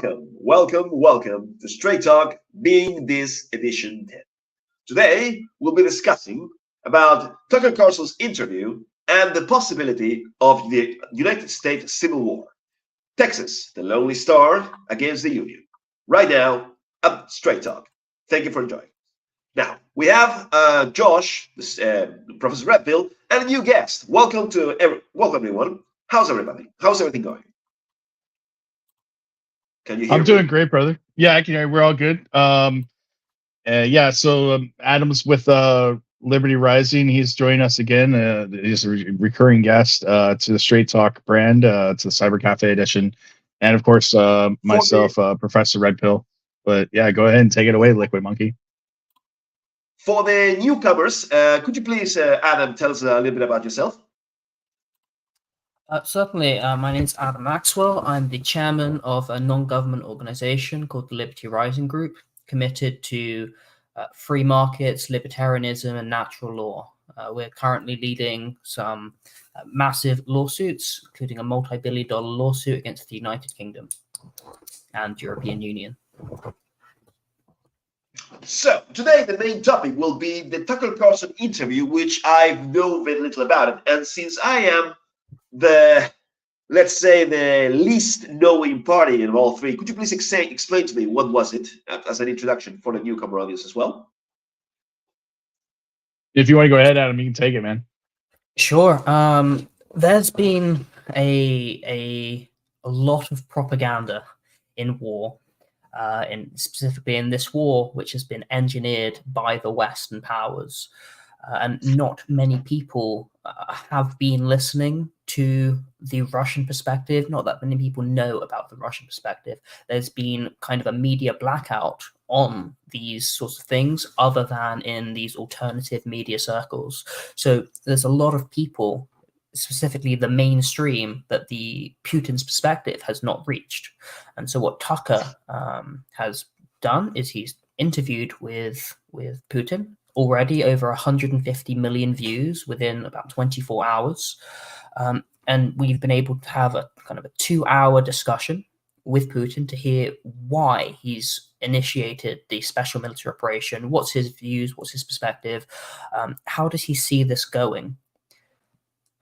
welcome to Straight Talk, being this edition 10. Today, we'll be discussing about Tucker Carlson's interview and the possibility of the United States Civil War. Texas, the lonely star against the Union. Right now, at Straight Talk. Thank you for joining. Now, we have Josh, Professor Redfield, and a new guest. Welcome everyone. How's everybody? How's everything going? Can you hear me? I'm doing great, brother. Yeah, I can hear you. We're all good. So Adam's with Liberty Rising. He's joining us again. He's a recurring guest to the Straight Talk brand, to the Cyber Cafe edition. And of course, myself, Professor Red Pill. But yeah, go ahead and take it away, Liquid Monkey. For the newcomers, could you please, Adam, tell us a little bit about yourself? Certainly. My name is Adam Maxwell. I'm the chairman of a non-government organization called the Liberty Rising Group, committed to free markets, libertarianism, and natural law. We're currently leading some massive lawsuits, including a multi-billion-dollar lawsuit against the United Kingdom and European Union. So, today the main topic will be the Tucker Carlson interview, which I know very little about it. And since I am the least knowing party in all three, could you please explain to me what was it as an introduction for the newcomer audience as well? If you want to go ahead, Adam, you can take it, man. Sure. There's been a lot of propaganda in war, specifically in this war, which has been engineered by the Western powers. And not many people have been listening to the Russian perspective. Not that many people know about the Russian perspective. There's been kind of a media blackout on these sorts of things, other than in these alternative media circles. So there's a lot of people, specifically the mainstream, that the Putin's perspective has not reached. And so what Tucker has done is he's interviewed with Putin. Already over 150 million views within about 24 hours. And we've been able to have a kind of a 2-hour discussion with Putin to hear why he's initiated the special military operation, what's his views, what's his perspective, how does he see this going?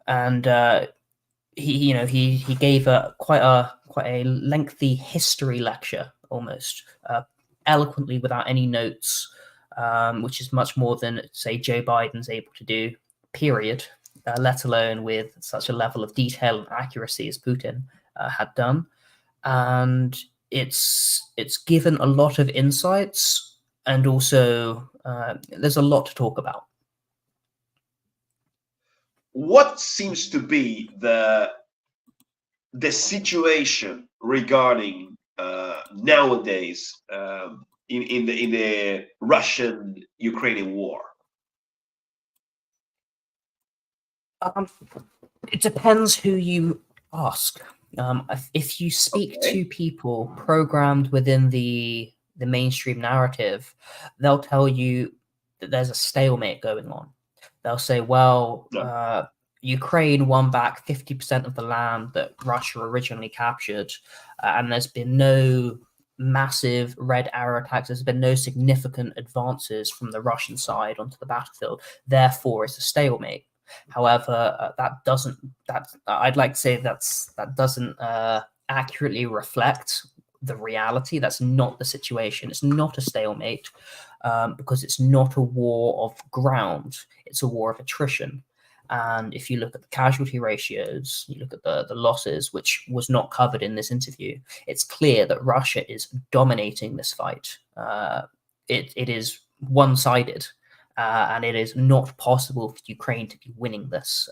And he gave quite a lengthy history lecture, almost eloquently without any notes. Which is much more than, say, Joe Biden's able to do, period, let alone with such a level of detail and accuracy as Putin had done. And it's given a lot of insights, and also there's a lot to talk about. What seems to be the situation regarding nowadays in the Russian-Ukrainian war? It depends who you ask. If you speak to people programmed within the mainstream narrative, they'll tell you that there's a stalemate going on. They'll say, well, Ukraine won back 50% of the land that Russia originally captured, and there's been no massive red arrow attacks. There's been no significant advances from the Russian side onto the battlefield. Therefore, it's a stalemate. However, I'd like to say that doesn't accurately reflect the reality. That's not the situation. It's not a stalemate because it's not a war of ground. It's a war of attrition. And if you look at the casualty ratios, you look at the losses, which was not covered in this interview, it's clear that Russia is dominating this fight. It is one-sided, and it is not possible for Ukraine to be winning this.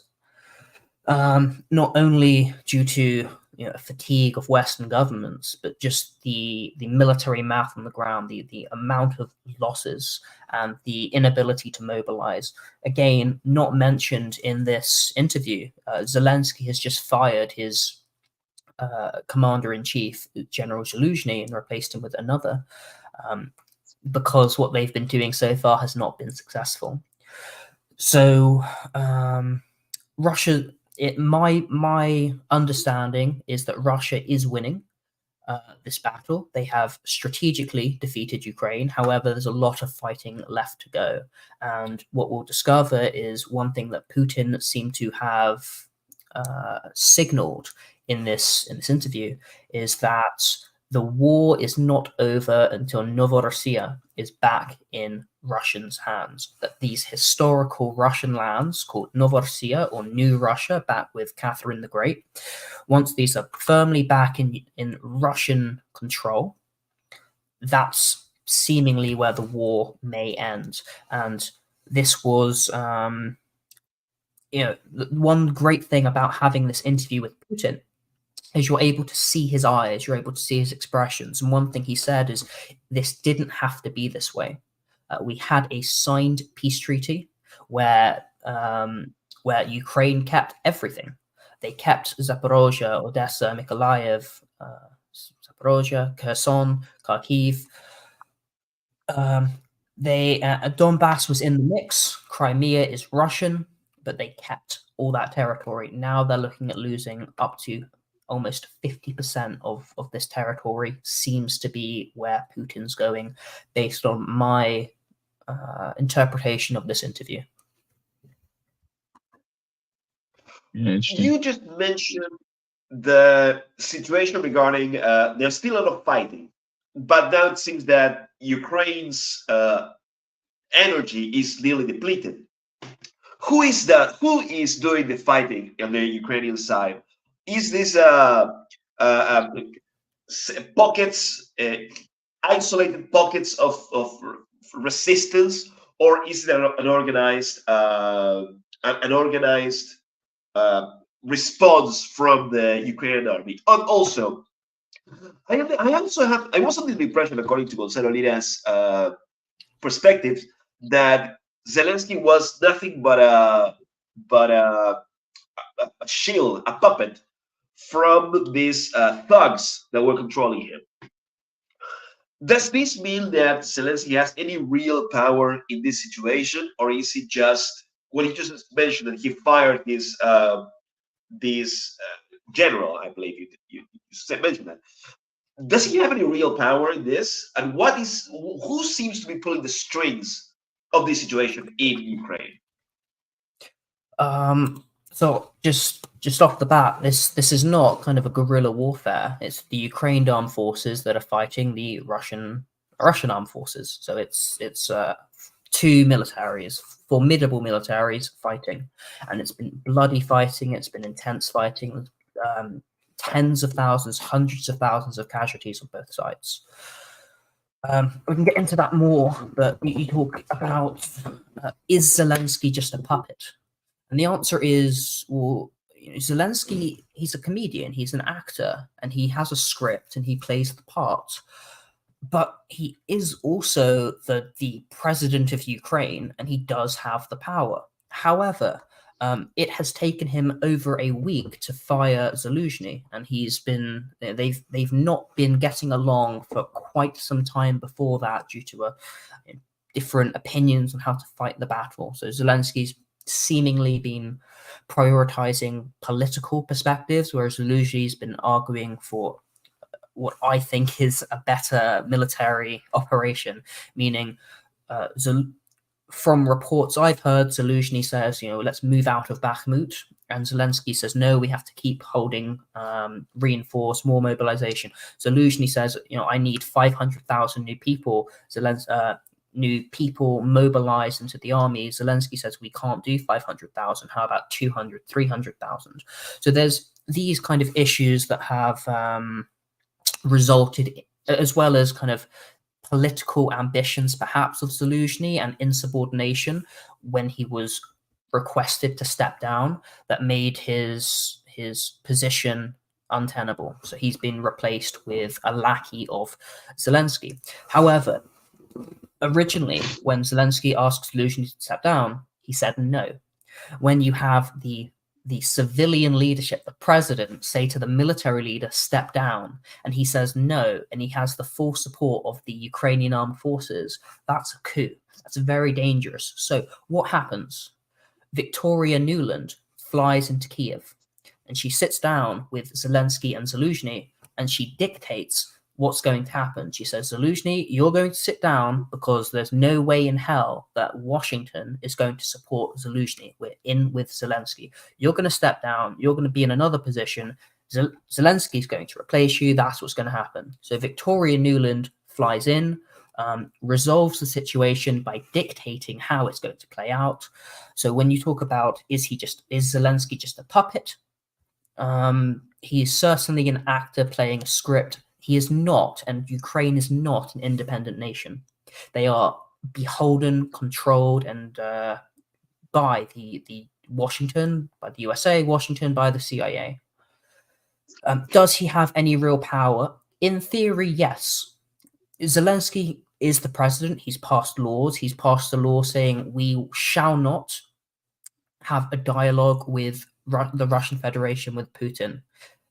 Not only due to fatigue of Western governments, but just the military math on the ground, the amount of losses and the inability to mobilize. Again, not mentioned in this interview. Zelensky has just fired his commander-in-chief, General Zaluzhny, and replaced him with another, because what they've been doing so far has not been successful. So Russia... my understanding is that Russia is winning. this battle. They have strategically defeated Ukraine. However, there's a lot of fighting left to go. And what we'll discover is one thing that Putin seemed to have signaled in this interview is that the war is not over until Novorossiya is back in Russians' hands. That these historical Russian lands called Novorossiya or New Russia, back with Catherine the Great, once these are firmly back in Russian control, that's seemingly where the war may end. And this was, one great thing about having this interview with Putin is you're able to see his eyes, you're able to see his expressions. And one thing he said is, this didn't have to be this way. We had a signed peace treaty where Ukraine kept everything. They kept Zaporozhye, Odessa, Mykolaiv, Zaporozhye, Kherson, Kharkiv. Donbass was in the mix. Crimea is Russian, but they kept all that territory. Now they're looking at losing up to almost 50% of this territory. Seems to be where Putin's going, based on my interpretation of this interview. You just mentioned the situation regarding there's still a lot of fighting, but now it seems that Ukraine's energy is nearly depleted. Who is doing the fighting on the Ukrainian side? Is this pockets, isolated pockets of resistance, or is it an organized response from the Ukrainian army? And also, I was under the impression, according to Gonzalo Lira's perspective, that Zelensky was nothing but a shield, a puppet from these thugs that were controlling him. Does this mean that Zelensky has any real power in this situation, or is it just what he just mentioned, that he fired this general? I believe you mentioned that. Does he have any real power in this? And who seems to be pulling the strings of this situation in Ukraine? So just off the bat, this is not kind of a guerrilla warfare. It's the Ukraine armed forces that are fighting the Russian armed forces. So it's two militaries, formidable militaries fighting, and it's been bloody fighting. It's been intense fighting. Tens of thousands, hundreds of thousands of casualties on both sides. We can get into that more, but you talk about is Zelensky just a puppet? And the answer is, well, Zelensky, he's a comedian, he's an actor, and he has a script and he plays the part. But he is also the president of Ukraine, and he does have the power. However, it has taken him over a week to fire Zaluzhny, and they've not been getting along for quite some time before that due to different opinions on how to fight the battle. So Zelensky's seemingly been prioritizing political perspectives, whereas Zaluzhny's been arguing for what I think is a better military operation, meaning from reports I've heard, Zaluzhny says, let's move out of Bakhmut, and Zelensky says, no, we have to keep holding, reinforce, more mobilization. Zaluzhny says, I need 500,000 new people. New people mobilized into the army. Zelensky says, we can't do 500,000. How about 200, 300,000? So there's these kind of issues that have resulted, as well as kind of political ambitions, perhaps, of Zaluzhny and insubordination when he was requested to step down, that made his position untenable. So he's been replaced with a lackey of Zelensky. However, originally, when Zelensky asked Zaluzhny to step down, he said no. When you have the civilian leadership, the president, say to the military leader, step down, and he says no, and he has the full support of the Ukrainian armed forces, that's a coup. That's very dangerous. So what happens? Victoria Nuland flies into Kiev, and she sits down with Zelensky and Zaluzhny, and she dictates what's going to happen. She says, Zaluzhny, you're going to sit down because there's no way in hell that Washington is going to support Zaluzhny. We're in with Zelensky. You're going to step down. You're going to be in another position. Zelensky's going to replace you. That's what's going to happen. So Victoria Nuland flies in, resolves the situation by dictating how it's going to play out. So when you talk about is Zelensky just a puppet? He is certainly an actor playing a script. He is not, and Ukraine is not an independent nation. They are beholden, controlled, and by the Washington, by the USA, Washington, by the CIA. Does he have any real power? In theory, yes. Zelensky is the president. He's passed laws. He's passed a law saying we shall not have a dialogue with the Russian Federation, with Putin.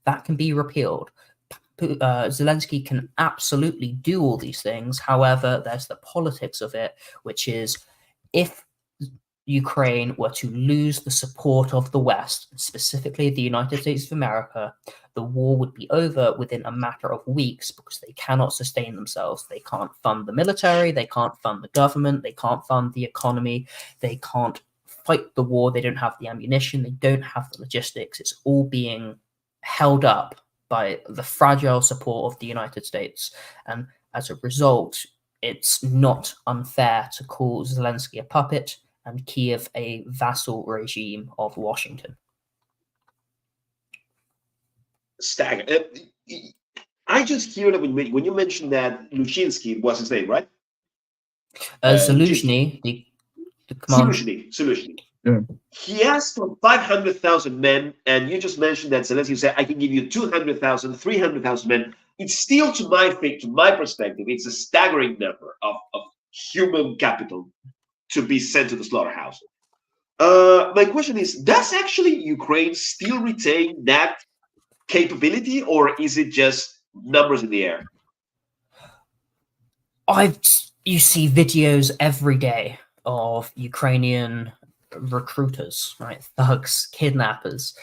That can be repealed. Zelensky can absolutely do all these things. However, there's the politics of it, which is if Ukraine were to lose the support of the West, specifically the United States of America, the war would be over within a matter of weeks because they cannot sustain themselves. They can't fund the military, they can't fund the government, they can't fund the economy, they can't fight the war, they don't have the ammunition, they don't have the logistics. It's all being held up by the fragile support of the United States. And as a result, it's not unfair to call Zelensky a puppet and Kiev a vassal regime of Washington. Stagger. I just hear that when you mentioned that Lushinsky was his name, right? Zaluzhny, the command. Zaluzhny. Yeah. He asked for 500,000 men, and you just mentioned that Zelensky said, I can give you 200,000, 300,000 men. It's still, to my perspective, it's a staggering number of human capital to be sent to the slaughterhouse. My question is, does actually Ukraine still retain that capability, or is it just numbers in the air? You see videos every day of Ukrainian recruiters, right? Thugs, kidnappers,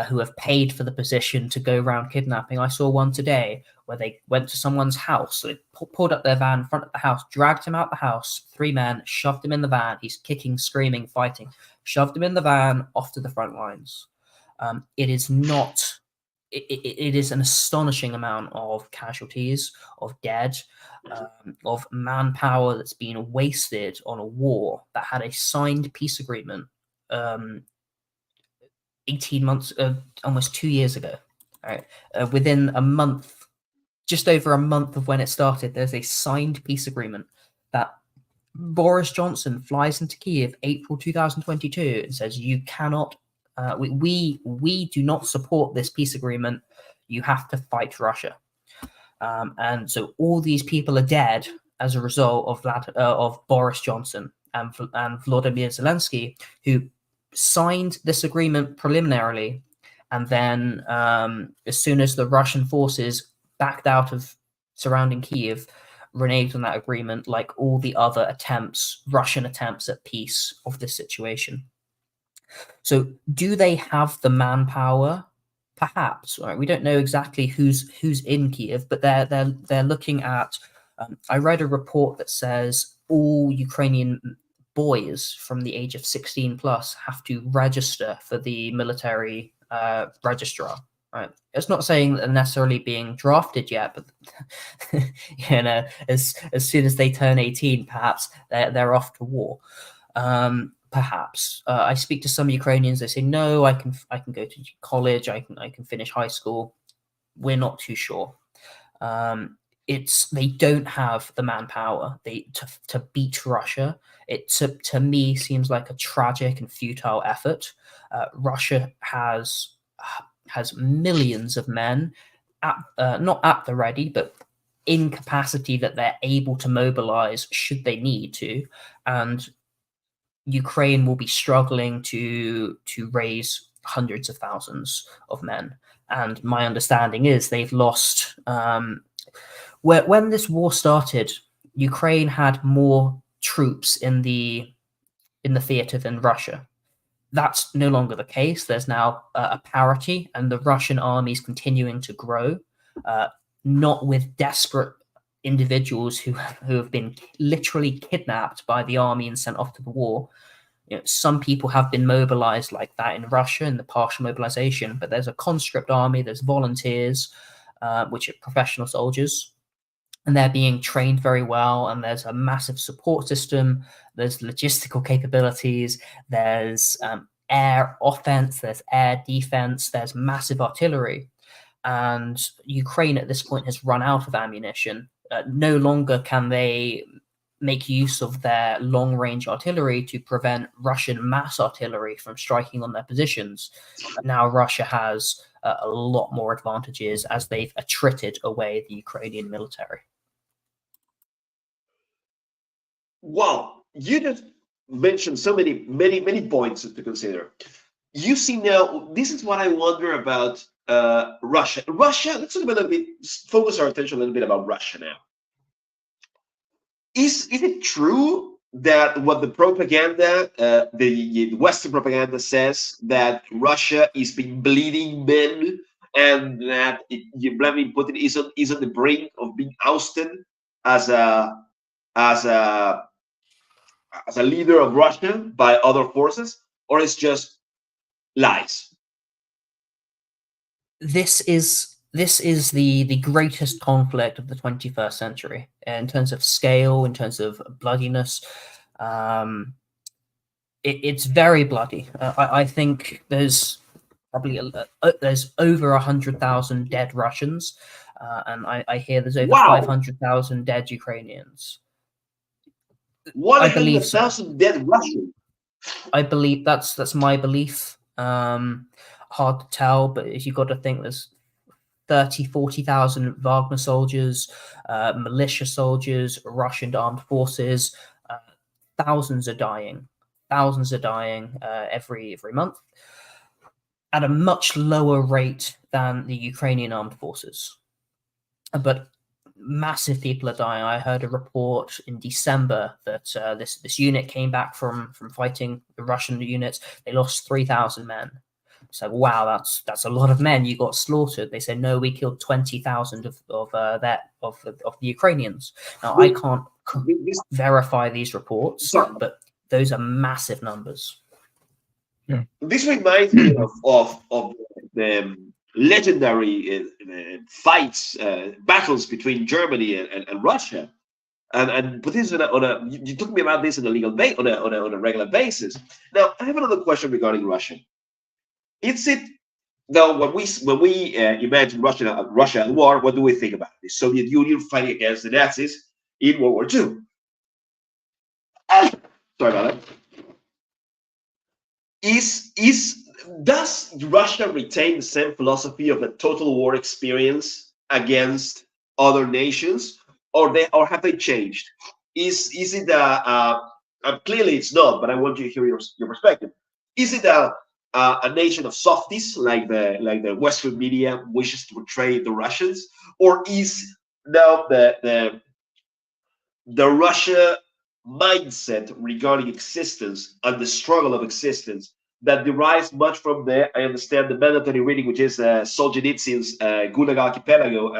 who have paid for the position to go around kidnapping. I saw one today where they went to someone's house. So they pulled up their van in front of the house, dragged him out the house, 3 men, shoved him in the van. He's kicking, screaming, fighting, shoved him in the van, off to the front lines. It is not... It is an astonishing amount of casualties, of dead, of manpower that's been wasted on a war that had a signed peace agreement 18 months, almost 2 years ago. Right? Within a month, just over a month of when it started, there's a signed peace agreement that Boris Johnson flies into Kiev April 2022 and says, you cannot we do not support this peace agreement. You have to fight Russia. And so all these people are dead as a result of Boris Johnson and Volodymyr Zelensky, who signed this agreement preliminarily. And then as soon as the Russian forces backed out of surrounding Kiev, reneged on that agreement, like all the other Russian attempts at peace of this situation. So do they have the manpower? Perhaps. Right? We don't know exactly who's in Kiev, but they're looking at. I read a report that says all Ukrainian boys from the age of 16 plus have to register for the military registrar. Right. It's not saying that they're necessarily being drafted yet, but as soon as they turn 18, perhaps they're off to war. Perhaps I speak to some Ukrainians. They say, "No, I can go to college. I can finish high school." We're not too sure. They don't have the manpower to beat Russia. It to me seems like a tragic and futile effort. Russia has millions of men, not at the ready, but in capacity that they're able to mobilize should they need to, and Ukraine will be struggling to raise hundreds of thousands of men. And my understanding is they've lost. When this war started, Ukraine had more troops in the theater than Russia. That's no longer the case. There's now a parity, and the Russian army is continuing to grow. not with desperate individuals who have been literally kidnapped by the army and sent off to the war. Some people have been mobilized like that in Russia in the partial mobilization, but there's a conscript army, there's volunteers, which are professional soldiers, and they're being trained very well, and there's a massive support system, there's logistical capabilities, there's air offense, there's air defense, there's massive artillery. And Ukraine at this point has run out of ammunition. No longer can they make use of their long-range artillery to prevent Russian mass artillery from striking on their positions. Now Russia has a lot more advantages as they've attrited away the Ukrainian military. Wow, you just mentioned so many points to consider. You see now, this is what I wonder about Russia. Let's talk about a little bit, focus our attention a little bit about Russia now. Is it true that what the propaganda, the Western propaganda says, that Russia is been bleeding men and that Vladimir Putin is on the brink of being ousted as a leader of Russia by other forces, or it's just lies? This is the greatest conflict of the 21st century in terms of scale, in terms of bloodiness. It's very bloody. I think there's probably there's over 100,000 dead Russians, and I hear there's over 500,000 dead Ukrainians. 100,000 dead Russians. I believe that's my belief. Hard to tell, but you got to think there's 40,000 Wagner soldiers, militia soldiers, Russian armed forces. Thousands are dying every month at a much lower rate than the Ukrainian armed forces. But massive people are dying. I heard a report in December that this unit came back from fighting the Russian units. They lost 3,000 men. So wow, that's a lot of men you got slaughtered. They said no, we killed 20,000 of the Ukrainians. Now I can't verify these reports, but those are massive numbers. Yeah. This reminds me of the legendary fights, battles between Germany and Russia. And put this on a you talk to me about this on a on a regular basis. Now I have another question regarding Russia. Is it now when we imagine Russia at war, what do we think about? The Soviet Union fighting against the Nazis in World War II. Sorry about that. Does Russia retain the same philosophy of a total war experience against other nations, or have they changed? Is it clearly it's not, but I want you to hear your perspective. Is it a nation of softies like the Western media wishes to portray the Russians, or is now the Russia mindset regarding existence and the struggle of existence that derives much from I understand the mandatory reading, which is Solzhenitsyn's Gulag Archipelago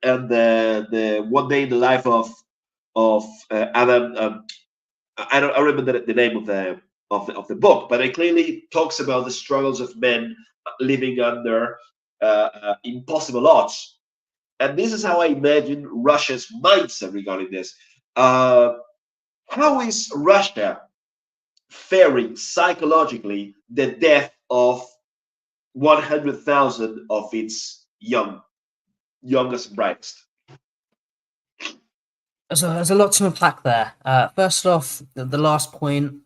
and the One Day in the Life of Adam. I don't remember the name of the book, but it clearly talks about the struggles of men living under impossible odds. And this is how I imagine Russia's mindset regarding this. How is Russia faring psychologically the death of 100,000 of its youngest brightest? So there's a lot to unpack there. First off, the last point,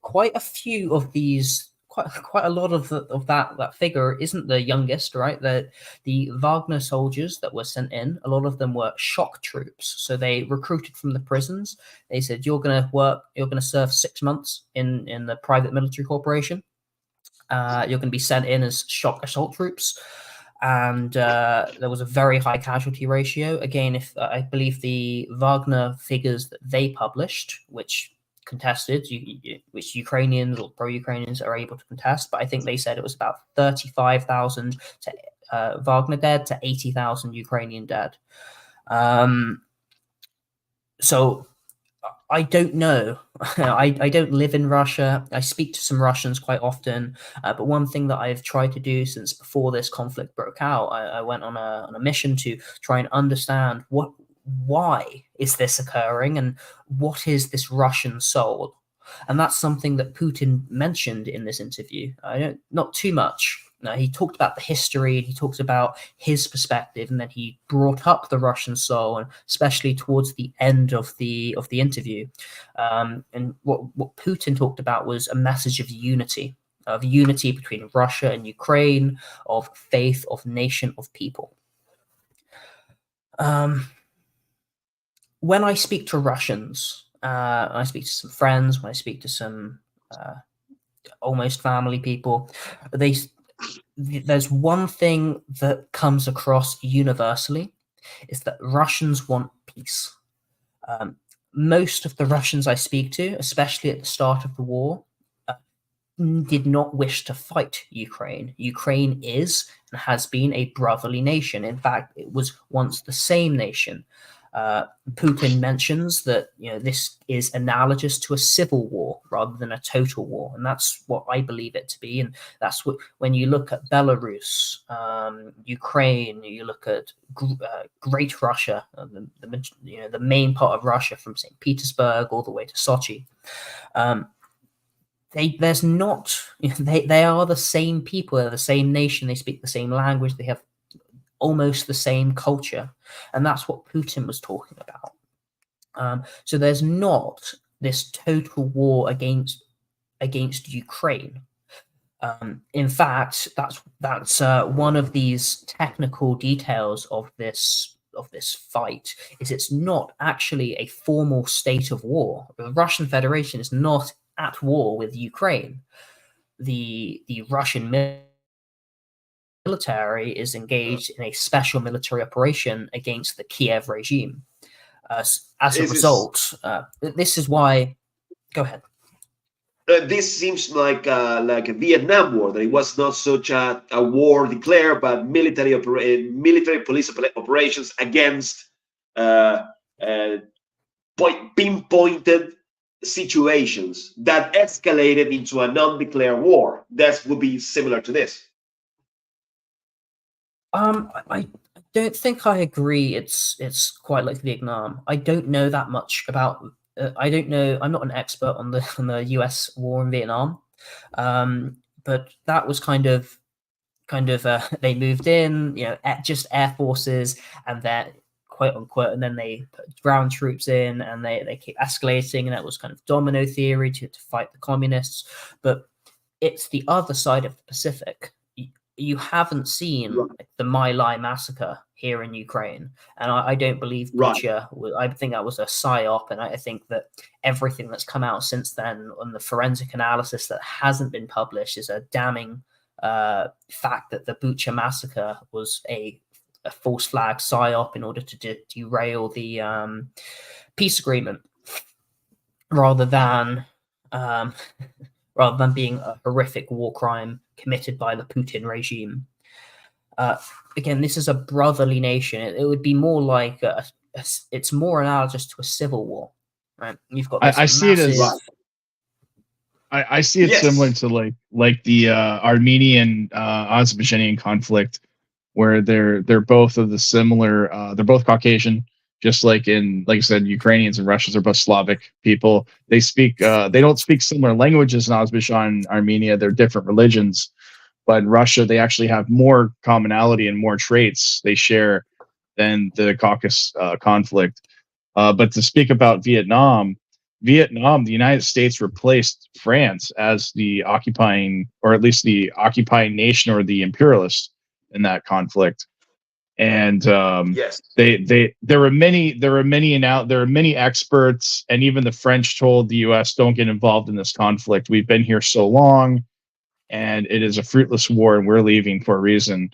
quite a few of these, quite a lot of that figure isn't the youngest, right? The Wagner soldiers that were sent in, a lot of them were shock troops. So they recruited from the prisons. They said, you're going to serve 6 months in the private military corporation. You're going to be sent in as shock assault troops. And there was a very high casualty ratio. Again, if I believe the Wagner figures that they published, which contested, which Ukrainians or pro-Ukrainians are able to contest, but I think they said it was about 35,000 to Wagner dead to 80,000 Ukrainian dead. So I don't know. I don't live in Russia. I speak to some Russians quite often. But one thing that I've tried to do since before this conflict broke out, I went on a mission to try and understand why is this occurring and what is this Russian soul. And that's something that Putin mentioned in this interview. Not too much. No, he talked about the history, he talked about his perspective, and then he brought up the Russian soul, and especially towards the end of the interview. And what Putin talked about was a message of unity between Russia and Ukraine, of faith, of nation, of people. When I speak to Russians, when I speak to some friends, when I speak to some almost family people, there's one thing that comes across universally, is that Russians want peace. Most of the Russians I speak to, especially at the start of the war, did not wish to fight Ukraine. Ukraine is and has been a brotherly nation. In fact, it was once the same nation. Putin mentions that this is analogous to a civil war rather than a total war, and that's what I believe it to be. And that's what, when you look at Belarus, Ukraine, you look at Great Russia, the main part of Russia from St. Petersburg all the way to Sochi. They are the same people, they're the same nation, they speak the same language, they have almost the same culture, and that's what Putin was talking about. So there's not this total war against Ukraine. In fact, that's one of these technical details of this fight, is it's not actually a formal state of war. The Russian Federation is not at war with Ukraine. The Russian military is engaged in a special military operation against the Kiev regime. As a result, this is why. Go ahead. This seems like a Vietnam War. That it was not such a war declared, but military police operations against pinpointed situations that escalated into a non-declared war. That would be similar to this. I don't think I agree. It's quite like Vietnam. I don't know that much about. I don't know. I'm not an expert on the U.S. war in Vietnam, but that was kind of they moved in, just air forces, and that quote unquote, and then they put ground troops in, and they keep escalating, and that was kind of domino theory to fight the communists. But it's the other side of the Pacific. You haven't seen the My Lai massacre here in Ukraine, and I don't believe Bucha. I think that was a psyop, and I think that everything that's come out since then on the forensic analysis that hasn't been published is a damning fact that the Bucha massacre was a false flag psyop in order to derail the peace agreement, rather than being a horrific war crime committed by the Putin regime. Again, this is a brotherly nation. It would be more like it's more analogous to a civil war, right? You've got this I see it as I see it similar to like the Armenian Azerbaijani conflict, where they're both of the similar. They're both Caucasian. Just like I said, Ukrainians and Russians are both Slavic people. They don't speak similar languages in Azerbaijan and Armenia. They're different religions. But in Russia, they actually have more commonality and more traits they share than the Caucasus conflict. But to speak about Vietnam, the United States replaced France as the occupying, or at least the occupying nation or the imperialist in that conflict. And there were many experts, and even the French told the U.S. don't get involved in this conflict. We've been here so long, and it is a fruitless war, and we're leaving for a reason.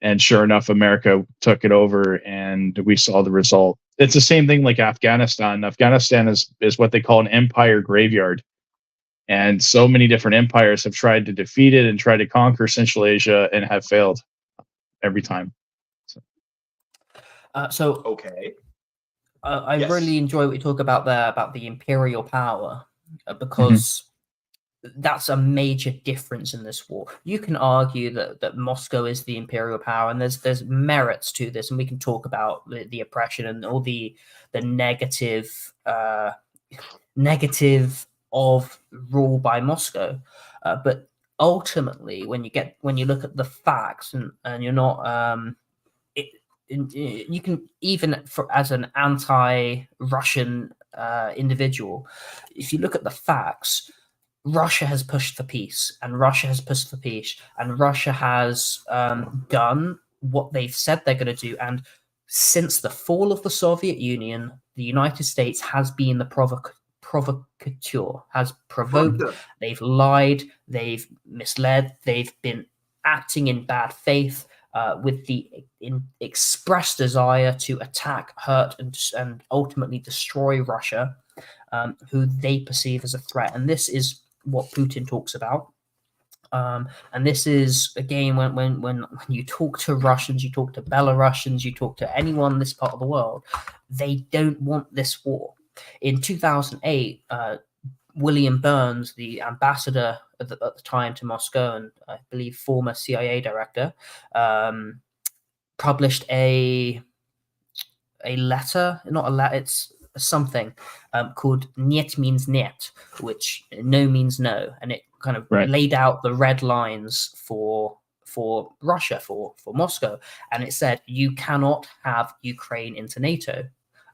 And sure enough, America took it over, and we saw the result. It's the same thing like Afghanistan. Afghanistan is what they call an empire graveyard, and so many different empires have tried to defeat it and try to conquer Central Asia and have failed. every time. So Okay. I Yes. really enjoy what you talk about there about the imperial power, because that's a major difference in this war. You can argue that Moscow is the imperial power, and there's merits to this, and we can talk about the oppression and all the negative negative of rule by Moscow. But ultimately, when you look at the facts, and you're not you can, even as an anti-Russian individual, if you look at the facts, Russia has pushed for peace, and Russia has pushed for peace, and Russia has done what they've said they're going to do. And since the fall of the Soviet Union, the United States has been the provocateur, has provoked. They've lied, they've misled, they've been acting in bad faith, with the express desire to attack, hurt, and ultimately destroy Russia, who they perceive as a threat. And this is what Putin talks about. And this is, again, when you talk to Russians, you talk to Belarusians, you talk to anyone in this part of the world, they don't want this war. In 2008, William Burns, the ambassador at the time to Moscow, and I believe former CIA director, published a letter, not a letter, it's something called "Niet means Niet," which no means no, and it kind of laid out the red lines for Russia, for Moscow, and it said you cannot have Ukraine into NATO.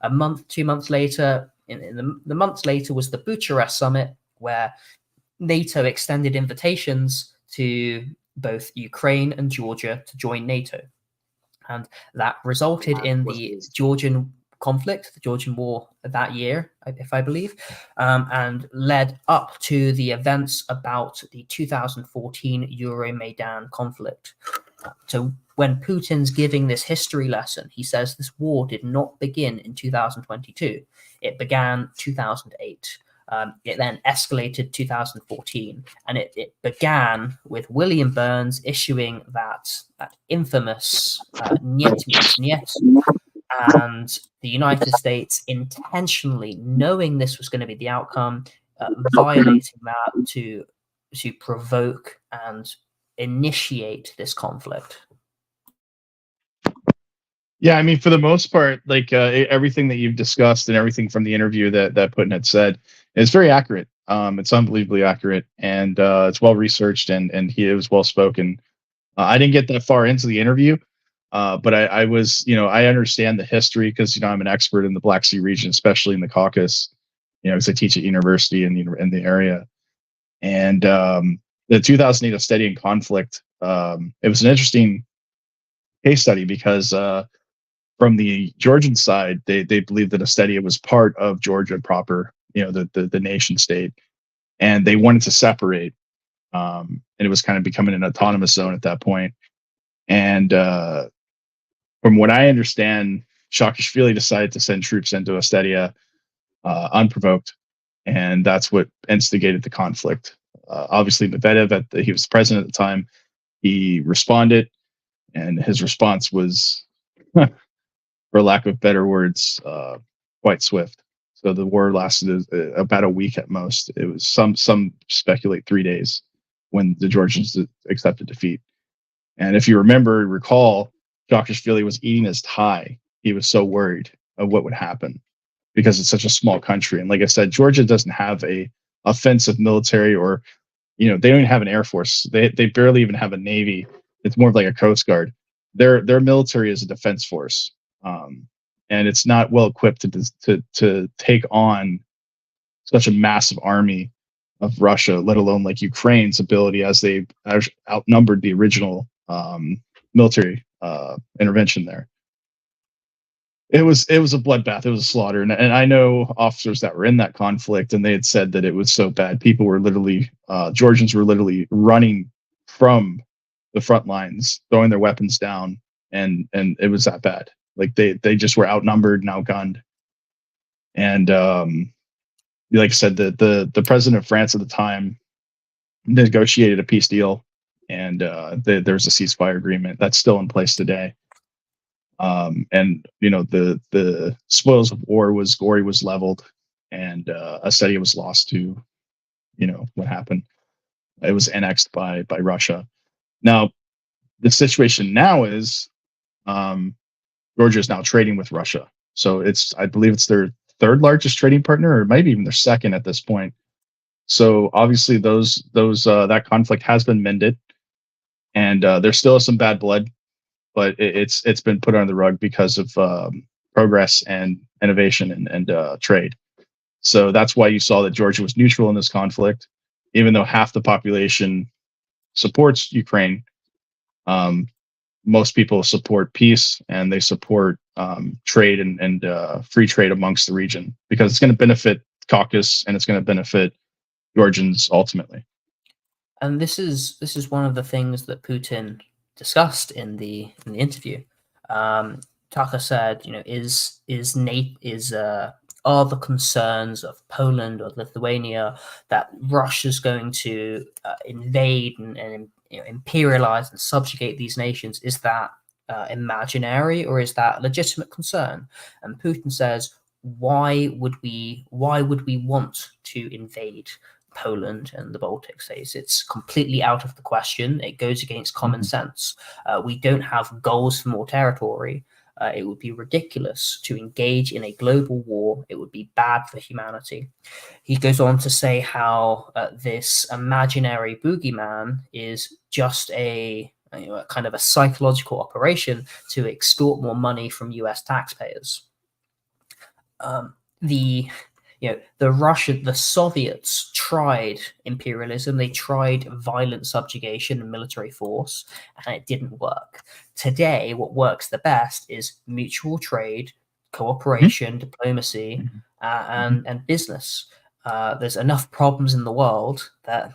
A month, 2 months later, in the months later, was the Bucharest summit, where NATO extended invitations to both Ukraine and Georgia to join NATO. And that resulted in the Georgian conflict, the Georgian war that year, if I believe, and led up to the events about the 2014 Euromaidan conflict. So when Putin's giving this history lesson, he says this war did not begin in 2022. It began 2008. It then escalated 2014, and it began with William Burns issuing that infamous "Niet means Niet," and the United States intentionally, knowing this was going to be the outcome, violating that to provoke and initiate this conflict. Yeah, I mean, for the most part, like everything that you've discussed and everything from the interview that Putin had said is very accurate. It's unbelievably accurate, and it's well researched, and he was well spoken. I didn't get that far into the interview, but I was, I understand the history because I'm an expert in the Black Sea region, especially in the Caucasus. Because I teach at university in the area, and the 2008 A Study in Conflict. It was an interesting case study because. From the Georgian side, they believed that Ossetia was part of Georgia proper, the nation state, and they wanted to separate. And it was kind of becoming an autonomous zone at that point. And from what I understand, Saakashvili decided to send troops into Ossetia unprovoked, and that's what instigated the conflict. Obviously, Medvedev, he was president at the time, he responded, and his response was. For lack of better words, quite swift. So the war lasted about a week at most. It was some speculate 3 days when the Georgians accepted defeat. And if you recall, Saakashvili was eating his tie. He was so worried of what would happen because it's such a small country. And like I said, Georgia doesn't have a offensive military, or they don't even have an air force. They barely even have a navy. It's more of like a coast guard. Their military is a defense force. And it's not well equipped to take on such a massive army of Russia, let alone like Ukraine's ability, as they outnumbered the original military intervention there. It was a bloodbath. It was a slaughter, and I know officers that were in that conflict, and they had said that it was so bad. People were literally Georgians were literally running from the front lines, throwing their weapons down, and it was that bad. Like they just were outnumbered and outgunned. And like I said, the president of France at the time negotiated a peace deal and there's a ceasefire agreement that's still in place today. And the spoils of war was leveled, and Ossetia was lost to what happened. It was annexed by Russia. Now the situation now is Georgia is now trading with Russia, so I believe it's their third largest trading partner, or maybe even their second at this point. So obviously that conflict has been mended, and there still is some bad blood, but it's been put under the rug because of progress and innovation and trade. So that's why you saw that Georgia was neutral in this conflict, even though half the population supports Ukraine. Most people support peace, and they support trade and free trade amongst the region, because it's going to benefit Caucasus and it's going to benefit Georgians ultimately. And this is one of the things that Putin discussed in the interview. Tucker said, are the concerns of Poland or Lithuania that Russia's going to invade and imperialize and subjugate these nations, is that imaginary, or is that a legitimate concern? And Putin says, why would we want to invade Poland and the Baltic states? It's completely out of the question. It goes against common sense. We don't have goals for more territory. It would be ridiculous to engage in a global war. It would be bad for humanity. He goes on to say how this imaginary boogeyman is just a kind of a psychological operation to extort more money from US taxpayers. The Soviets tried imperialism. They tried violent subjugation and military force, and it didn't work. Today, what works the best is mutual trade, cooperation, diplomacy, and business. There's enough problems in the world that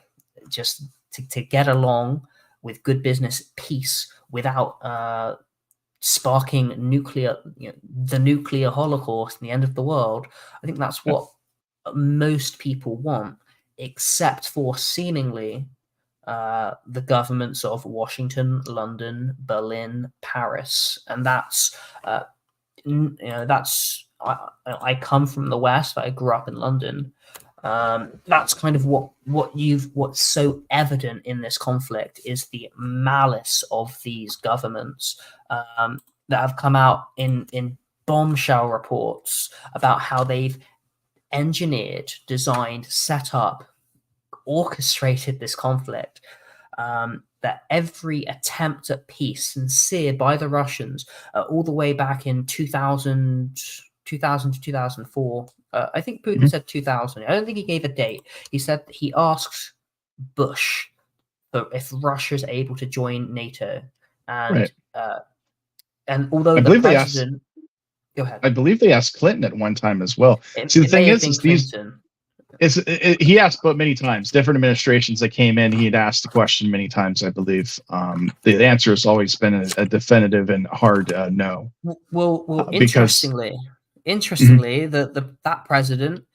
just to get along with good business, peace, without sparking the nuclear holocaust and the end of the world. I think that's what most people want, except for seemingly the governments of Washington, London, Berlin, Paris, and that's I come from the West, but I grew up in London. That's kind of what's so evident in this conflict is the malice of these governments that have come out in bombshell reports about how they've engineered, designed, set up, orchestrated this conflict. That every attempt at peace, sincere by the Russians, all the way back in 2000 to 2004. I think Putin said 2000. I don't think he gave a date. He said he asked Bush if Russia's able to join NATO, and and although the president, go ahead. I believe they asked Clinton at one time as well. See, the thing is Clinton. He asked but many times. Different administrations that came in, he had asked the question many times, I believe. The answer has always been a definitive and hard no. Well, interestingly, that president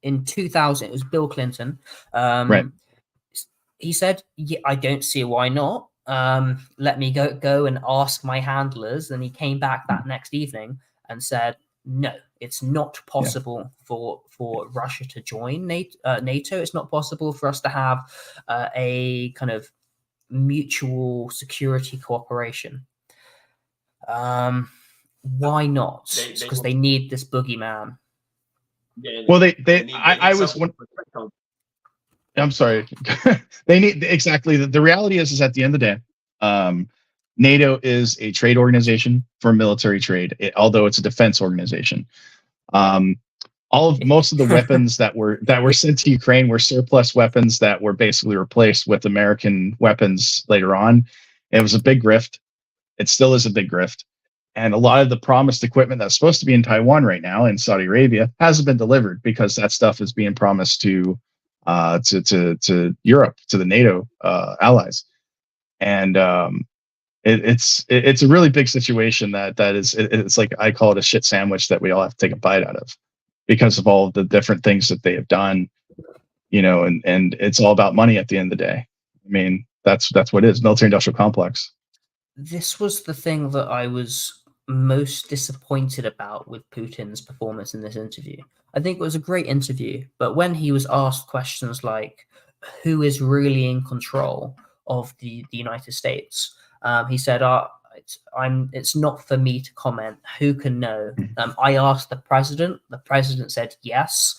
in 2000, it was Bill Clinton. He said, "Yeah, I don't see why not. Let me go and ask my handlers." And he came back that next evening and said, "No, it's not possible for Russia to join NATO. It's not possible for us to have a kind of mutual security cooperation." Why not? Because they need this boogeyman. Well, I'm sorry. They need exactly. The reality is at the end of the day, NATO is a trade organization for military trade, although it's a defense organization. Most of the weapons that were sent to Ukraine were surplus weapons that were basically replaced with American weapons later on. It was a big grift. It still is a big grift. And a lot of the promised equipment that's supposed to be in Taiwan right now in Saudi Arabia hasn't been delivered because that stuff is being promised to Europe, to the NATO allies. And it's a really big situation it's like, I call it a shit sandwich that we all have to take a bite out of because of all the different things that they have done, and it's all about money at the end of the day. I mean, that's what it is, military-industrial complex. This was the thing that I was most disappointed about with Putin's performance in this interview. I think it was a great interview, but when he was asked questions like, who is really in control of the United States, he said, it's not for me to comment. Who can know? I asked the president. The president said yes.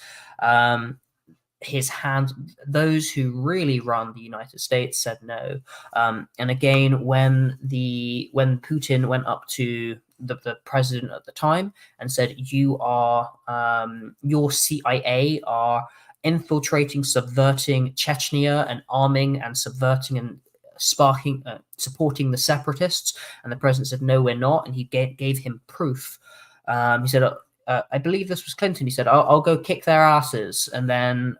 Those who really run the United States said no. And again, when Putin went up to the president at the time and said, your CIA are infiltrating, subverting Chechnya and arming and subverting and supporting the separatists, and the president said, no, we're not, and he gave him proof. He said, I believe this was Clinton. He said, I'll go kick their asses. And then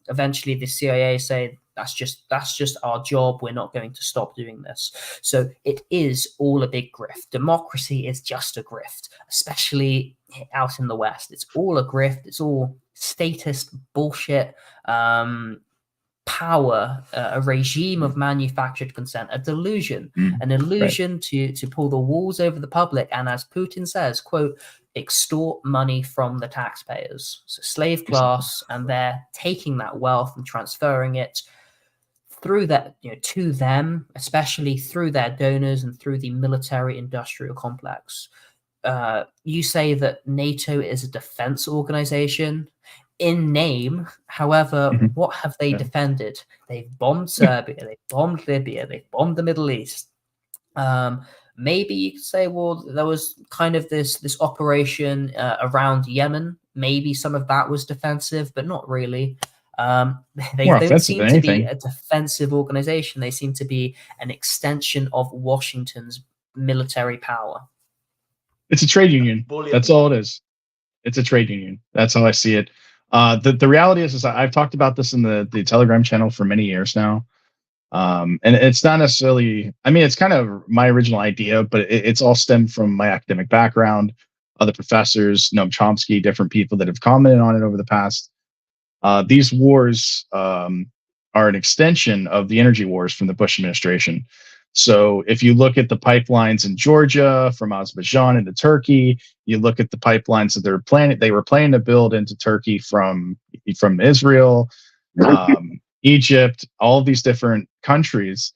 eventually the CIA say, that's just our job. We're not going to stop doing this. So it is all a big grift. Democracy is just a grift, especially out in the West. It's all a grift. It's all statist bullshit. Power, a regime of manufactured consent, a delusion, an illusion to pull the walls over the public. And as Putin says, quote, extort money from the taxpayers. So slave class, and they're taking that wealth and transferring it through that, to them, especially through their donors and through the military industrial complex. You say that NATO is a defense organization in name. However, what have they defended? They've bombed Serbia, they've bombed Libya, they've bombed the Middle East. Maybe you could say, well, there was kind of this operation around Yemen. Maybe some of that was defensive, but not really. They don't seem to be a defensive organization. They seem to be an extension of Washington's military power. It's a trade union. That's all it is. It's a trade union. That's how I see it. The reality is I've talked about this in the Telegram channel for many years now. And it's not necessarily, it's kind of my original idea, but it's all stemmed from my academic background, other professors, Noam Chomsky, different people that have commented on it over the past. These wars are an extension of the energy wars from the Bush administration. So if you look at the pipelines in Georgia from Azerbaijan into Turkey, you look at the pipelines that they were planning to build into Turkey from Israel, Egypt, all of these different countries,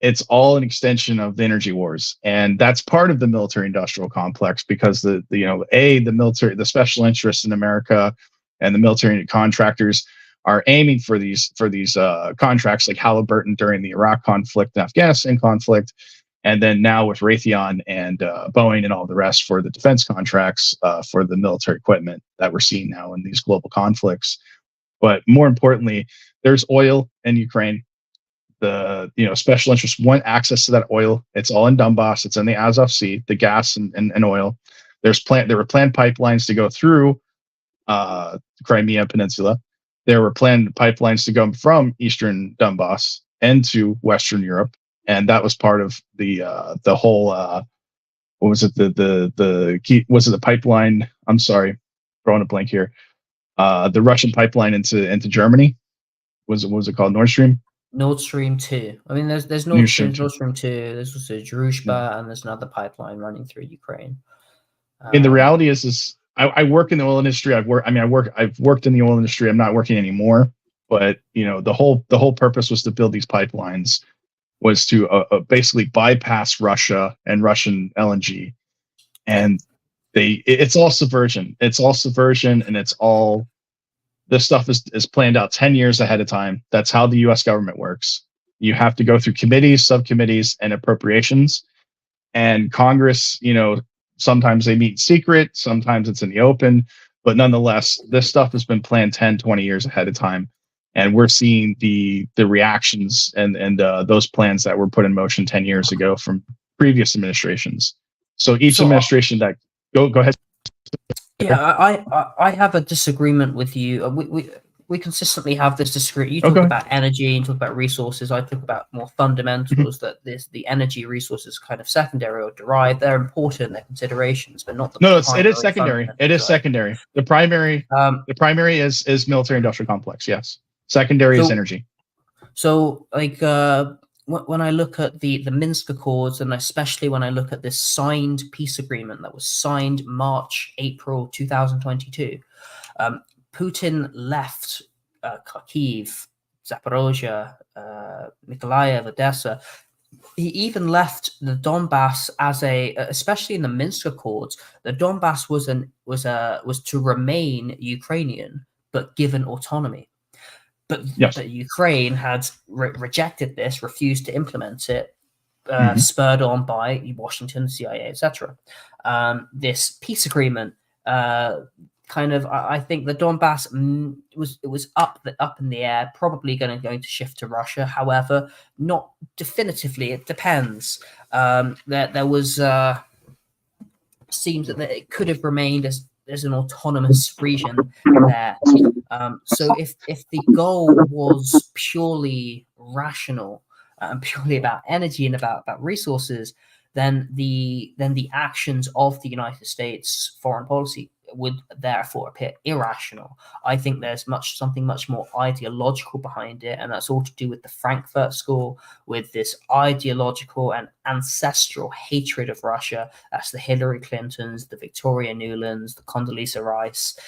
it's all an extension of the energy wars. And that's part of the military industrial complex, because the military, the special interests in America and the military contractors are aiming for these contracts like Halliburton during the Iraq conflict and Afghanistan conflict, and then now with Raytheon and Boeing and all the rest for the defense contracts for the military equipment that we're seeing now in these global conflicts. But more importantly, there's oil in Ukraine. The special interests want access to that oil. It's all in Donbass. It's in the Azov Sea, the gas and oil. There were planned pipelines to go through the Crimea Peninsula. There were planned pipelines to go from eastern Donbass into Western Europe, and that was part of the whole. What was it? Was it the pipeline? I'm sorry, throwing a blank here. The Russian pipeline into Germany. Was it called Nord Stream? Nord Stream 2. There's Nord Stream 2. There's also Druzhba, and there's another pipeline running through Ukraine. And the reality is I work in the oil industry. I've worked in the oil industry. I'm not working anymore. But the whole purpose was to build these pipelines, was to basically bypass Russia and Russian LNG, and it's all subversion. It's all subversion, and it's all this stuff is planned out 10 years ahead of time. That's how the U.S. government works. You have to go through committees, subcommittees, and appropriations, and Congress. Sometimes they meet in secret, sometimes it's in the open, but nonetheless, this stuff has been planned 10, 20 years ahead of time. And we're seeing the reactions and those plans that were put in motion 10 years ago from previous administrations. So each administration that go ahead. Yeah, I have a disagreement with you. We consistently have this disagreement. You talk about energy and talk about resources. I talk about more fundamentals, that the energy resources kind of secondary or derived. They're important, they're considerations, but not the it is secondary. It is secondary. The primary is military industrial complex, yes. Secondary is energy. So when I look at the Minsk Accords, and especially when I look at this signed peace agreement that was signed April 2022, Putin left Kharkiv, Zaporozhye, Mykolaiv, Odessa. He even left the Donbass as especially in the Minsk Accords, the Donbass was to remain Ukrainian but given autonomy. But, Yes. but Ukraine had rejected this, refused to implement it, spurred on by Washington, CIA, etc. This peace agreement, I think the Donbass was up in the air, probably going to shift to Russia. However, not definitively. It depends. There was seems that it could have remained as an autonomous region there. So if the goal was purely rational and purely about energy and about resources, then the actions of the United States foreign policy would therefore appear irrational. I think there's something much more ideological behind it, and that's all to do with the Frankfurt School, with this ideological and ancestral hatred of Russia. That's the Hillary Clintons, the Victoria Nulands, the Condoleezza Rice,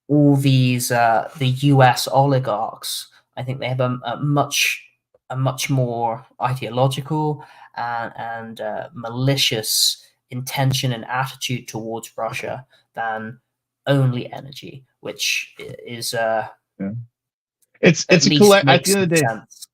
all these the US oligarchs. I think they have a much more ideological and malicious intention and attitude towards Russia than only energy, which is it's a collect at the end of the day. Sense.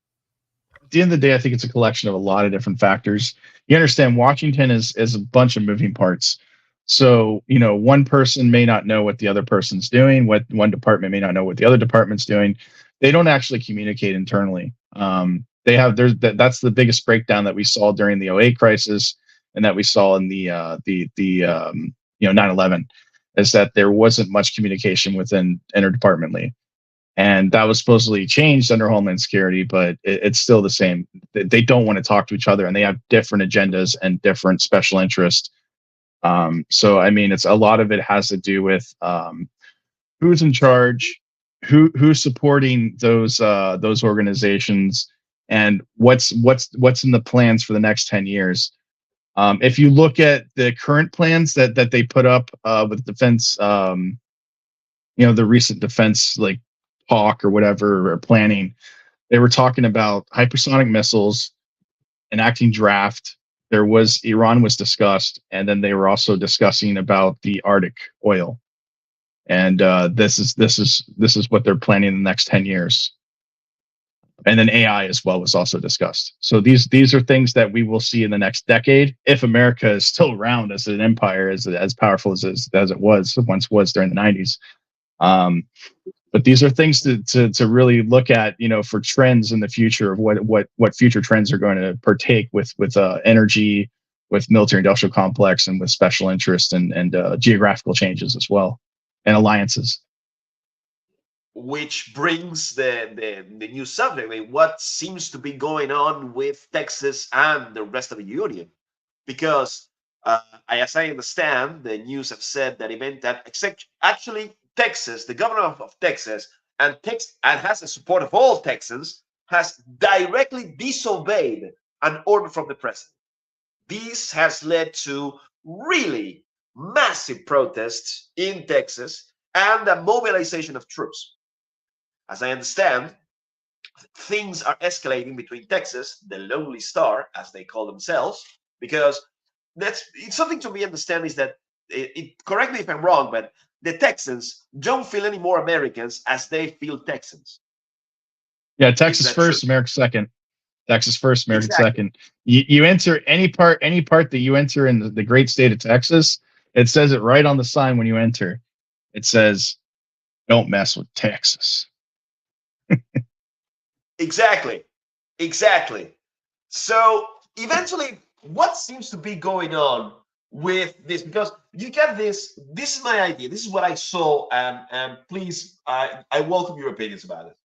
At the end of the day, I think it's a collection of a lot of different factors. You understand, Washington is a bunch of moving parts. So, one person may not know what the other person's doing. What one department may not know what the other department's doing. They don't actually communicate internally. That's the biggest breakdown that we saw during the 2008 crisis, and that we saw in the 9/11, is that there wasn't much communication within interdepartmentally, and that was supposedly changed under Homeland Security, but it's still the same. They don't want to talk to each other, and they have different agendas and different special interests. So I mean, it's a lot of it has to do with who's in charge, who's supporting those organizations, and what's in the plans for the next 10 years. If you look at the current plans that they put up with defense, the recent defense like talk or whatever or planning, they were talking about hypersonic missiles, enacting draft. Iran was discussed, and then they were also discussing about the Arctic oil, and this is what they're planning in the next 10 years. And then AI as well was also discussed. So these are things that we will see in the next decade, if America is still around as an empire, as powerful as it once was during the 90s. But these are things to really look at, for trends in the future of what future trends are going to partake with energy, with military industrial complex, and with special interest and geographical changes as well, and alliances. Which brings the new subject. I mean, what seems to be going on with Texas and the rest of the union? Because as I understand, the news have said that actually Texas, the governor of Texas, and has the support of all Texans, has directly disobeyed an order from the president. This has led to really massive protests in Texas and a mobilization of troops. As I understand, things are escalating between Texas, the Lonely Star, as they call themselves, because it's something to be understand is that, correct me if I'm wrong, but the Texans don't feel any more Americans as they feel Texans. Yeah, Texas first, true? America second. Texas first, America second. You enter any part that you enter in the great state of Texas, it says it right on the sign when you enter. It says, "Don't mess with Texas." Exactly. So eventually, what seems to be going on with this? Because you get this is my idea, this is what I saw, and please, I welcome your opinions about it.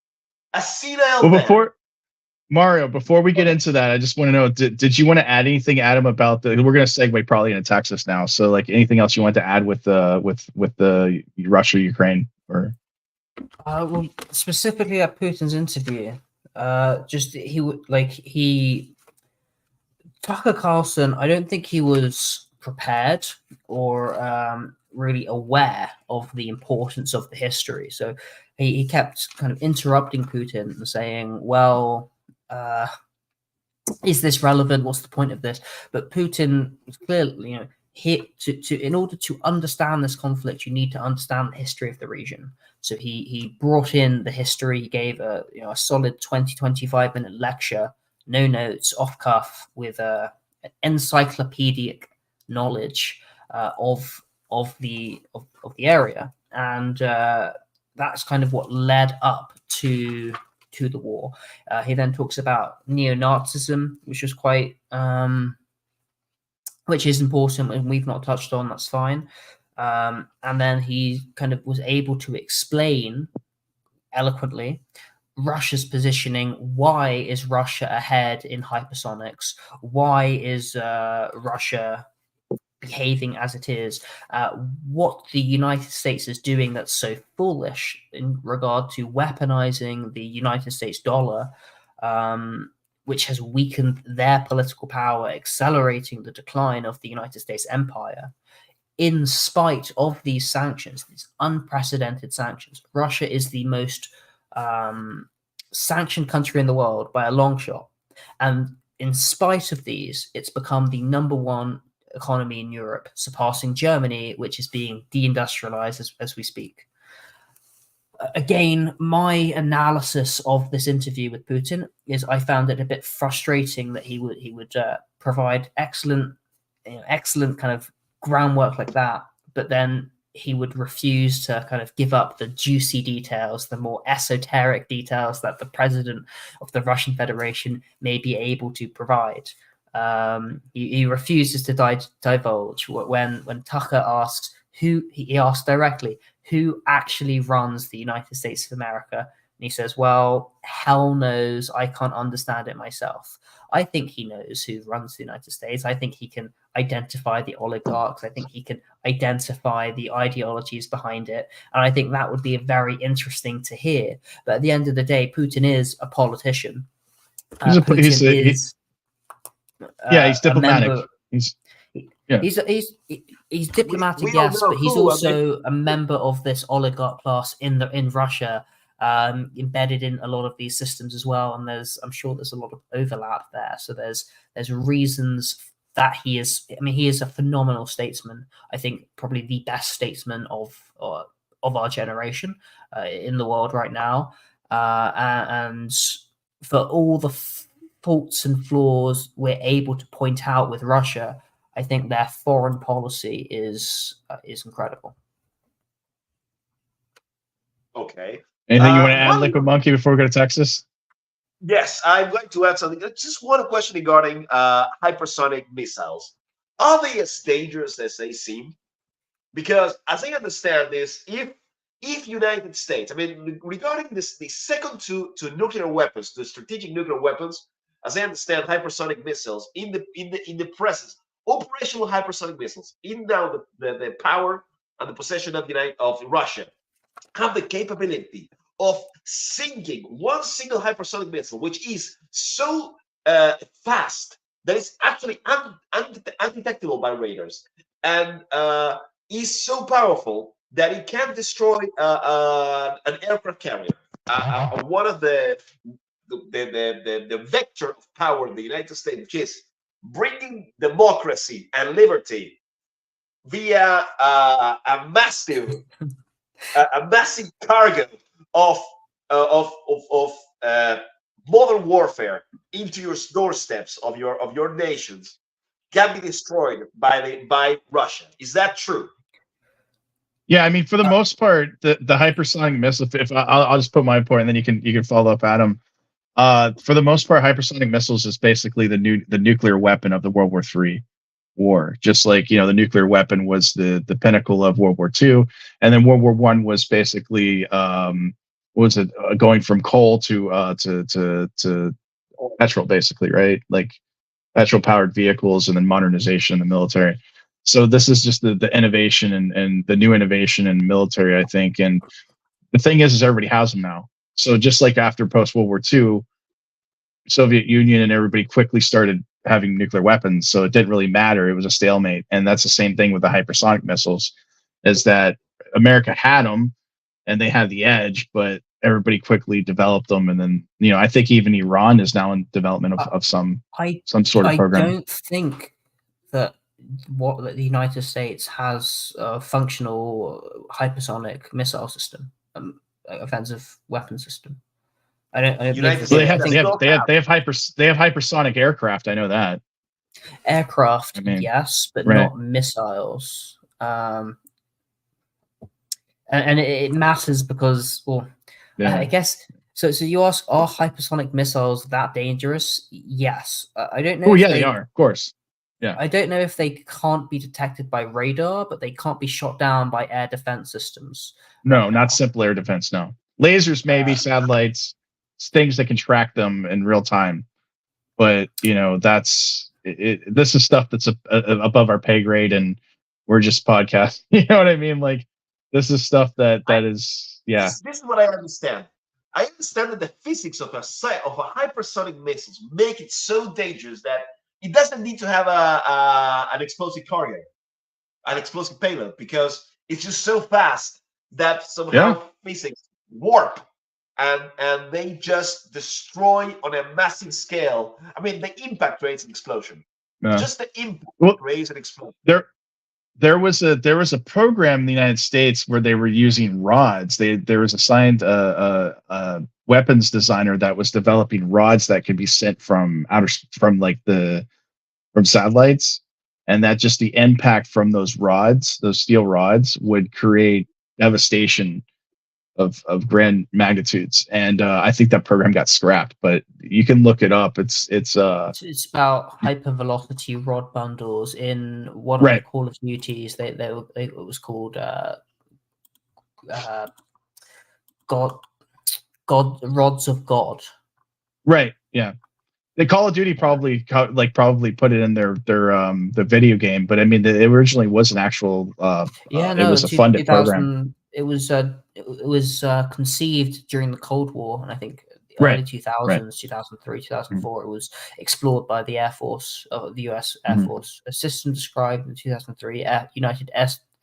A senile man. Before we get into that, I just want to know, did you want to add anything, Adam, about we're going to segue probably into Texas now, so like anything else you want to add with the Russia Ukraine, or well, specifically at Putin's interview, just he would like he Tucker Carlson. I don't think he was prepared or really aware of the importance of the history. So he kept kind of interrupting Putin and saying, "Well, is this relevant? What's the point of this?" But Putin was clearly, in order to understand this conflict, you need to understand the history of the region. So he brought in the history. He gave a solid 20-25 minute lecture, no notes, off cuff, with an encyclopedic knowledge of the area, and that's kind of what led up to the war. He then talks about neo-Nazism, which is which is important, and we've not touched on. That's fine. And then he kind of was able to explain eloquently Russia's positioning. Why is Russia ahead in hypersonics? Why is Russia behaving as it is? What the United States is doing that's so foolish in regard to weaponizing the United States dollar, which has weakened their political power, accelerating the decline of the United States empire. In spite of these sanctions, these unprecedented sanctions, Russia is the most sanctioned country in the world by a long shot. And in spite of these, it's become the number one economy in Europe, surpassing Germany, which is being deindustrialized as we speak. Again, my analysis of this interview with Putin is I found it a bit frustrating that he would provide excellent kind of groundwork like that, but then he would refuse to kind of give up the juicy details, the more esoteric details that the president of the Russian Federation may be able to provide. He refuses to divulge. When Tucker asks he asks directly, who actually runs the United States of America? And he says, well, hell knows, I can't understand it myself. I think he knows who runs the United States. I think he can identify the oligarchs. I think he can identify the ideologies behind it. And I think that would be very interesting to hear. But at the end of the day, Putin is a politician. He's diplomatic. He's diplomatic, yes, but he's also a member of this oligarch class in Russia, embedded in a lot of these systems as well. And I'm sure there's a lot of overlap there. So there's reasons that he is a phenomenal statesman. I think probably the best statesman of our generation in the world right now. And for all the faults and flaws we're able to point out with Russia, I think their foreign policy is incredible. Okay. Anything you want to add, Liquid Monkey, before we go to Texas? Yes, I'd like to add something. Just one question regarding hypersonic missiles. Are they as dangerous as they seem? Because as I understand this, if United States, regarding the second to nuclear weapons, to strategic nuclear weapons, as I understand, hypersonic missiles in the presence, operational hypersonic missiles in now the power and the possession of Russia have the capability of sinking one single hypersonic missile, which is so fast that it's actually undetectable by radars, and is so powerful that it can destroy an aircraft carrier. One of the vector of power in the United States, which is bringing democracy and liberty via a massive cargo of modern warfare into your doorsteps of your nations, can be destroyed by Russia. Is that true? Yeah, for the most part, the hypersonic missile. If I'll just put my point, and then you can follow up, Adam. For the most part, hypersonic missiles is basically the nuclear weapon of the World War III war. Just like the nuclear weapon was the pinnacle of World War II, and then World War I was basically going from coal to petrol, basically, right? Like petrol powered vehicles, and then modernization in the military. So this is just the innovation and the new innovation in the military, I think. And the thing is everybody has them now. So just like after post World War II, Soviet Union and everybody quickly started having nuclear weapons, so it didn't really matter. It was a stalemate. And that's the same thing with the hypersonic missiles, is that America had them and they had the edge, but everybody quickly developed them. And then, I think even Iran is now in development of some sort of program. I don't think that the United States has a functional hypersonic missile system, offensive weapon system. I don't believe they have hypersonic aircraft. I know that. Aircraft, yes, but not missiles. And it matters because, I guess. So you ask, are hypersonic missiles that dangerous? Yes. I don't know. Oh, yeah, they are. Of course. Yeah. I don't know if they can't be detected by radar, but they can't be shot down by air defense systems. No, not simple air defense. No, lasers, maybe satellites, things that can track them in real time. But that's it. This is stuff that's above our pay grade, and we're just podcasts. You know what I mean? Like, this is stuff that is. This is what I understand. I understand that the physics of a hypersonic missiles make it so dangerous that it doesn't need to have an explosive cargo, an explosive payload, because it's just so fast that somehow physics warp and they just destroy on a massive scale. I mean, the impact creates an explosion. Just the impact creates an explosion. There was a program in the United States where they were using rods. There was a weapons designer that was developing rods that could be sent from satellites, and that just the impact from those steel rods, would create devastation of grand magnitudes. And I think that program got scrapped, but you can look it up. It's about hypervelocity rod bundles in one of the Call of Duties. It was called God Rods of God. Right. Yeah. The Call of Duty probably put it in their the video game, but I mean, it originally was an actual. It was a funded program. It was conceived during the Cold War, and I think early 2000s, 2003, 2004. It was explored by the Air Force, the U.S. Air Force. A system described in the 2003 United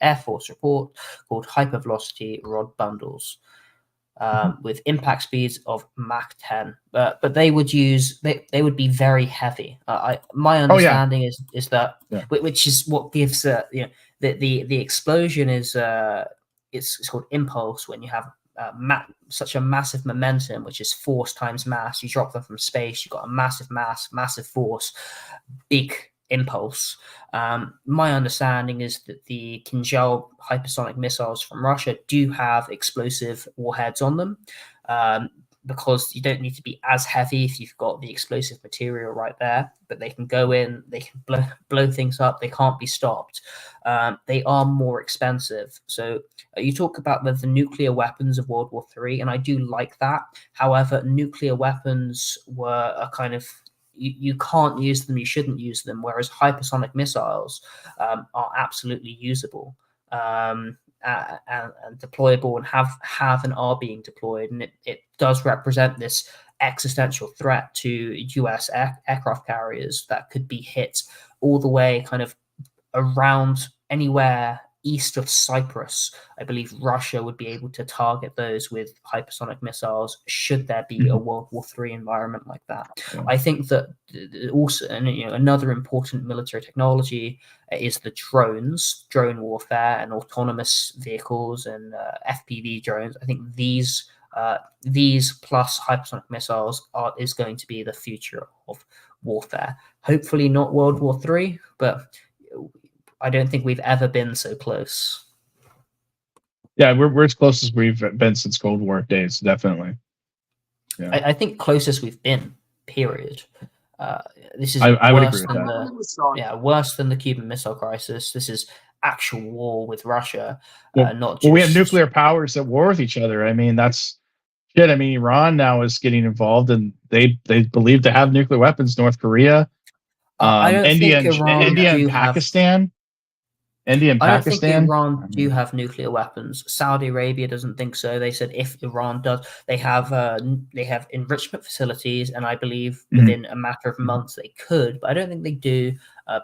Air Force report called hypervelocity rod bundles. With impact speeds of Mach 10, but they would be very heavy. My understanding is that, which is what gives the explosion is it's called impulse. When you have such a massive momentum, which is force times mass, you drop them from space, you've got a massive mass, massive force, big impulse. My understanding is that the Kinjal hypersonic missiles from Russia do have explosive warheads on them, because you don't need to be as heavy if you've got the explosive material right there, but they can go in, they can blow things up, they can't be stopped. They are more expensive. So you talk about the nuclear weapons of World War III, and I do like that. However, nuclear weapons were a kind of, you can't use them, you shouldn't use them, whereas hypersonic missiles are absolutely usable and deployable, and have and are being deployed. And it does represent this existential threat to US aircraft carriers that could be hit all the way kind of around anywhere east of Cyprus. I believe Russia would be able to target those with hypersonic missiles should there be a World War III environment like that. I think that also, another important military technology is the drone warfare and autonomous vehicles and FPV drones. I think these plus hypersonic missiles is going to be the future of warfare. Hopefully not World War III, but I don't think we've ever been so close. Yeah, we're as close as we've been since Cold War days, definitely. Yeah. I think closest we've been, period. This is I would agree with that. Worse than the Cuban Missile Crisis. This is actual war with Russia. Not just... Well, we have nuclear powers at war with each other. I mean, that's shit. I mean, Iran now is getting involved, and they believe to have nuclear weapons. North Korea, India and Pakistan. India and I don't think Pakistan. Iran do have nuclear weapons. Saudi Arabia doesn't think so. They said if Iran does, they have enrichment facilities, and I believe within a matter of months they could. But I don't think they do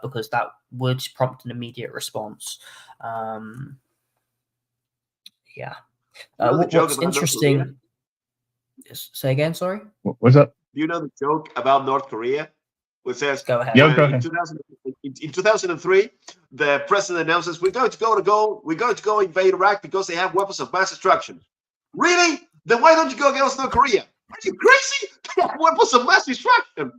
because that would prompt an immediate response. Yeah. You know the joke What's about North Korea? interesting? Say again. Sorry. What's up? Do you know the joke about North Korea? Which says, Go ahead. Yeah, go in ahead. 2003, the president announces we're going to go invade Iraq because they have weapons of mass destruction. Really? Then why don't you go against North Korea? Are you crazy? They have weapons of mass destruction.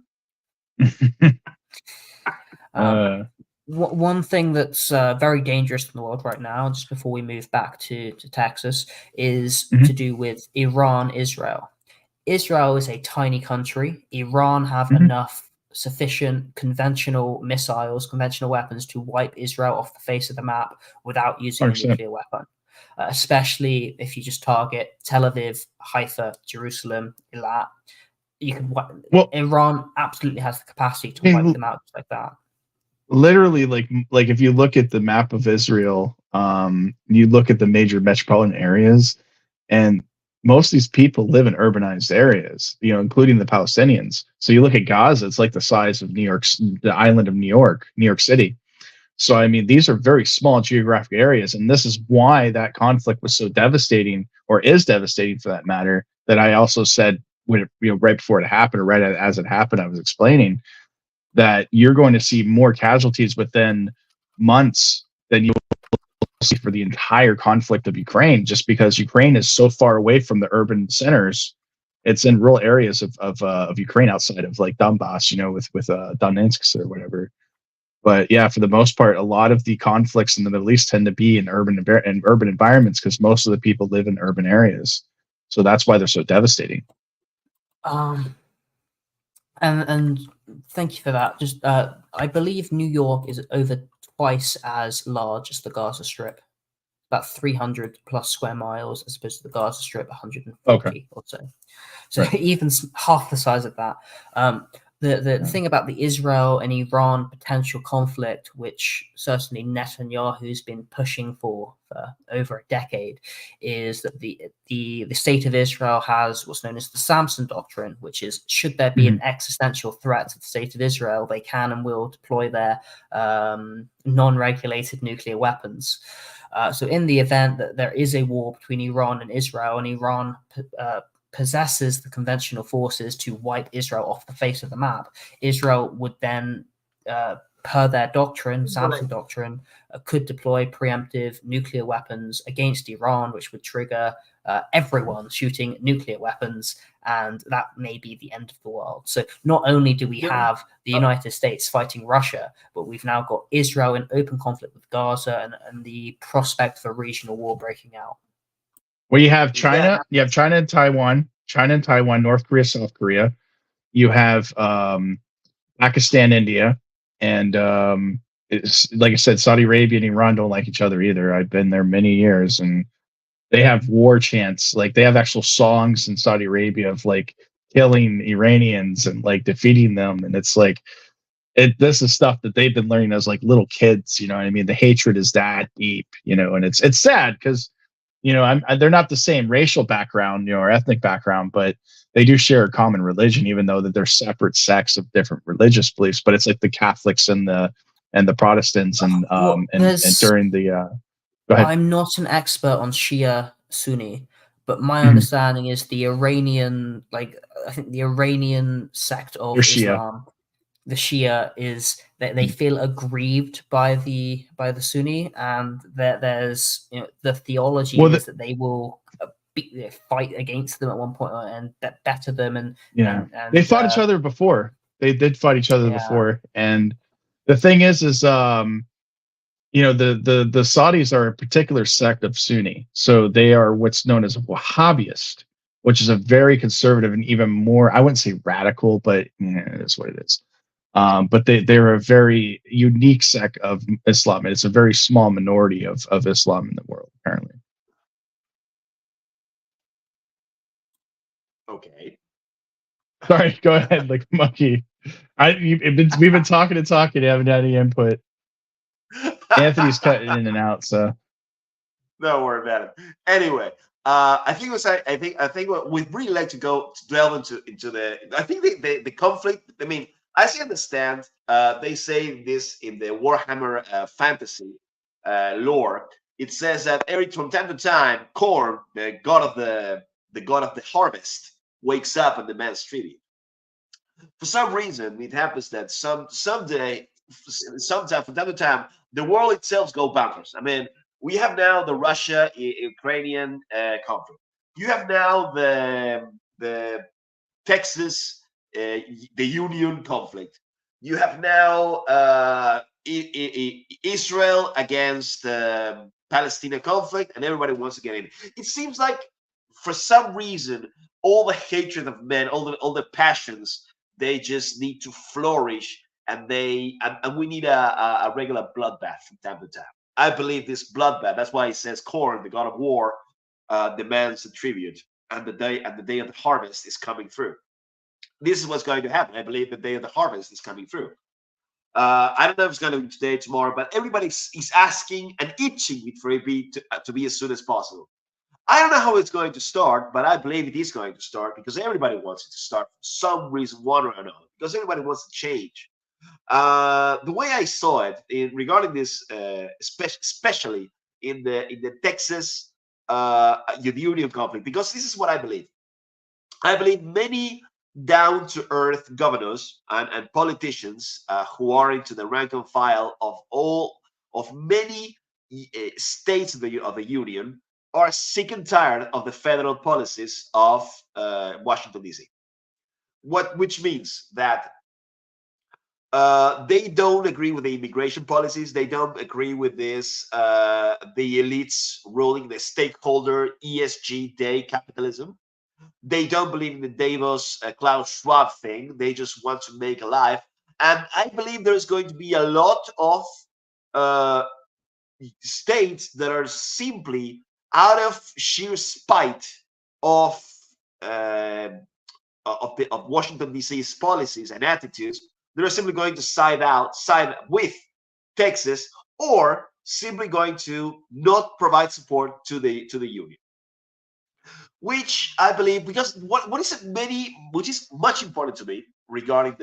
One thing that's very dangerous in the world right now, just before we move back to Texas, is to do with Iran, Israel. Israel is a tiny country. Iran have enough sufficient conventional missiles, conventional weapons to wipe Israel off the face of the map without using 100%. a nuclear weapon. Especially if you just target Tel Aviv, Haifa, Jerusalem, Eilat. You can. Iran absolutely has the capacity to wipe them out just like that. Literally, like if you look at the map of Israel, you look at the major metropolitan areas, and most of these people live in urbanized areas, including the Palestinians. So you look at Gaza, it's like the size of the island of New York City. So, I mean, these are very small geographic areas. And this is why that conflict was so devastating, or is devastating for that matter, that I also said right before it happened, or right as it happened, I was explaining that you're going to see more casualties within months than you for the entire conflict of Ukraine, just because Ukraine is so far away from the urban centers. It's in rural areas of Ukraine outside of like Donbass, with Donetsk or whatever. But yeah, for the most part, a lot of the conflicts in the Middle East tend to be in urban environments because most of the people live in urban areas. So that's why they're so devastating. And thank you for that. Just I believe New York is over twice as large as the Gaza Strip, about 300 plus square miles, as opposed to the Gaza Strip 140 or so. So right. Even half the size of that. The thing about the Israel and Iran potential conflict, which certainly Netanyahu's been pushing for over a decade, is that the state of Israel has what's known as the Samson Doctrine, which is should there be an existential threat to the state of Israel, they can and will deploy their non-regulated nuclear weapons. So in the event that there is a war between Iran and Iran possesses the conventional forces to wipe Israel off the face of the map, Israel would then, per their doctrine, Samson Doctrine, could deploy preemptive nuclear weapons against Iran, which would trigger everyone shooting nuclear weapons, and that may be the end of the world. So not only do we have the United States fighting Russia, but we've now got Israel in open conflict with Gaza and the prospect of a regional war breaking out. Well, you have China. You have China and Taiwan. North Korea, South Korea. You have Pakistan, India, and it's, like I said, Saudi Arabia and Iran don't like each other either. I've been there many years, and they have war chants. Like they have actual songs in Saudi Arabia of like killing Iranians and like defeating them, and it's like this is stuff that they've been learning as like little kids. You know what I mean? The hatred is that deep, and it's sad because. They're not the same racial background, or ethnic background, but they do share a common religion, even though that they're separate sects of different religious beliefs. But it's like the Catholics and the Protestants, and during the. Go ahead. I'm not an expert on Shia Sunni, but my understanding is the Iranian, I think the Iranian sect of Islam. The Shia is that they feel aggrieved by the Sunni, and that there's the theology is that they will fight against them at one point and better them, and they fought each other before. They did fight each other before, and the thing is the Saudis are a particular sect of Sunni, so they are what's known as a Wahhabist, which is a very conservative and even more, I wouldn't say radical, but it is what it is. But they're a very unique sect of Islam, and it's a very small minority of Islam in the world, apparently. Okay. Sorry, go ahead, like monkey. We've been talking and talking. You haven't had any input. Anthony's cutting in and out, so Don't worry about it. Anyway, I think it was. I think what we'd really like to go to delve into the. I think the conflict. I mean, as you understand, they say this in the Warhammer fantasy lore. It says that every from time to time, Korn, the god of the harvest, wakes up and demands tribute. For some reason, it happens that sometime from time to time, the world itself go bonkers. I mean, we have now the Russia-Ukrainian conflict. You have now the Texas the Union conflict. You have now Israel against Palestine conflict, and everybody wants to get in. It seems like for some reason, all the hatred of men, all the passions, they just need to flourish, and we need a regular bloodbath from time to time. I believe this bloodbath. That's why it says Korn, the god of war, demands a tribute, and the day of the harvest is coming through. This is what's going to happen. I believe the day of the harvest is coming through. I don't know if it's going to be today, tomorrow, but everybody is asking and itching for it to be as soon as possible. I don't know how it's going to start, but I believe it is going to start because everybody wants it to start for some reason, one or another, because everybody wants to change. The way I saw it regarding this, especially in the Texas union conflict, because this is what I believe. I believe many down-to-earth governors and politicians who are into the rank and file of many states of the union are sick and tired of the federal policies of Washington D.C. Which means that they don't agree with the immigration policies. They don't agree with this the elites ruling the stakeholder ESG day capitalism. They don't believe in the Davos Klaus Schwab thing. They just want to make a life. And I believe there's going to be a lot of states that are simply out of sheer spite of Washington D.C.'s policies and attitudes. They're simply going to side with Texas, or simply going to not provide support to the union. Which I believe, because what is which is much important to me regarding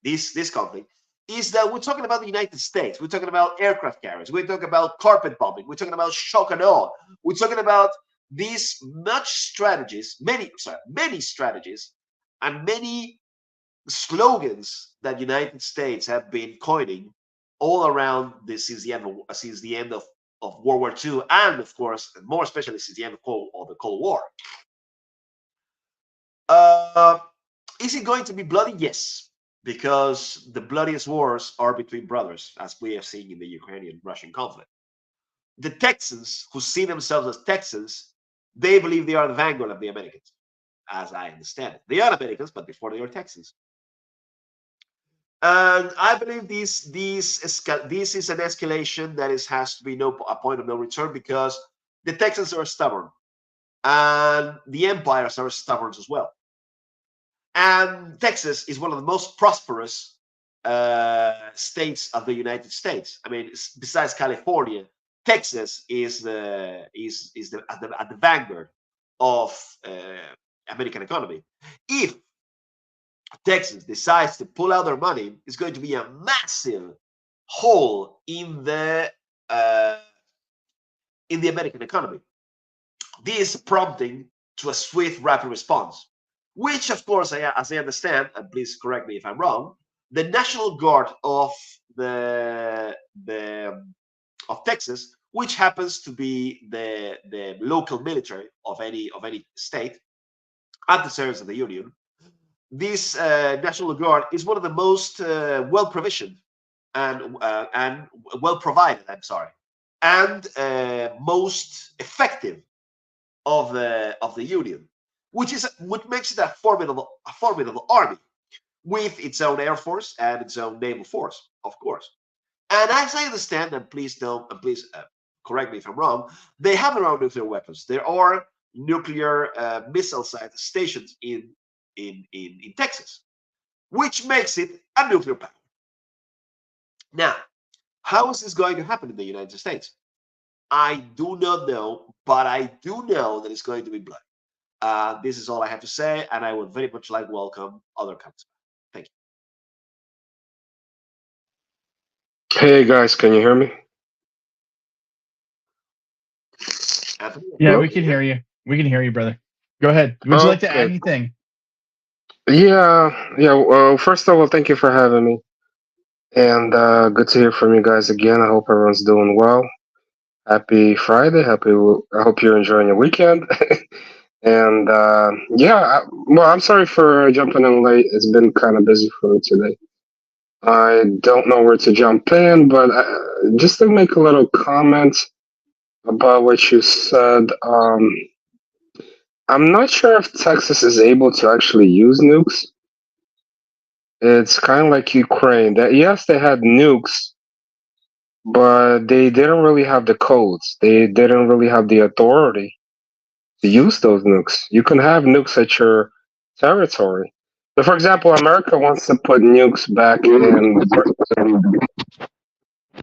this conflict, is that we're talking about the United States. We're talking about aircraft carriers. We're talking about carpet bombing. We're talking about shock and awe. We're talking about these many strategies and many slogans that United States have been coining all around this since the end of World War II, and of course, more especially since the end of the Cold War. Is it going to be bloody? Yes, because the bloodiest wars are between brothers, as we have seen in the Ukrainian-Russian conflict. The Texans, who see themselves as Texans, they believe they are the vanguard of the Americans, as I understand it. They are Americans, but before they are Texans. And I believe this is an escalation that has to be a point of no return, because the Texans are stubborn, and the empires are stubborn as well. And Texas is one of the most prosperous states of the United States. I mean, besides California, Texas is at the vanguard of American economy. If Texas decides to pull out their money, it's going to be a massive hole in the American economy. This prompting to a swift, rapid response, which, of course, as I understand, and please correct me if I'm wrong, the National Guard of of Texas, which happens to be the local military of any state at the service of the Union. This National Guard is one of the most well-provisioned and well-provided, and most effective of the Union, which makes it a formidable army with its own air force and its own naval force, of course. And as I understand, and please correct me if I'm wrong, they have their own nuclear weapons. There are nuclear missile sites stations in Texas, which makes it a nuclear power. Now, How is this going to happen in the United States? I do not know, but I do know that it's going to be bloody. This is all I have to say, and I would very much like welcome other comments. Thank you. Hey guys, can you hear me? Anthony? Yeah, Hello? we can hear you. We can hear you, brother. Go ahead. Would you like to add Okay. anything? Yeah. Well, first of all, thank you for having me, and good to hear from you guys again. I hope everyone's doing well. Happy Friday. I hope you're enjoying your weekend. And well, I'm sorry for jumping in late. It's been kind of busy for me today. I don't know where to jump in, but just to make a little comment about what you said. I'm not sure if Texas is able to actually use nukes. It's kind of like Ukraine. That yes, they had nukes, but they didn't really have the codes. They didn't really have the authority to use those nukes. You can have nukes at your territory. So, for example, America wants to put nukes back in.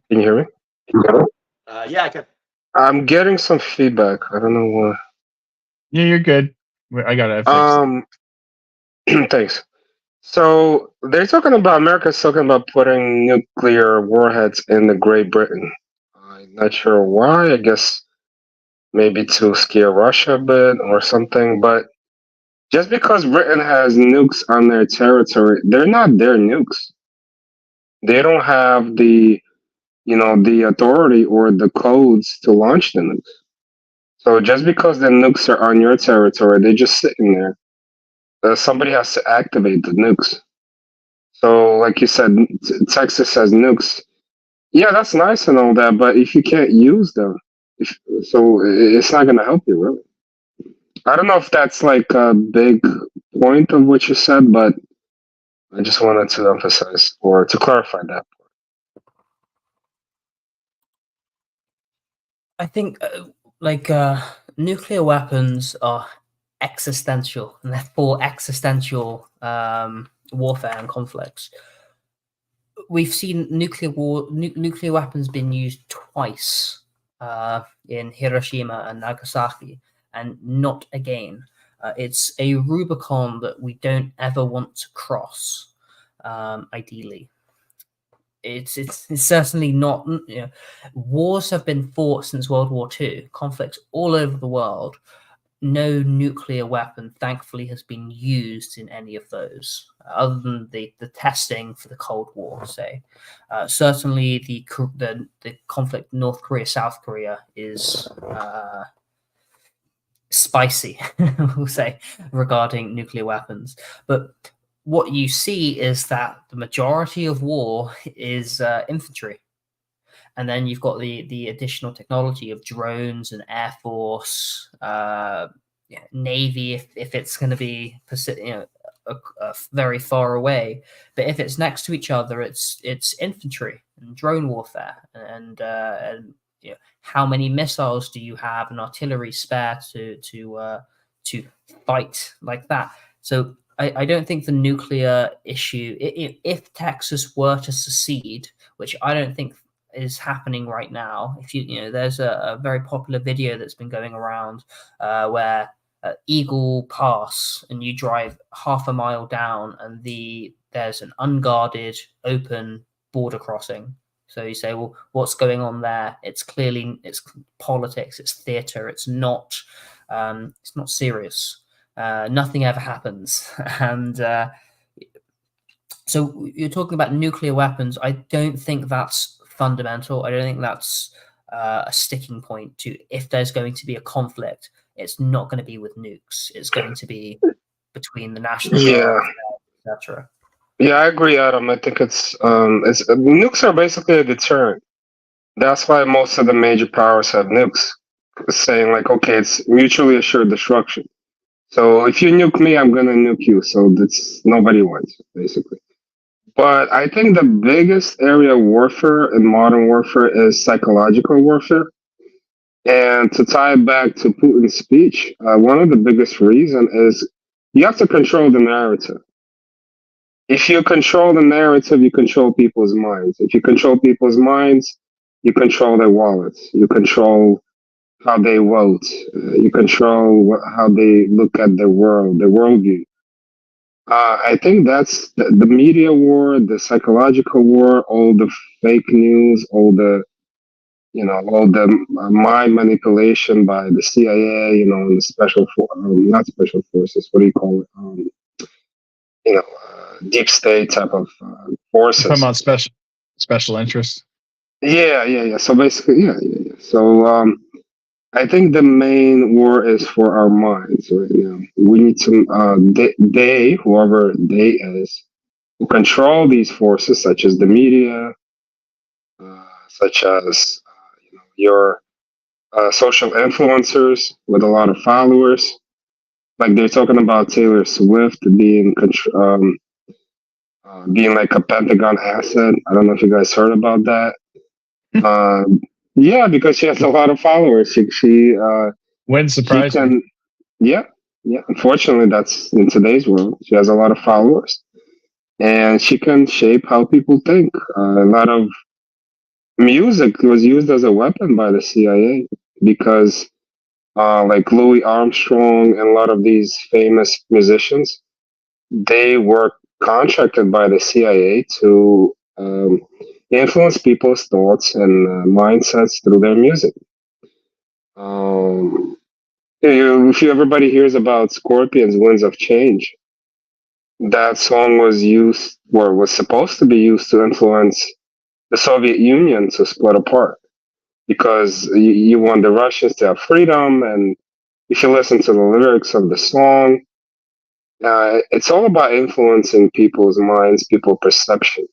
Can you hear me? Yeah, I can. I'm getting some feedback. I don't know why. Yeah, you're good. I got it fixed. Thanks. So they're talking about America's talking about putting nuclear warheads in the Great Britain. I'm not sure why. I guess maybe to scare Russia a bit or something. But just because Britain has nukes on their territory, they're not their nukes. They don't have the authority or the codes to launch the nukes. So just because the nukes are on your territory, they're just sitting there. Somebody has to activate the nukes. So, like you said, Texas has nukes. Yeah, that's nice and all that, but if you can't use them, it's not going to help you, really. I don't know if that's like a big point of what you said, but I just wanted to emphasize or to clarify that. I think nuclear weapons are existential, and therefore existential warfare and conflicts. We've seen nuclear weapons being used twice in Hiroshima and Nagasaki, and not again. It's a Rubicon that we don't ever want to cross. Ideally, it's certainly not. Wars have been fought since World War II. Conflicts all over the world. No nuclear weapon, thankfully, has been used in any of those, other than the testing for the Cold War. Say, certainly the conflict North Korea South Korea is spicy, we'll say, regarding nuclear weapons. But what you see is that the majority of war is infantry. And then you've got the additional technology of drones and Air Force, Navy, if it's going to be very far away. But if it's next to each other, it's infantry and drone warfare, and how many missiles do you have and artillery spare to fight like that? So I don't think the nuclear issue, if Texas were to secede, which I don't think is happening right now. If there's a very popular video that's been going around where Eagle Pass, and you drive half a mile down, and there's an unguarded open border crossing. So you say, well, what's going on there? It's politics, it's theater, it's not serious. Nothing ever happens, and so you're talking about nuclear weapons. I don't think that's fundamental. I don't think that's a sticking point to if there's going to be a conflict. It's not going to be with nukes. It's going to be between the National Guard, etc. Yeah, I agree, Adam. I think it's nukes are basically a deterrent. That's why most of the major powers have nukes, saying like, okay, it's mutually assured destruction. So if you nuke me, I'm gonna nuke you. So that's nobody wins, basically. But I think the biggest area of warfare in modern warfare is psychological warfare. And to tie it back to Putin's speech, one of the biggest reasons is you have to control the narrative. if you control the narrative, you control people's minds. If you control people's minds, you control their wallets. You control how they vote. You control how they look at the world, their worldview. I think that's the media war, the psychological war, all the fake news, all the mind manipulation by the CIA, and the not special forces. What do you call it? Deep state type of Talking forces. about special interest. Yeah. So basically, yeah. So I think the main war is for our minds right now. We need to, whoever they is, who control these forces, such as the media, such as your social influencers with a lot of followers. Like they're talking about Taylor Swift being like a Pentagon asset. I don't know if you guys heard about that. Yeah, because she has a lot of followers. Wouldn't She surprise me. can, yeah. Unfortunately, that's in today's world. She has a lot of followers, and she can shape how people think. A lot of music was used as a weapon by the CIA because, like Louis Armstrong and a lot of these famous musicians, they were contracted by the CIA to influence people's thoughts and mindsets through their music. If everybody hears about Scorpions' "Winds of Change," that song was used, or was supposed to be used, to influence the Soviet Union to split apart, because you want the Russians to have freedom. And if you listen to the lyrics of the song, it's all about influencing people's minds, people's perception.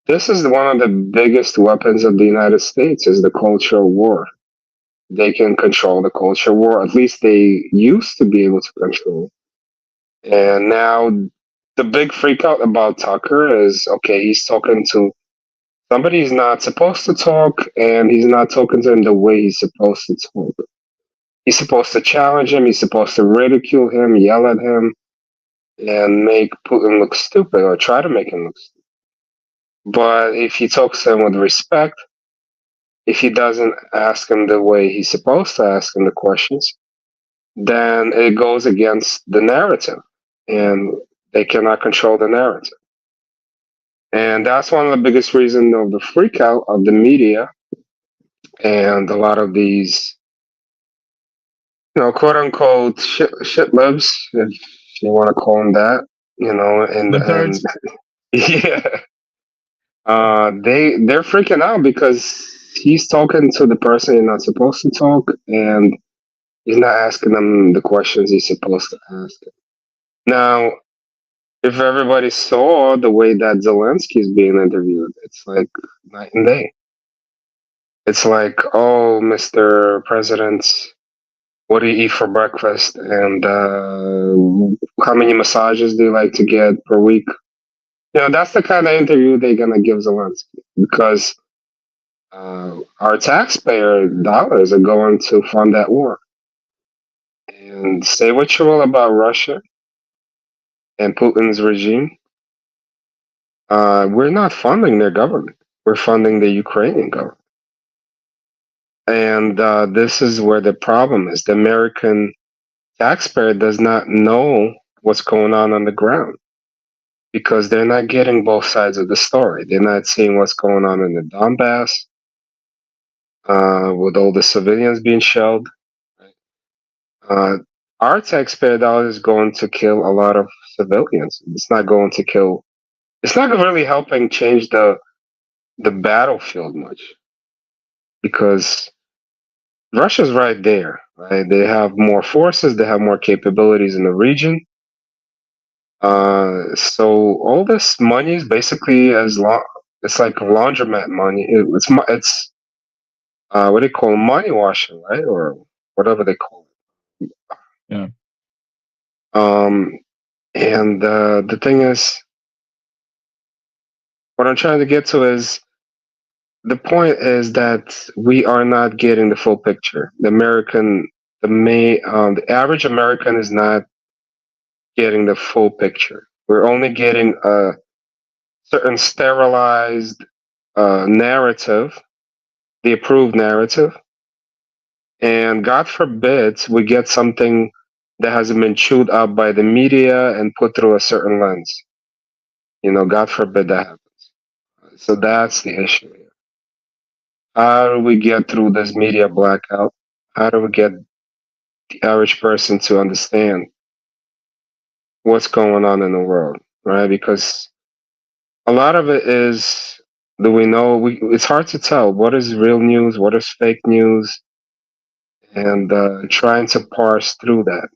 This is one of the biggest weapons of the United States, is the cultural war. They can control the culture war. At least they used to be able to control. And now the big freak out about Tucker is, okay, he's talking to somebody he's not supposed to talk, and he's not talking to him the way he's supposed to talk. He's supposed to challenge him. He's supposed to ridicule him, yell at him, and make Putin look stupid, or try to make him look stupid. But if he talks to him with respect, if he doesn't ask him the way he's supposed to ask him the questions, then it goes against the narrative, and they cannot control the narrative. And that's one of the biggest reasons of the freak out of the media and a lot of these, quote unquote shit libs, if you want to call them that, and yeah. They're freaking out because he's talking to the person he's not supposed to talk, and he's not asking them the questions he's supposed to ask them. Now, if everybody saw the way that Zelensky's being interviewed, it's like night and day. It's like, oh, Mr. President, what do you eat for breakfast? And how many massages do you like to get per week? That's the kind of interview they're going to give Zelensky, because our taxpayer dollars are going to fund that war. And say what you will about Russia and Putin's regime, we're not funding their government. We're funding the Ukrainian government. And this is where the problem is. The American taxpayer does not know what's going on the ground, because they're not getting both sides of the story. They're not seeing what's going on in the Donbass, with all the civilians being shelled. Our taxpayer dollars is going to kill a lot of civilians. It's not going really helping change the battlefield much, because Russia's right there, right? They have more forces, they have more capabilities in the region. So all this money is basically it's like laundromat money. It's what they call money washing, right? Or whatever they call it. Yeah. And the thing is, what I'm trying to get to is, the point is that we are not getting the full picture. The average American is not getting the full picture. We're only getting a certain sterilized narrative, the approved narrative. And God forbid we get something that hasn't been chewed up by the media and put through a certain lens. God forbid that happens. So that's the issue here. How do we get through this media blackout? How do we get the average person to understand what's going on in the world, right? Because a lot of it is, do we know? It's hard to tell what is real news, what is fake news, and trying to parse through that.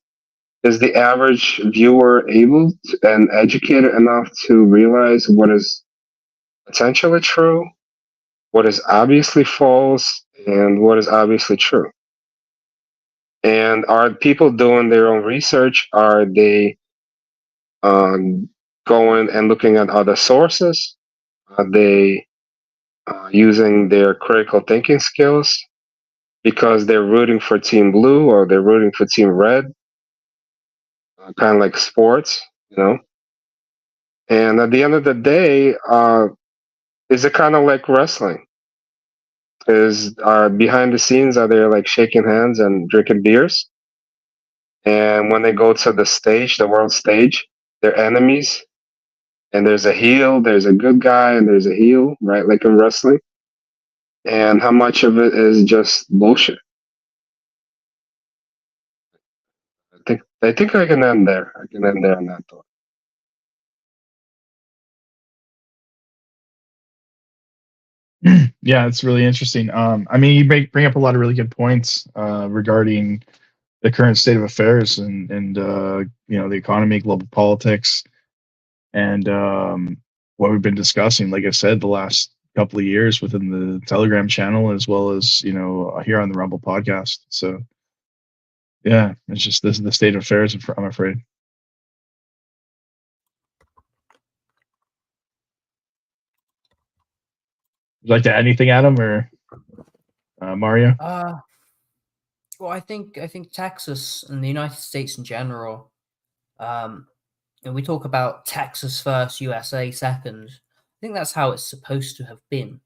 Is the average viewer able and educated enough to realize what is potentially true, what is obviously false, and what is obviously true? And are people doing their own research? Are they going and looking at other sources? Are they using their critical thinking skills because they're rooting for Team Blue or they're rooting for Team Red? Kind of like sports, And at the end of the day, is it kind of like wrestling? Is behind the scenes, are they like shaking hands and drinking beers? And when they go to the stage, the world stage, they're enemies. And there's a heel, there's a good guy, and there's a heel, right? Like in wrestling. And how much of it is just bullshit? I think I can end there. I can end there on that thought. Yeah, it's really interesting. I mean, you bring up a lot of really good points regarding the current state of affairs and the economy, global politics, and what we've been discussing. Like I said, the last couple of years within the Telegram channel, as well as here on the Rumble podcast. So, yeah, it's just this is the state of affairs. I'm afraid. Would you like to add anything, Adam or Mario? Well, I think Texas and the United States in general, and we talk about Texas first, USA second. I think that's how it's supposed to have been.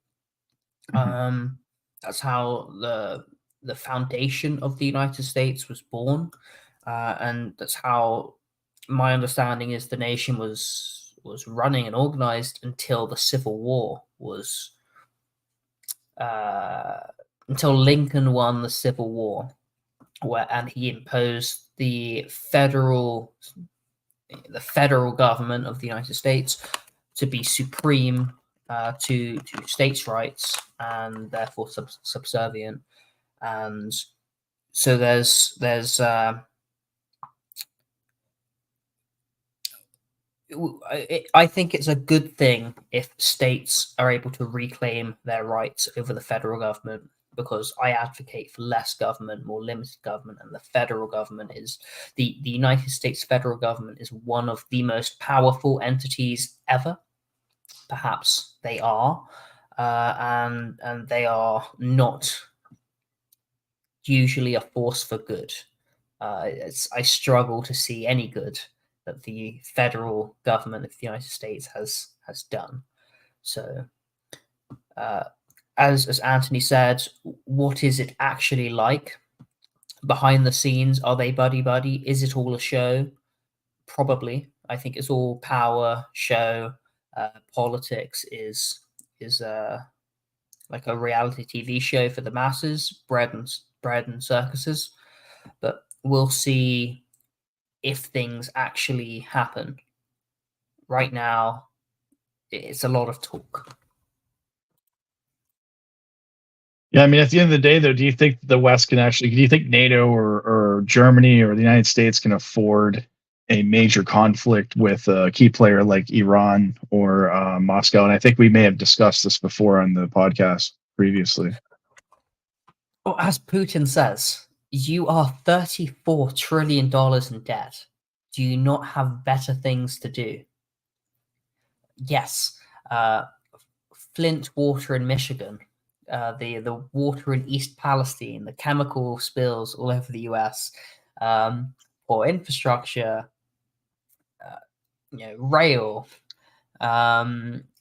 That's how the foundation of the United States was born, and that's how my understanding is the nation was running and organized until the Civil War was. Until Lincoln won the Civil War, and he imposed the federal government of the United States to be supreme to states' rights and therefore subservient. And so there's I think it's a good thing if states are able to reclaim their rights over the federal government, because I advocate for less government, more limited government, and the federal government is the United States federal government is one of the most powerful entities ever. Perhaps they are, and they are not usually a force for good. I struggle to see any good that the federal government of the United States has done. So, as Anthony said, what is it actually like behind the scenes? Are they buddy? Is it all a show? Probably. I think it's all power, show. Politics is like a reality TV show for the masses, bread and circuses. But we'll see if things actually happen. Right now, it's a lot of talk. Yeah, I mean, at the end of the day, though, do you think the West can actually? Do you think NATO or Germany or the United States can afford a major conflict with a key player like Iran or Moscow? And I think we may have discussed this before on the podcast previously. Well, as Putin says, you are $34 trillion in debt. Do you not have better things to do? Yes. Flint water in Michigan, the water in East Palestine, the chemical spills all over the US, poor infrastructure, rail,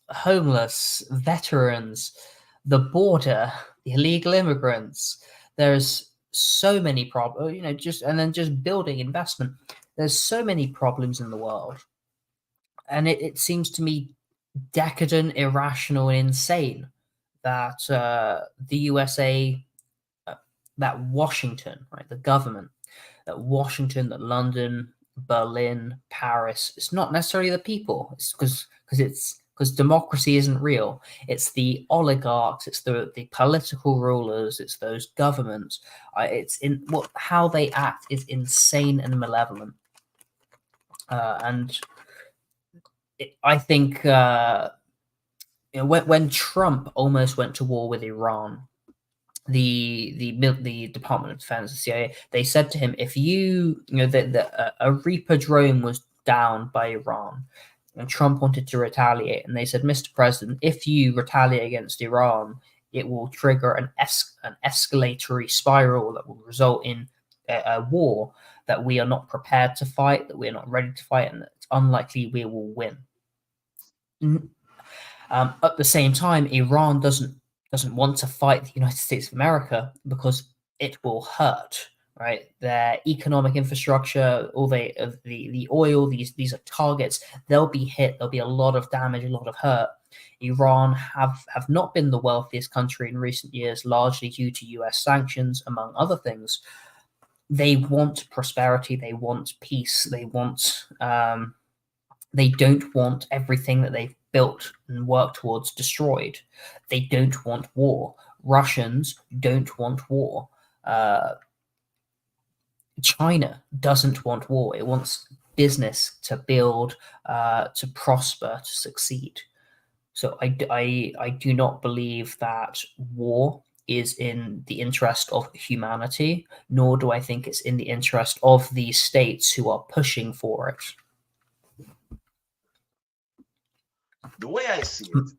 homeless, veterans, the border, the illegal immigrants. There's so many problems, just building investment. There's so many problems in the world. And it seems to me decadent, irrational, and insane that the USA, that Washington, right, the government, that Washington, that London, Berlin, Paris, it's not necessarily the people. It's because democracy isn't real. It's the oligarchs, it's the political rulers, it's those governments. It's in how they act is insane and malevolent. And I think when Trump almost went to war with Iran, the Department of Defense, the CIA, they said to him, if a Reaper drone was downed by Iran, and Trump wanted to retaliate, and they said, Mr. President, if you retaliate against Iran, it will trigger an escalatory spiral that will result in a war that we are not prepared to fight, that we are not ready to fight, and it's unlikely we will win. At the same time, Iran doesn't want to fight the United States of America because it will hurt, right? Their economic infrastructure, all the oil, these are targets. They'll be hit. There'll be a lot of damage, a lot of hurt. Iran have not been the wealthiest country in recent years, largely due to US sanctions, among other things. They want prosperity. They want peace. They want. They don't want everything that they've built and worked towards destroyed. They don't want war. Russians don't want war. China doesn't want war. It wants business to build, to prosper, to succeed. So I do not believe that war is in the interest of humanity, nor do I think it's in the interest of these states who are pushing for it. The way I see it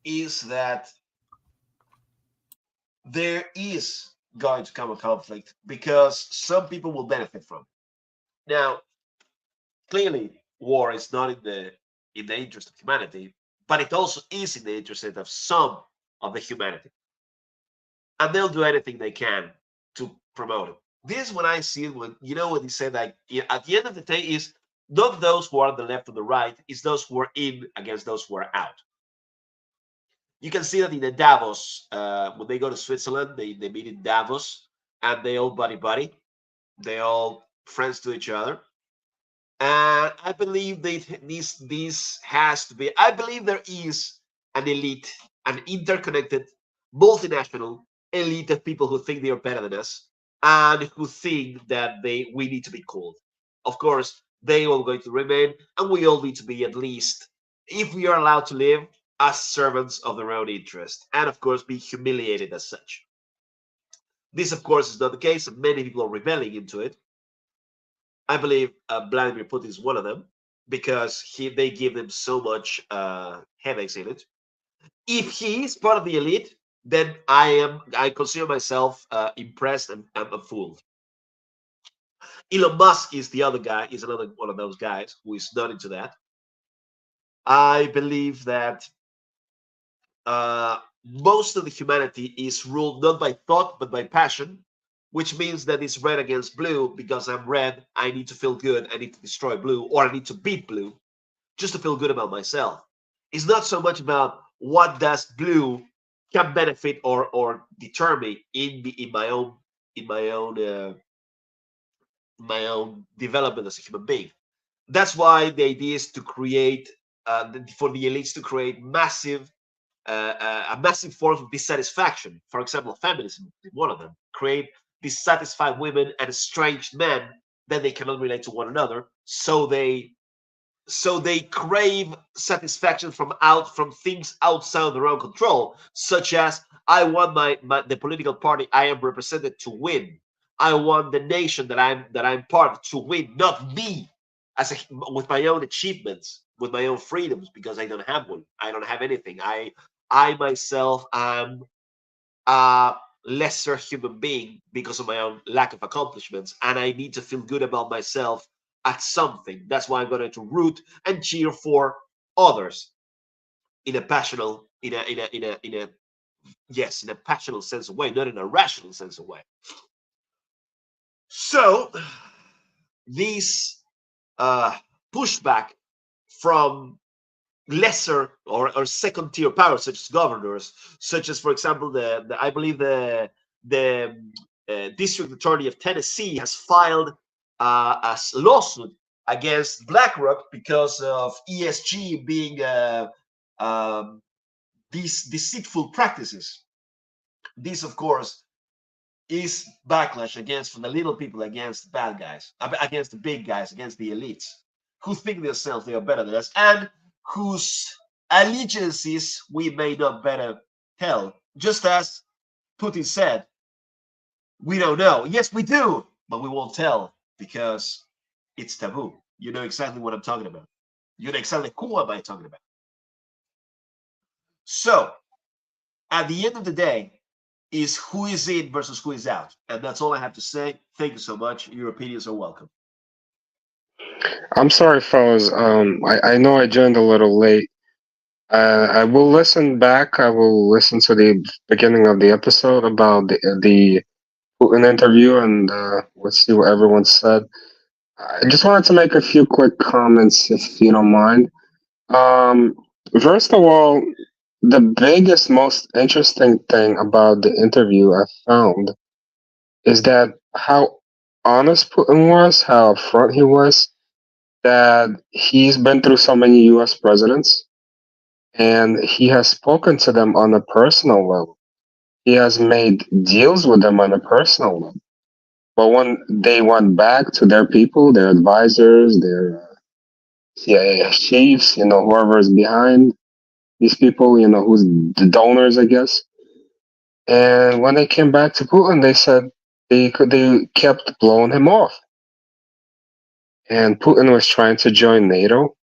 is that there is going to come a conflict because some people will benefit from it. Now, clearly, war is not in the interest of humanity, but it also is in the interest of some of the humanity, and they'll do anything they can to promote it. This is when I see it. When what he said, like at the end of the day, is not those who are on the left or the right, it's those who are in against those who are out. You can see that in the Davos, when they go to Switzerland, they meet in Davos, and they all buddy. They all friends to each other. And I believe this has to be. I believe there is an elite, an interconnected, multinational elite of people who think they are better than us and who think that we need to be called. Of course, they all going to remain, and we all need to be, at least, if we are allowed to live, as servants of their own interest, and of course be humiliated as such. This, of course, is not the case, and many people are rebelling into it. I believe Vladimir Putin is one of them, because they give them so much headaches in it. If he is part of the elite, then I consider myself impressed and fooled. Elon Musk is the other guy, is another one of those guys who is not into that. I believe that most of the humanity is ruled not by thought but by passion, which means that it's red against blue. Because I'm red, I need to feel good, I need to destroy blue, or I need to beat blue just to feel good about myself. It's not so much about what does blue can benefit or deter me in my own development as a human being. That's why the idea is to create for the elites to create a massive form of dissatisfaction. For example, feminism is one of them. Create dissatisfied women and estranged men that they cannot relate to one another. So they crave satisfaction from things outside their own control, such as I want the political party I am represented to win. I want the nation that I'm part of to win, not me with my own achievements, with my own freedoms, because I don't have one. I don't have anything. I myself am a lesser human being because of my own lack of accomplishments, and I need to feel good about myself at something. That's why I'm going to root and cheer for others in a passionate, yes, in a passionate sense of way, not in a rational sense of way. So these pushback from lesser or second tier powers, such as governors, such as, for example, I believe the district attorney of Tennessee has filed a lawsuit against BlackRock because of ESG being these deceitful practices. This, of course, is backlash against from the little people against the bad guys, against the big guys, against the elites who think themselves they are better than us and whose allegiances we may not better tell. Just as Putin said, we don't know. Yes, we do, but we won't tell because it's taboo. You know exactly what I'm talking about. You know exactly who am I talking about. So, at the end of the day, is who is in versus who is out. And that's all I have to say. Thank you so much. Your opinions are welcome. I'm sorry, fellas. I know I joined a little late. I will listen back. I will listen to the beginning of the episode about the Putin interview, and let's see what everyone said. I just wanted to make a few quick comments, if you don't mind. Um, First of all, the biggest, most interesting thing about the interview I found is that how honest Putin was, how upfront he was, that he's been through so many US presidents and he has spoken to them on a personal level. He has made deals with them on a personal level. But when they went back to their people, their advisors, their CIA chiefs, whoever is behind these people, who's the donors, I guess. And when they came back to Putin, they said they kept blowing him off. And Putin was trying to join NATO.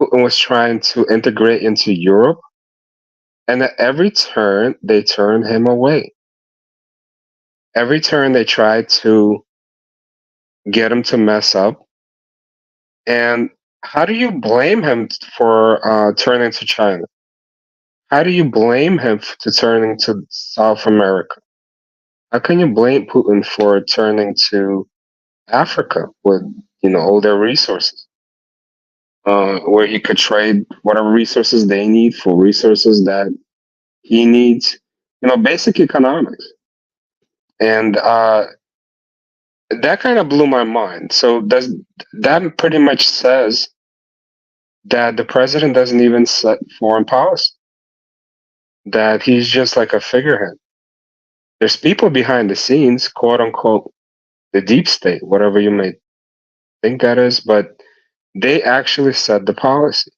Putin was trying to integrate into Europe. And at every turn, they turned him away. Every turn, they tried to get him to mess up. And how do you blame him for turning to China? How do you blame him to turning to South America? How can you blame Putin for turning to Africa with all their resources, where he could trade whatever resources they need for resources that he needs? Basic economics, and that kind of blew my mind. So does that pretty much says that the president doesn't even set foreign policy? That he's just like a figurehead. There's people behind the scenes, quote unquote, the deep state, whatever you may think that is, but they actually set the policy.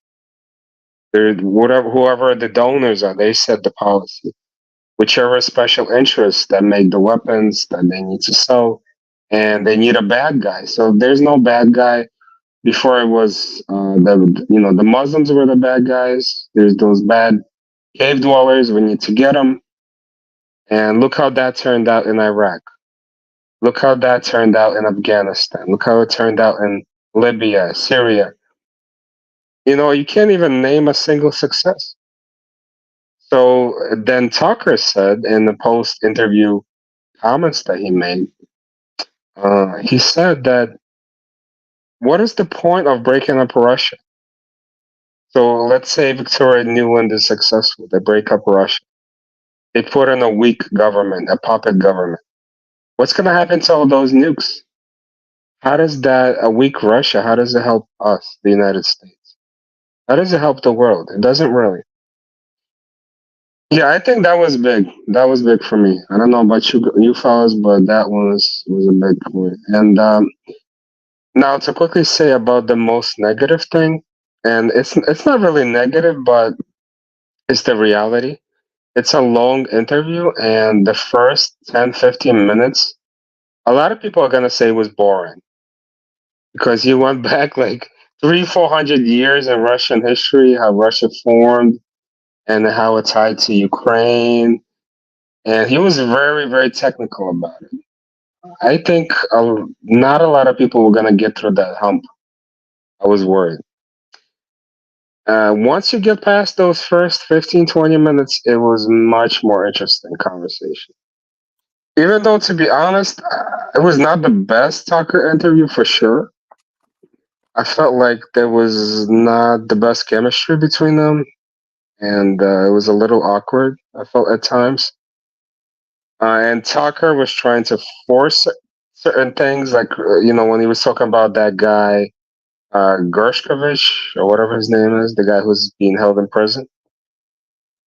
They're whoever the donors are, they set the policy. Whichever special interests that make the weapons that they need to sell, and they need a bad guy. So there's no bad guy. Before it was the Muslims were the bad guys. There's those bad cave dwellers. We need to get them. And look how that turned out in Iraq. Look how that turned out in Afghanistan. Look how it turned out in Libya, Syria. You can't even name a single success. So then Tucker said in the post-interview comments that he made, he said that what is the point of breaking up Russia? So let's say Victoria Nuland is successful. They break up Russia. They put in a weak government, a puppet government. What's going to happen to all those nukes? How does a weak Russia, how does it help us, the United States? How does it help the world? It doesn't really. Yeah, I think that was big. That was big for me. I don't know about you fellas, but that was a big point. And now to quickly say about the most negative thing, and it's not really negative, but it's the reality. It's a long interview, and the first 10, 15 minutes, a lot of people are going to say it was boring because he went back like 400 years in Russian history, how Russia formed and how it tied to Ukraine. And he was very, very technical about it. I think not a lot of people were gonna get through that hump. I was worried. Once you get past those first 15, 20 minutes, it was much more interesting conversation. Even though, to be honest, it was not the best Tucker interview for sure. I felt like there was not the best chemistry between them, and it was a little awkward. I felt at times, and Tucker was trying to force certain things, like when he was talking about that guy Gershkovich or whatever his name is, the guy who's being held in prison.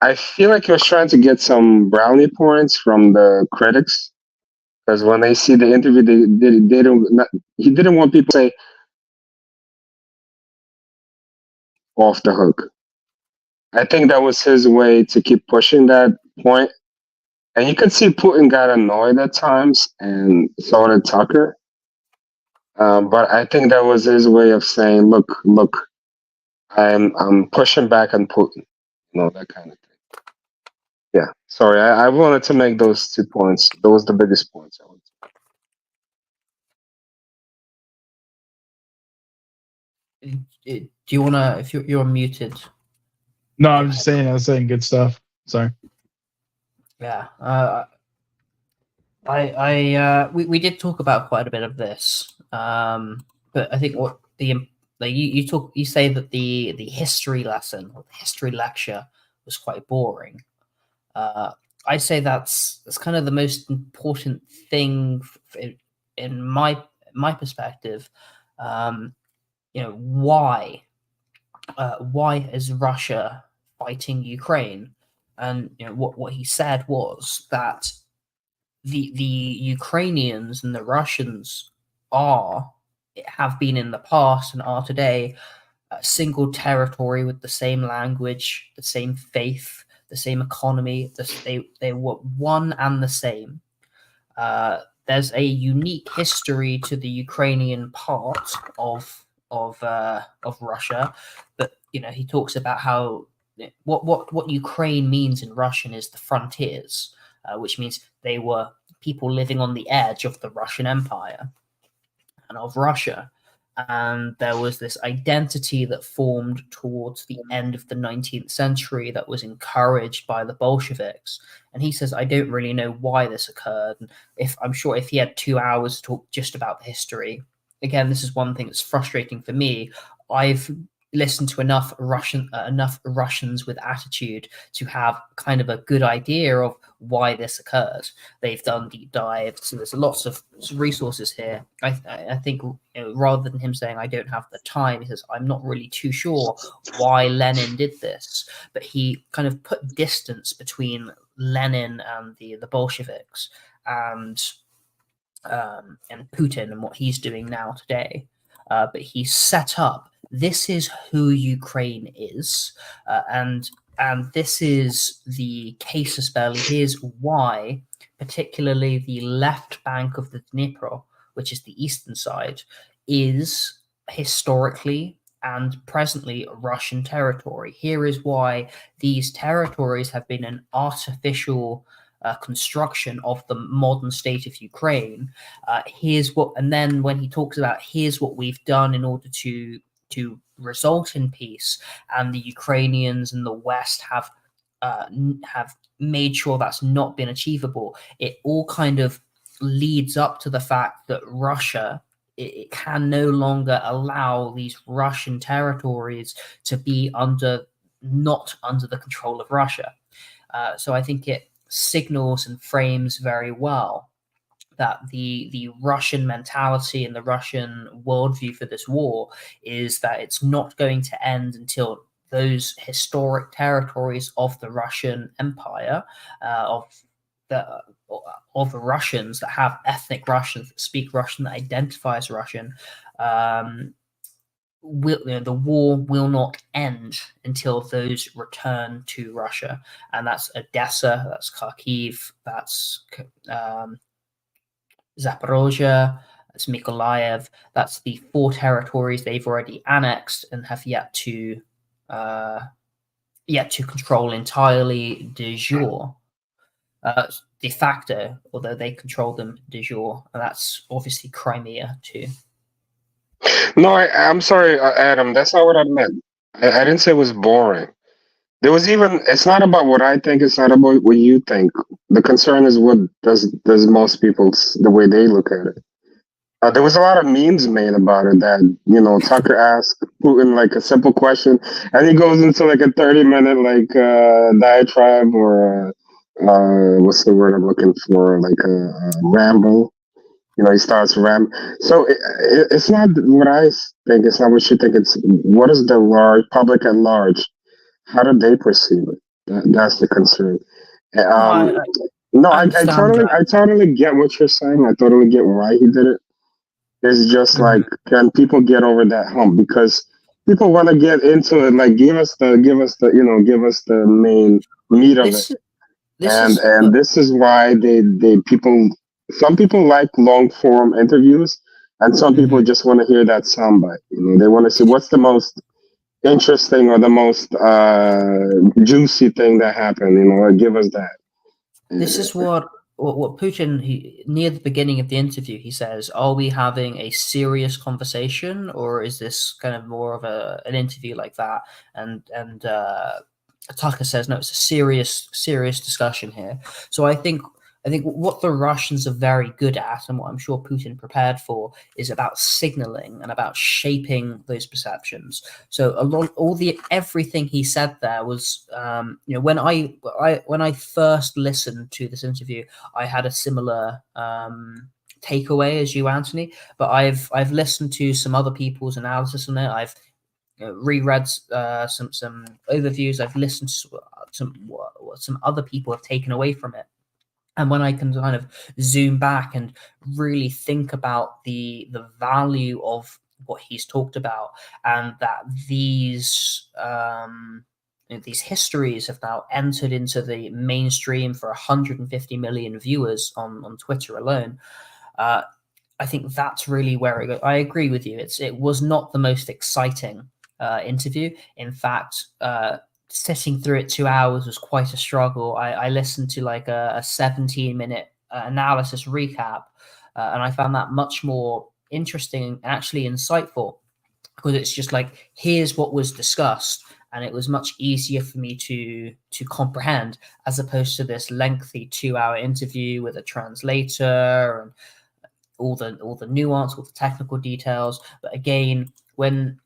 I feel like he was trying to get some brownie points from the critics because when they see the interview, they don't. Not, he didn't want people to say off the hook. I think that was his way to keep pushing that point. And you could see Putin got annoyed at times, and so did Tucker. But I think that was his way of saying, "Look, I'm pushing back on Putin," that kind of thing. Yeah, sorry, I wanted to make those 2 points. Those the biggest points I wanted to make. Do you wanna? If you're muted. No, I'm just saying. I was saying good stuff. Sorry. Yeah. We did talk about quite a bit of this, but I think what you say that the history lesson or the history lecture was quite boring. I say that's kind of the most important thing in my perspective. Why is Russia fighting Ukraine? And what he said was that the Ukrainians and the Russians have been in the past and are today a single territory with the same language, the same faith, the same economy. They were one and the same. There's a unique history to the Ukrainian part of Russia, but he talks about how what Ukraine means in Russian is the frontiers, which means they were people living on the edge of the Russian Empire and of Russia. And there was this identity that formed towards the end of the 19th century that was encouraged by the Bolsheviks. And he says, I don't really know why this occurred. And I'm sure if he had 2 hours to talk just about the history, again, this is one thing that's frustrating for me. I've listened to enough Russians with attitude to have kind of a good idea of why this occurred. They've done deep dives, so there's lots of resources here. I think rather than him saying I don't have the time, he says I'm not really too sure why Lenin did this, but he kind of put distance between Lenin and the Bolsheviks and Putin and what he's doing now today. But he set up, this is who Ukraine is, and this is the casus belli. Here's why, particularly the left bank of the Dnipro, which is the eastern side, is historically and presently Russian territory. Here is why these territories have been an artificial construction of the modern state of Ukraine. Here's what, and then when he talks about here's what we've done in order to result in peace, and the Ukrainians and the West have made sure that's not been achievable. It all kind of leads up to the fact that Russia, it can no longer allow these Russian territories to be not under the control of Russia. So I think it signals and frames very well that the Russian mentality and the Russian worldview for this war is that it's not going to end until those historic territories of the Russian Empire, of the Russians that have ethnic Russians that speak Russian, that identify as Russian, the war will not end until those return to Russia. And that's Odessa, that's Kharkiv, that's Zaporozhia, that's Mykolaiv. That's the 4 territories they've already annexed and have yet to control entirely de jure. de facto, although they control them de jure, and that's obviously Crimea too. No, I'm sorry, Adam. That's not what I meant. I didn't say it was boring. There was even. It's not about what I think. It's not about what you think. The concern is what does most people the way they look at it. There was a lot of memes made about it that Tucker asked Putin like a simple question, and he goes into like a 30-minute like diatribe or what's the word I'm looking for, like a ramble. He starts ram. So it's not what I think. It's not what you think. It's what is the large public at large? How do they perceive it? That's the concern. Um, no, I I understand totally, that. I totally get what you're saying. I totally get why he did it. It's just like, can people get over that hump? Because people want to get into it. Like, give us the main meat of it. And this is why some people like long form interviews, and some people just want to hear that soundbite. They want to see what's the most interesting or the most juicy thing that happened. Give us that. This is what Putin, near the beginning of the interview, he says, "Are we having a serious conversation, or is this kind of more of an interview like that?" And Tucker says, "No, it's a serious discussion here." So I think what the Russians are very good at, and what I'm sure Putin prepared for, is about signaling and about shaping those perceptions. So everything he said there was, when I first listened to this interview, I had a similar takeaway as you, Anthony. But I've listened to some other people's analysis on it. I've reread some overviews. I've listened to what some other people have taken away from it. And when I can kind of zoom back and really think about the value of what he's talked about, and that these histories have now entered into the mainstream for 150 million viewers on Twitter alone, I think that's really where it goes. I agree with you. It was not the most exciting interview. In fact, sitting through it 2 hours was quite a struggle. I listened to like a 17-minute analysis recap, and I found that much more interesting and actually insightful, because it's just like, here's what was discussed, and it was much easier for me to comprehend, as opposed to this lengthy 2-hour interview with a translator and all the nuance, all the technical details. But again, when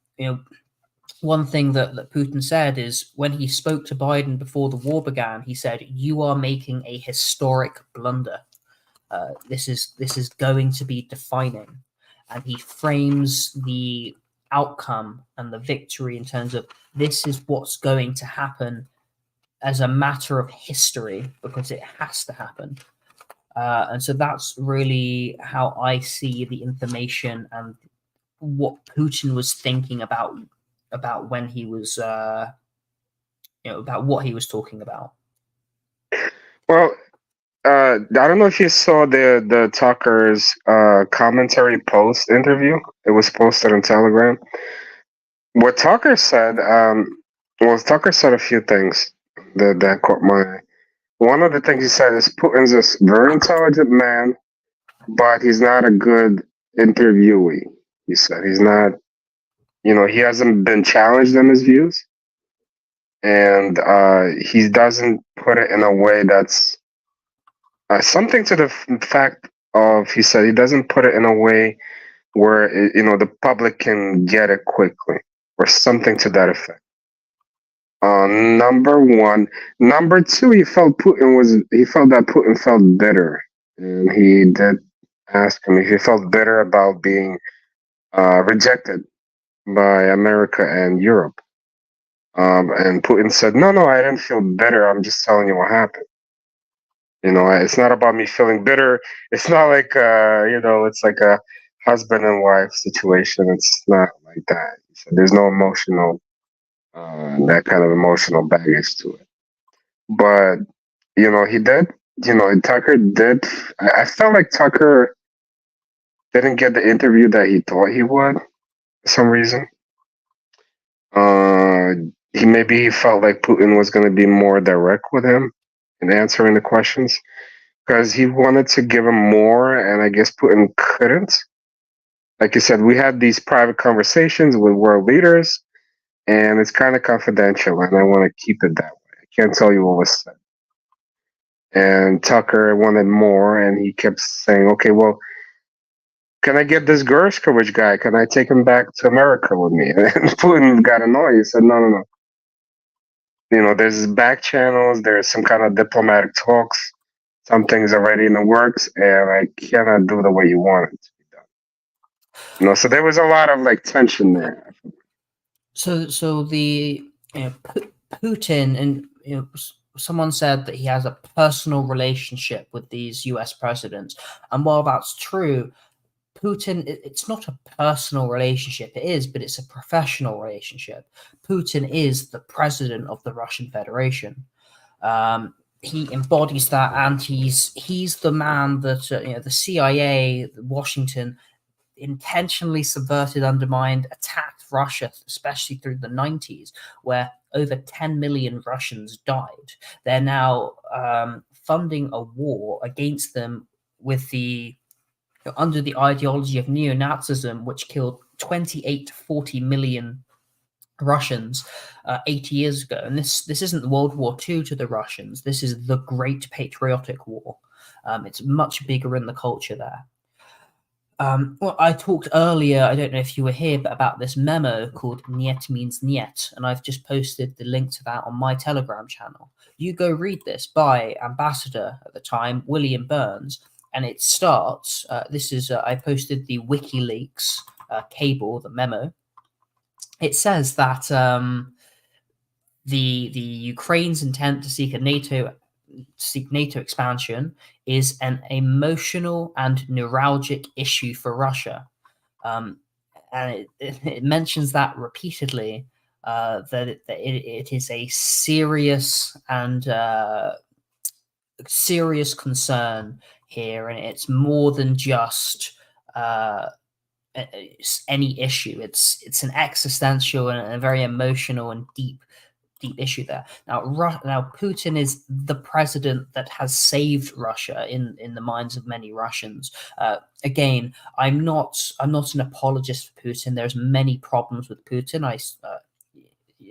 one thing that Putin said is, when he spoke to Biden before the war began, he said, "You are making a historic blunder. This is going to be defining," and he frames the outcome and the victory in terms of, this is what's going to happen as a matter of history, because it has to happen. And so that's really how I see the information and what Putin was thinking about when he was, about what he was talking about. Well, I don't know if you saw the Tucker's commentary post interview. It was posted on Telegram. What Tucker said, Tucker said a few things that caught my eye. One of the things he said is, Putin's a very intelligent man, but he's not a good interviewee. He said he's not, he hasn't been challenged in his views, and he doesn't put it in a way that's something to the fact of, he said he doesn't put it in a way where the public can get it quickly, or something to that effect. Number one. Number two, he felt that Putin felt bitter, and he did ask him if he felt bitter about being rejected by America and Europe. And Putin said, no, I didn't feel bitter. I'm just telling you what happened. It's not about me feeling bitter. It's not like, it's like a husband and wife situation. It's not like that. So there's no emotional, that kind of emotional baggage to it. But, he did, Tucker did. I felt like Tucker didn't get the interview that he thought he would, for some reason. He felt like Putin was going to be more direct with him, in answering the questions because he wanted to give him more, and I guess Putin couldn't. Like you said, we had these private conversations with world leaders, and it's kind of confidential, and I want to keep it that way. I can't tell you what was said. And Tucker wanted more, and he kept saying, okay, well, can I get this Gershkovich guy? Can I take him back to America with me? And Putin got annoyed. He said, no, no, no. You know, there's back channels, there's some kind of diplomatic talks, some things already in the works, and I cannot do the way you want it to be done. You know, so there was a lot of like tension there. So the Putin, and someone said that he has a personal relationship with these U.S. presidents, and while that's true, Putin, it's not a personal relationship. It is, but it's a professional relationship. Putin is the president of the Russian Federation. He embodies that, and he's the man that the CIA, Washington, intentionally subverted, undermined, attacked Russia, especially through the 90s, where over 10 million Russians died. They're now funding a war against them with under the ideology of neo-Nazism, which killed 28 to 40 million Russians 80 years ago. And this isn't World War II to the Russians. This is the Great Patriotic War. It's much bigger in the culture there. Well, I talked earlier, I don't know if you were here, but about this memo called Niet Means Niet, and I've just posted the link to that on my Telegram channel. You go read this by Ambassador at the time, William Burns, and it starts, this is, I posted the WikiLeaks cable, the memo. It says that the Ukraine's intent to seek NATO expansion is an emotional and neuralgic issue for Russia. And it mentions that repeatedly, that it is a serious and serious concern here, and it's more than just any issue. It's an existential and a very emotional and deep issue there. Now Putin is the president that has saved Russia in the minds of many Russians. Again, I'm not an apologist for Putin. There's many problems with Putin.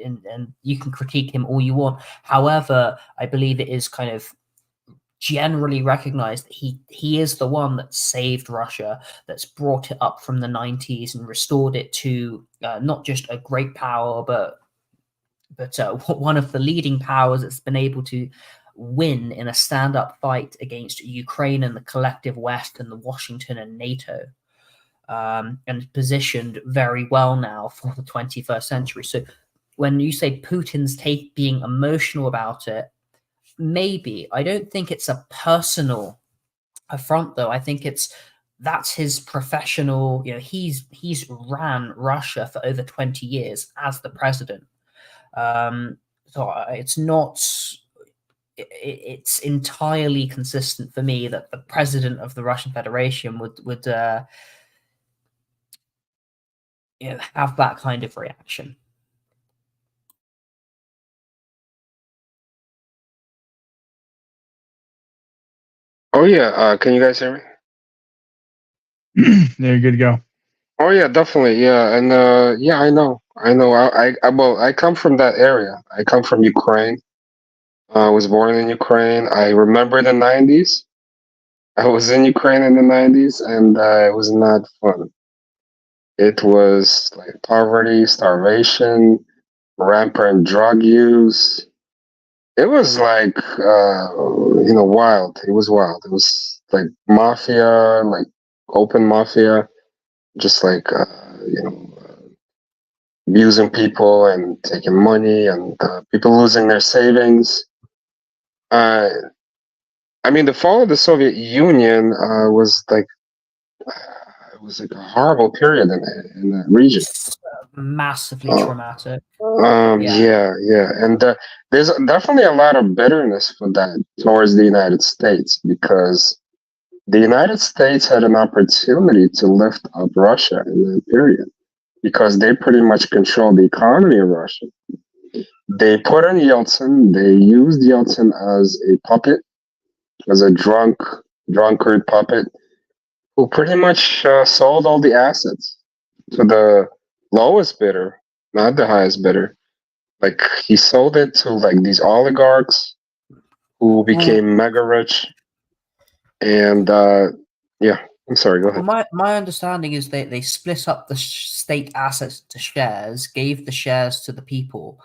And you can critique him all you want. However, I believe it is kind of generally recognized that he is the one that saved Russia, that's brought it up from the 90s and restored it to not just a great power, but one of the leading powers that's been able to win in a stand-up fight against Ukraine and the collective West and the Washington and NATO, and positioned very well now for the 21st century. So when you say Putin's being emotional about it, maybe. I don't think it's a personal affront, though. I think that's his professional, he's ran Russia for over 20 years as the president. So it's entirely consistent for me that the president of the Russian Federation would have that kind of reaction. Oh yeah, can you guys hear me? Yeah, you're good to go. Oh yeah, definitely. Yeah, and yeah, I know. I come from that area. I come from Ukraine. I was born in Ukraine. I remember the 90s. I was in Ukraine in the 90s, and it was not fun. It was like poverty, starvation, rampant drug use. It was like wild. It was wild. It was like mafia, like open mafia, just like abusing people and taking money, and people losing their savings. I mean, the fall of the Soviet Union was like a horrible period in that region. Massively traumatic. Yeah, and there's definitely a lot of bitterness for that towards the United States, because the United States had an opportunity to lift up Russia in that period, because they pretty much controlled the economy of Russia. they put in Yeltsin. They used Yeltsin as a puppet, as a drunkard puppet, who pretty much sold all the assets to the lowest bidder, not the highest bidder. Like he sold it to like these oligarchs who became mega rich. And yeah, I'm sorry. Go ahead. Well, my understanding is they split up the state assets to shares, gave the shares to the people.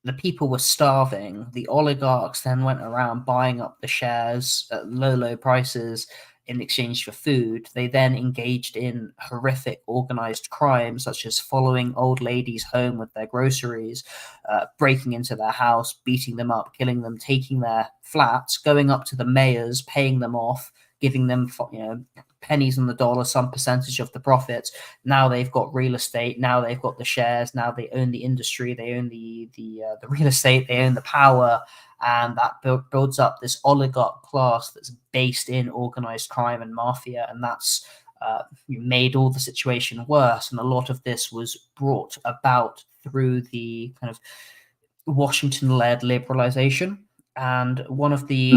The people were starving. The oligarchs then went around buying up the shares at low prices in exchange for food. They then engaged in horrific organized crime, such as following old ladies home with their groceries, breaking into their house, beating them up, killing them, taking their flats, going up to the mayors, paying them off, giving them pennies on the dollar, some percentage of the profits. Now they've got real estate. Now they've got the shares. Now they own the industry. They own the real estate. They own the power, and that builds up this oligarch class that's based in organized crime and mafia, and that's made all the situation worse. And a lot of this was brought about through the kind of Washington-led liberalization. And one of the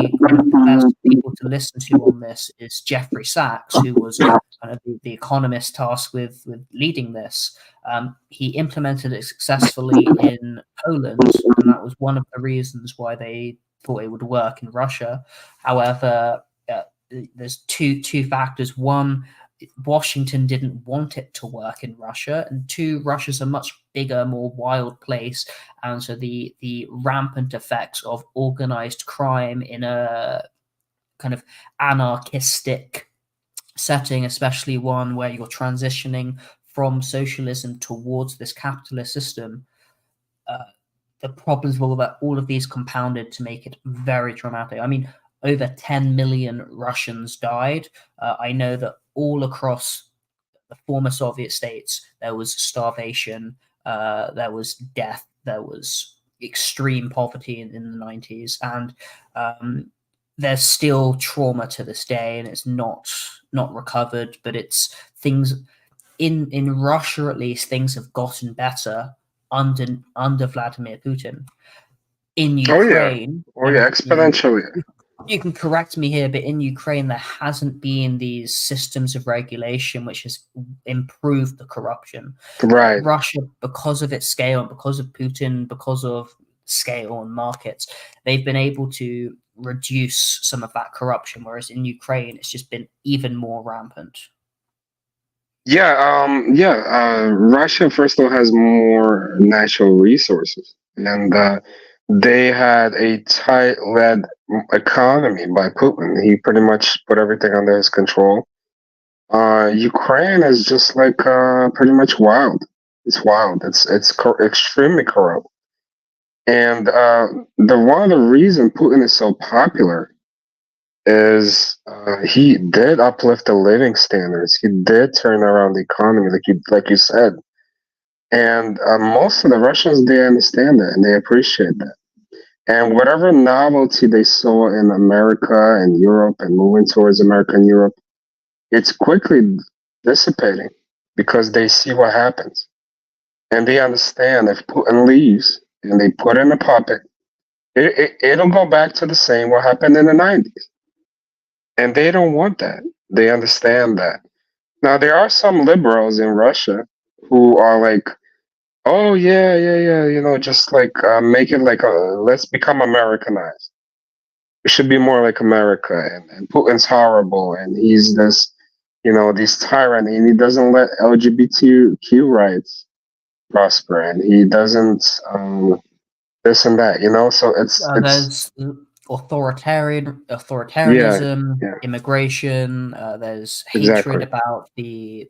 best people to listen to on this is Jeffrey Sachs, who was kind of the economist tasked with leading this. He implemented it successfully in Poland, and that was one of the reasons why they thought it would work in Russia. However, there's two factors. One, Washington didn't want it to work in Russia, and two, Russia's a much bigger, more wild place, and so the rampant effects of organized crime in a kind of anarchistic setting, especially one where you're transitioning from socialism towards this capitalist system, the problems with all of these compounded to make it very traumatic. I mean, over 10 million Russians died. I know that all across the former Soviet states, there was starvation, there was death, there was extreme poverty in the 90s, and there's still trauma to this day, and it's not recovered. But it's things in Russia, at least, things have gotten better under Vladimir Putin. In Ukraine, Exponentially. You can correct me here, but in Ukraine, there hasn't been these systems of regulation which has improved the corruption. Right. Russia, because of its scale and because of Putin, because of scale and markets, they've been able to reduce some of that corruption, whereas in Ukraine, it's just been even more rampant. Russia, first of all, has more natural resources, and they had a tight-led economy by Putin. He pretty much put everything under his control. Ukraine is just like pretty much wild. It's wild. It's extremely corrupt. And one of the reasons Putin is so popular is he did uplift the living standards. He did turn around the economy, like you said. And most of the Russians, they understand that and they appreciate that. And whatever novelty they saw in America and Europe and moving towards America and Europe, it's quickly dissipating because they see what happens. And they understand if Putin leaves and they put in a puppet, it'll go back to the same what happened in the 90s. And they don't want that. They understand that. Now, there are some liberals in Russia who are like, oh, yeah, just like make it like, let's become Americanized. It should be more like America. And Putin's horrible. And he's this, this tyrant. And he doesn't let LGBTQ rights prosper. And he doesn't this and that, So it's there's authoritarianism, immigration. There's hatred about the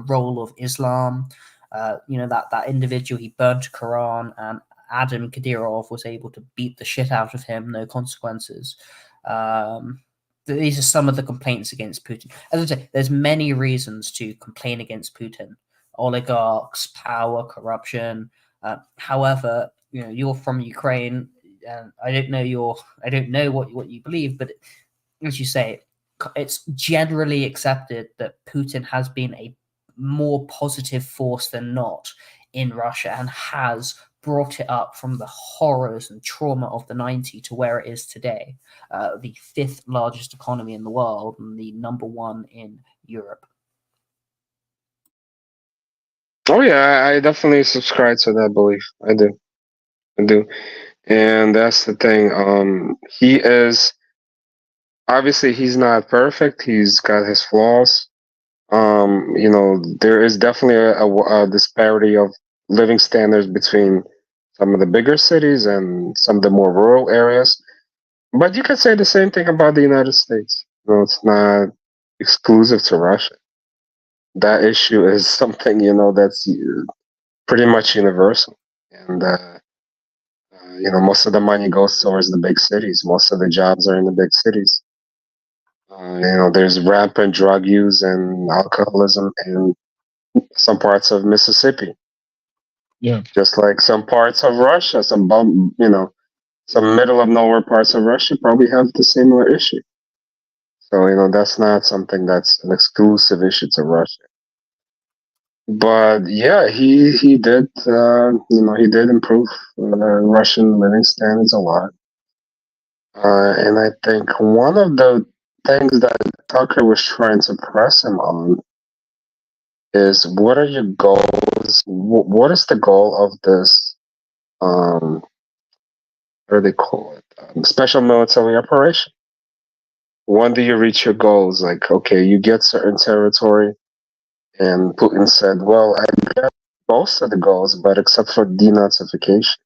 role of Islam. That individual, he burnt a Quran, and Adam Kadyrov was able to beat the shit out of him, no consequences. These are some of the complaints against Putin. As I say, there's many reasons to complain against Putin: oligarchs, power, corruption. However, you're from Ukraine, and I don't know what you believe, but as you say, it's generally accepted that Putin has been a more positive force than not in Russia and has brought it up from the horrors and trauma of the 90s to where it is today, the 5th largest economy in the world and the number 1 in Europe. Oh yeah, I definitely subscribe to that belief. I do, and that's the thing. He is obviously he's not perfect. He's got his flaws. There is definitely a disparity of living standards between some of the bigger cities and some of the more rural areas. But you could say the same thing about the United States. It's not exclusive to Russia. That issue is something that's pretty much universal, and most of the money goes towards the big cities. Most of the jobs are in the big cities. There's rampant drug use and alcoholism in some parts of Mississippi. Yeah. Just like some parts of Russia, some middle of nowhere parts of Russia probably have the similar issue. So, that's not something that's an exclusive issue to Russia. But yeah, he did, he did improve Russian living standards a lot. And I think one of the things that Tucker was trying to press him on is, what are your goals? What is the goal of this? What do they call it? Special military operation. When do you reach your goals? Like, okay, you get certain territory, and Putin said, "Well, I get most of the goals, but except for denazification."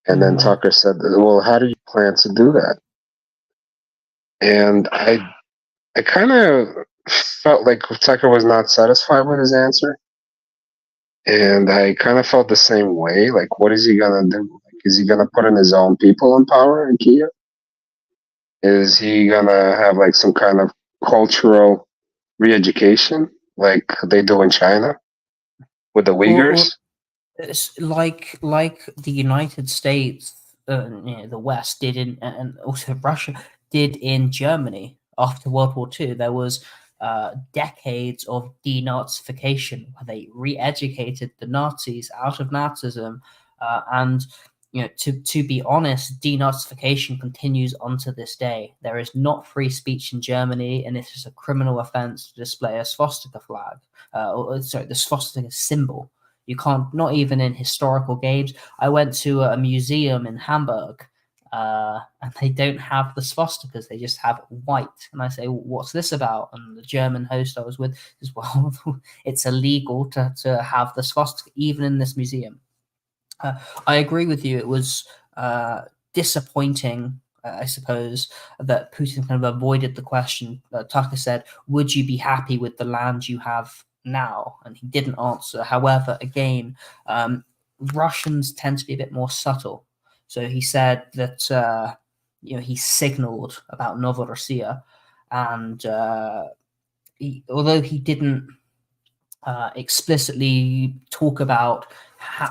And then Tucker said, "Well, how do you plan to do that?" And I kind of felt like Tucker was not satisfied with his answer. And I kind of felt the same way. Like, what is he going to do? Like, is he going to put in his own people in power in Kiev? Is he going to have like some kind of cultural re-education like they do in China with the Uyghurs? It's like the United States, the West did and also Russia did in Germany after World War II. There was decades of denazification where they re-educated the Nazis out of Nazism, and to be honest, denazification continues onto this day. There is not free speech in Germany, and it is a criminal offense to display a swastika flag, the swastika symbol. You can't, not even in historical games. I went to a museum in Hamburg, and they don't have the swastikas. They just have white. And I say, what's this about? And the German host I was with says, well, it's illegal to have the swastika, even in this museum. I agree with you. It was disappointing, I suppose, that Putin kind of avoided the question. Tucker said, would you be happy with the land you have now? And he didn't answer. However, again, Russians tend to be a bit more subtle. So he said that he signaled about Novorossiya, and although he didn't explicitly talk about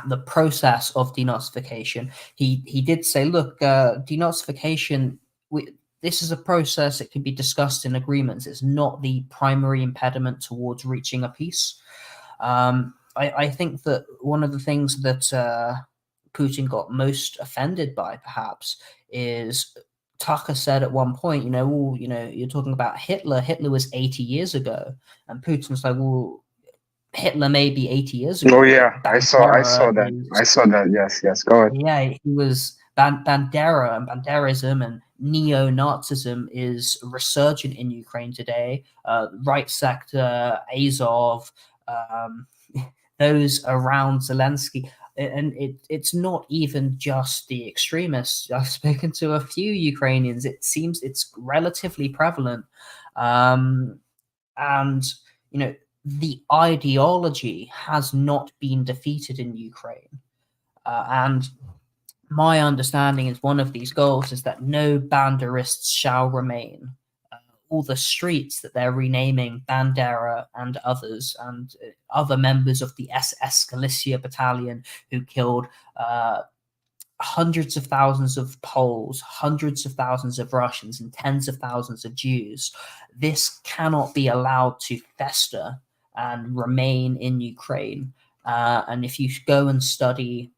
the process of denazification, he did say, look, denazification, this is a process that can be discussed in agreements. It's not the primary impediment towards reaching a peace. I think that one of the things that Putin got most offended by, perhaps, is Tucker said at one point, you're talking about Hitler. Hitler was 80 years ago. And Putin's like, well, Hitler may be 80 years ago. Oh yeah, I saw that. I saw that. Yes. Go ahead. Yeah, he was Bandera, and Banderism and neo-Nazism is resurgent in Ukraine today. Right sector, Azov, those around Zelensky. And it's not even just the extremists. I've spoken to a few Ukrainians. It seems it's relatively prevalent. And, the ideology has not been defeated in Ukraine. And my understanding is one of these goals is that no Banderists shall remain. All the streets that they're renaming Bandera and others, and other members of the SS Galicia battalion who killed hundreds of thousands of Poles, hundreds of thousands of Russians, and tens of thousands of Jews. This cannot be allowed to fester and remain in Ukraine. And if you go and study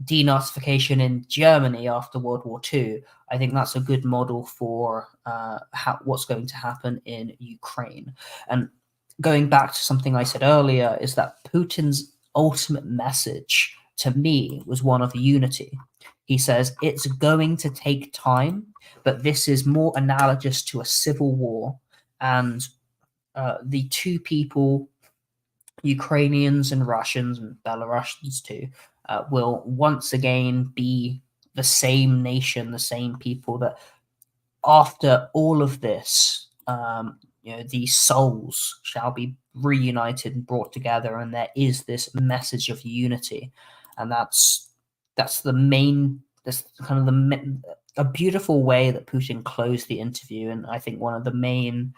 denazification in Germany after World War II, I think that's a good model for what's going to happen in Ukraine. And going back to something I said earlier, is that Putin's ultimate message to me was one of unity. He says it's going to take time, but this is more analogous to a civil war, and the two people, Ukrainians and Russians and Belarusians too, will once again be the same nation, the same people that after all of this, these souls shall be reunited and brought together, and there is this message of unity, and that's a beautiful way that Putin closed the interview. And I think one of the main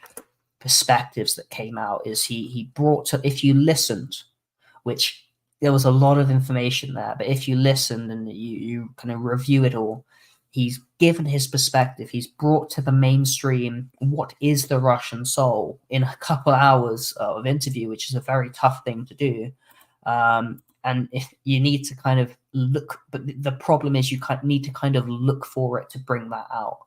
perspectives that came out is he brought to, if you listened, which there was a lot of information there, but if you listened and you kind of review it all, he's given his perspective. He's brought to the mainstream what is the Russian soul in a couple hours of interview, which is a very tough thing to do. And if you need to kind of look, but the problem is you need to kind of look for it to bring that out.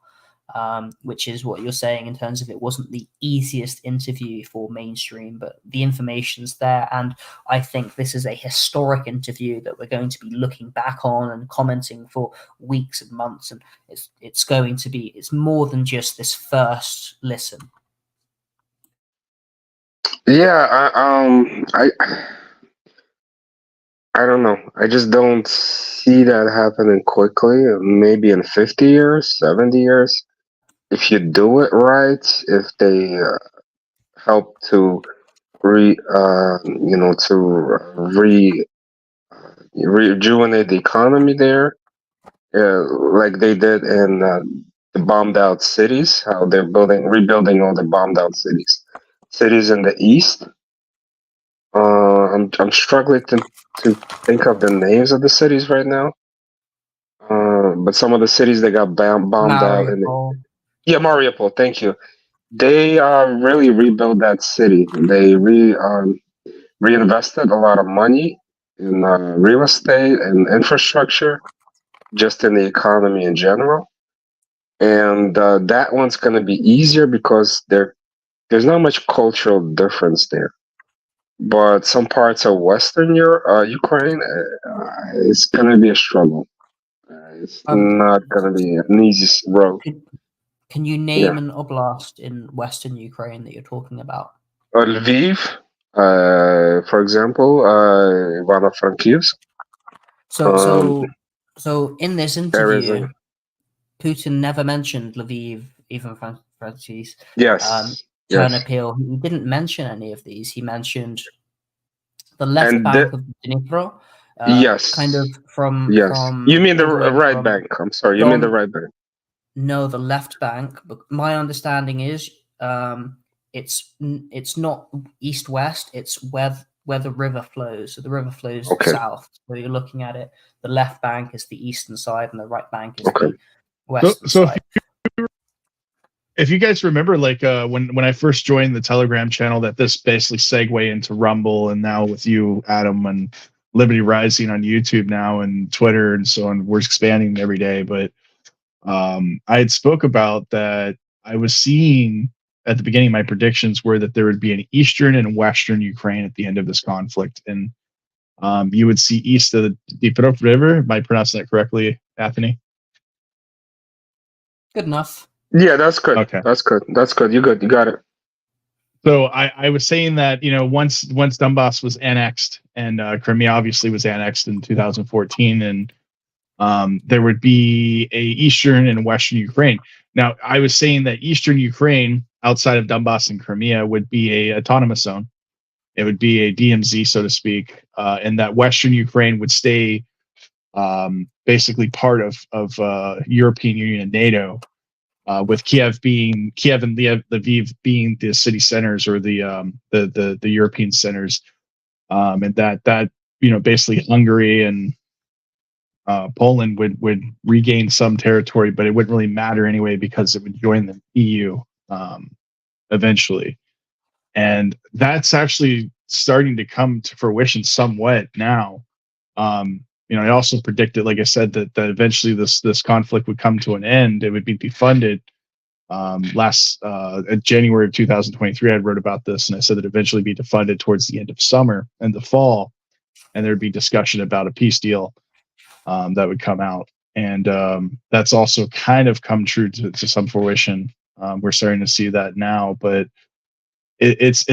Which is what you're saying in terms of it wasn't the easiest interview for mainstream, but the information's there. And I think this is a historic interview that we're going to be looking back on and commenting for weeks and months. And it's more than just this first listen. Yeah, I don't know. I just don't see that happening quickly. Maybe in 50 years, 70 years. If you do it right, if they help to rejuvenate the economy there, like they did in the bombed out cities, how they're rebuilding all the bombed out cities in the east. I'm struggling to think of the names of the cities right now. But some of the cities that got bombed out Mariupol. Thank you. They really rebuilt that city. They reinvested a lot of money in real estate and infrastructure, just in the economy in general. And that one's going to be easier because there's not much cultural difference there. But some parts of Western Ukraine, it's going to be a struggle. It's not going to be an easy road. Can you name an oblast in Western Ukraine that you're talking about? Lviv, for example, Ivano-Frankivsk. So in this interview, Putin never mentioned Lviv, even Frankivsk. Yes. Ternopil. He didn't mention any of these. He mentioned the left bank of Dnipro. Yes. Kind of from. You mean the right bank? I'm sorry. You mean the right bank? No, the left bank. But my understanding is, it's not east-west. It's where the river flows. So the river flows south. So you're looking at it. The left bank is the eastern side, and the right bank is the western side. If you guys remember, like when I first joined the Telegram channel, that this basically segue into Rumble, and now with you, Adam, and Liberty Rising on YouTube now, and Twitter, and so on, we're expanding every day. But I had spoke about that. I was seeing at the beginning, my predictions were that there would be an eastern and western Ukraine at the end of this conflict, and you would see east of the Dnipro River. Am I pronouncing that correctly, Anthony? Good enough. Yeah, that's good. Okay. That's good. You good. You got it. So I was saying that, once Donbass was annexed, and Crimea obviously was annexed in 2014, and there would be a eastern and western Ukraine. Now, I was saying that eastern Ukraine, outside of Donbass and Crimea, would be a autonomous zone. It would be a DMZ, so to speak, and that western Ukraine would stay basically part of European Union and NATO. With Kiev and Lviv being the city centers, or the European centers, and that basically Hungary and Poland would regain some territory, but it wouldn't really matter anyway because it would join the EU eventually, and that's actually starting to come to fruition somewhat now. I also predicted, like I said, that eventually this conflict would come to an end. It would be defunded. Last January of 2023, I wrote about this, and I said that eventually be defunded towards the end of summer and the fall, and there'd be discussion about a peace deal that would come out. And that's also kind of come true to some fruition. We're starting to see that now, but it's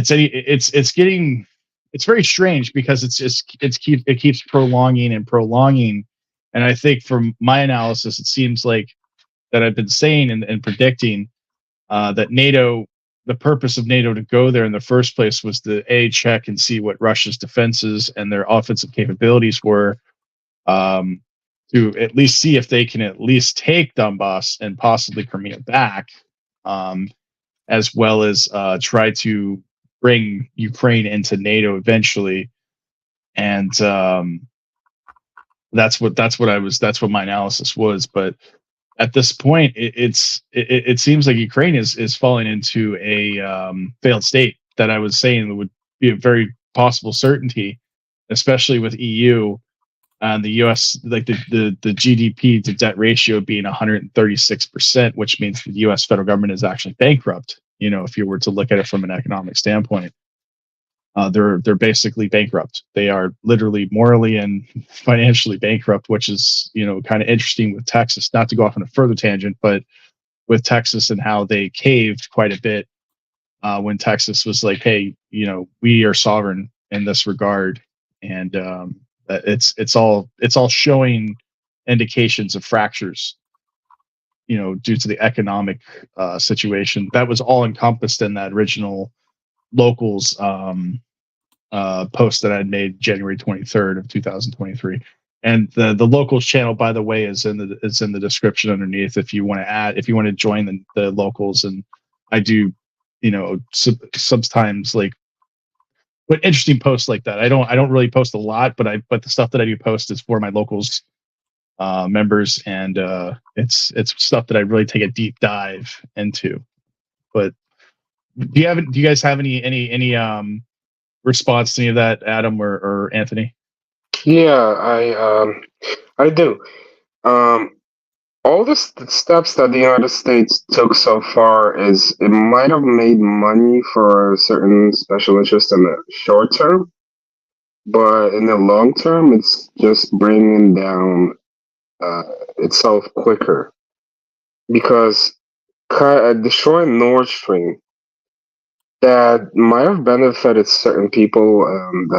very strange because it keeps prolonging and prolonging. And I think from my analysis, it seems like that I've been saying and predicting that NATO, the purpose of NATO to go there in the first place was to check and see what Russia's defenses and their offensive capabilities were, to at least see if they can at least take Donbass and possibly Crimea back, as well as try to bring Ukraine into NATO eventually. And that's what my analysis was. But at this point, it seems like Ukraine is falling into a failed state that I was saying would be a very possible certainty, especially with EU and the US, like the GDP to debt ratio being 136%, which means the US federal government is actually bankrupt. If you were to look at it from an economic standpoint, they're basically bankrupt. They are literally morally and financially bankrupt, which is kind of interesting with Texas. Not to go off on a further tangent, but with Texas and how they caved quite a bit when Texas was like, "Hey, we are sovereign in this regard," and it's all showing indications of fractures, due to the economic situation that was all encompassed in that original locals post that I made January 23rd of 2023. And the locals channel, by the way, is in the description underneath if you want to join the locals. And I do, sometimes like put interesting posts like that. I don't really post a lot, but the stuff that I do post is for my locals members, and it's stuff that I really take a deep dive into. But do you guys have any response to any of that, Adam or Anthony? Yeah, I do. All the steps that the United States took so far it might have made money for a certain special interest in the short term, but in the long term, it's just bringing down itself quicker, because destroying Nord Stream, that might have benefited certain people, and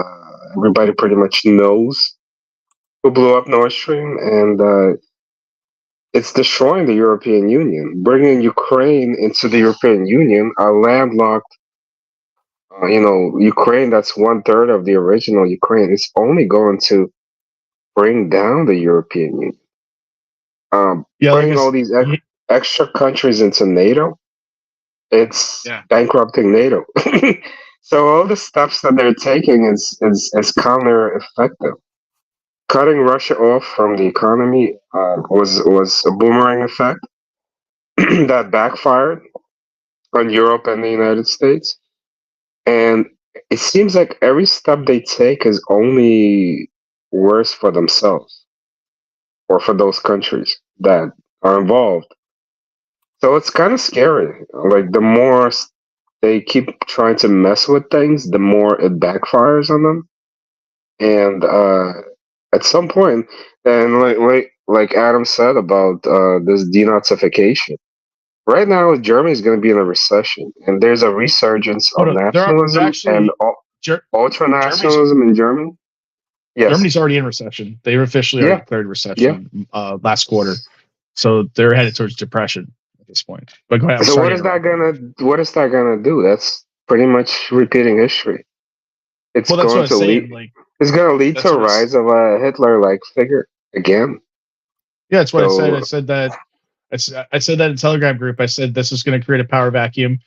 everybody pretty much knows who blew up Nord Stream, and it's destroying the European Union, bringing Ukraine into the European Union, a landlocked, Ukraine that's 1/3 of the original Ukraine. It's only going to bring down the European Union. Bringing all these extra countries into NATO, it's bankrupting NATO. So all the steps that they're taking is counter-effective. Cutting Russia off from the economy was a boomerang effect that backfired on Europe and the United States. And it seems like every step they take is only worse for themselves or for those countries that are involved. So it's kind of scary. Like, the more they keep trying to mess with things, the more it backfires on them. And at some point, and like Adam said about this denazification, right now Germany is going to be in a recession, and there's a resurgence of nationalism and ultra-nationalism in Germany. Yes. Germany's already in recession. They officially already declared recession last quarter, so they're headed towards depression at this point. But go ahead. So what is that gonna do? That's pretty much repeating history. It's going to lead. It's going to lead to a rise of a Hitler-like figure again. Yeah, that's what I said. I said that in Telegram group. I said this is going to create a power vacuum.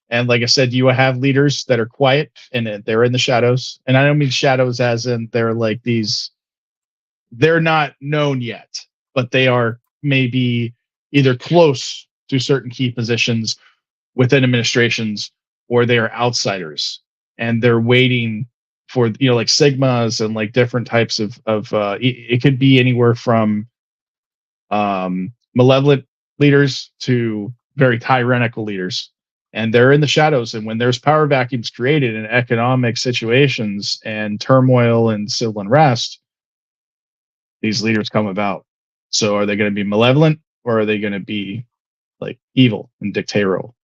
And like I said, you have leaders that are quiet and they're in the shadows. And I don't mean shadows as in they're like these, they're not known yet, but they are maybe either close to certain key positions within administrations, or they are outsiders and they're waiting for like sigmas and like different types of it could be anywhere from malevolent leaders to very tyrannical leaders, and they're in the shadows. And when there's power vacuums created in economic situations and turmoil and civil unrest, these leaders come about. So are they going to be malevolent, or are they going to be like evil and dictatorial?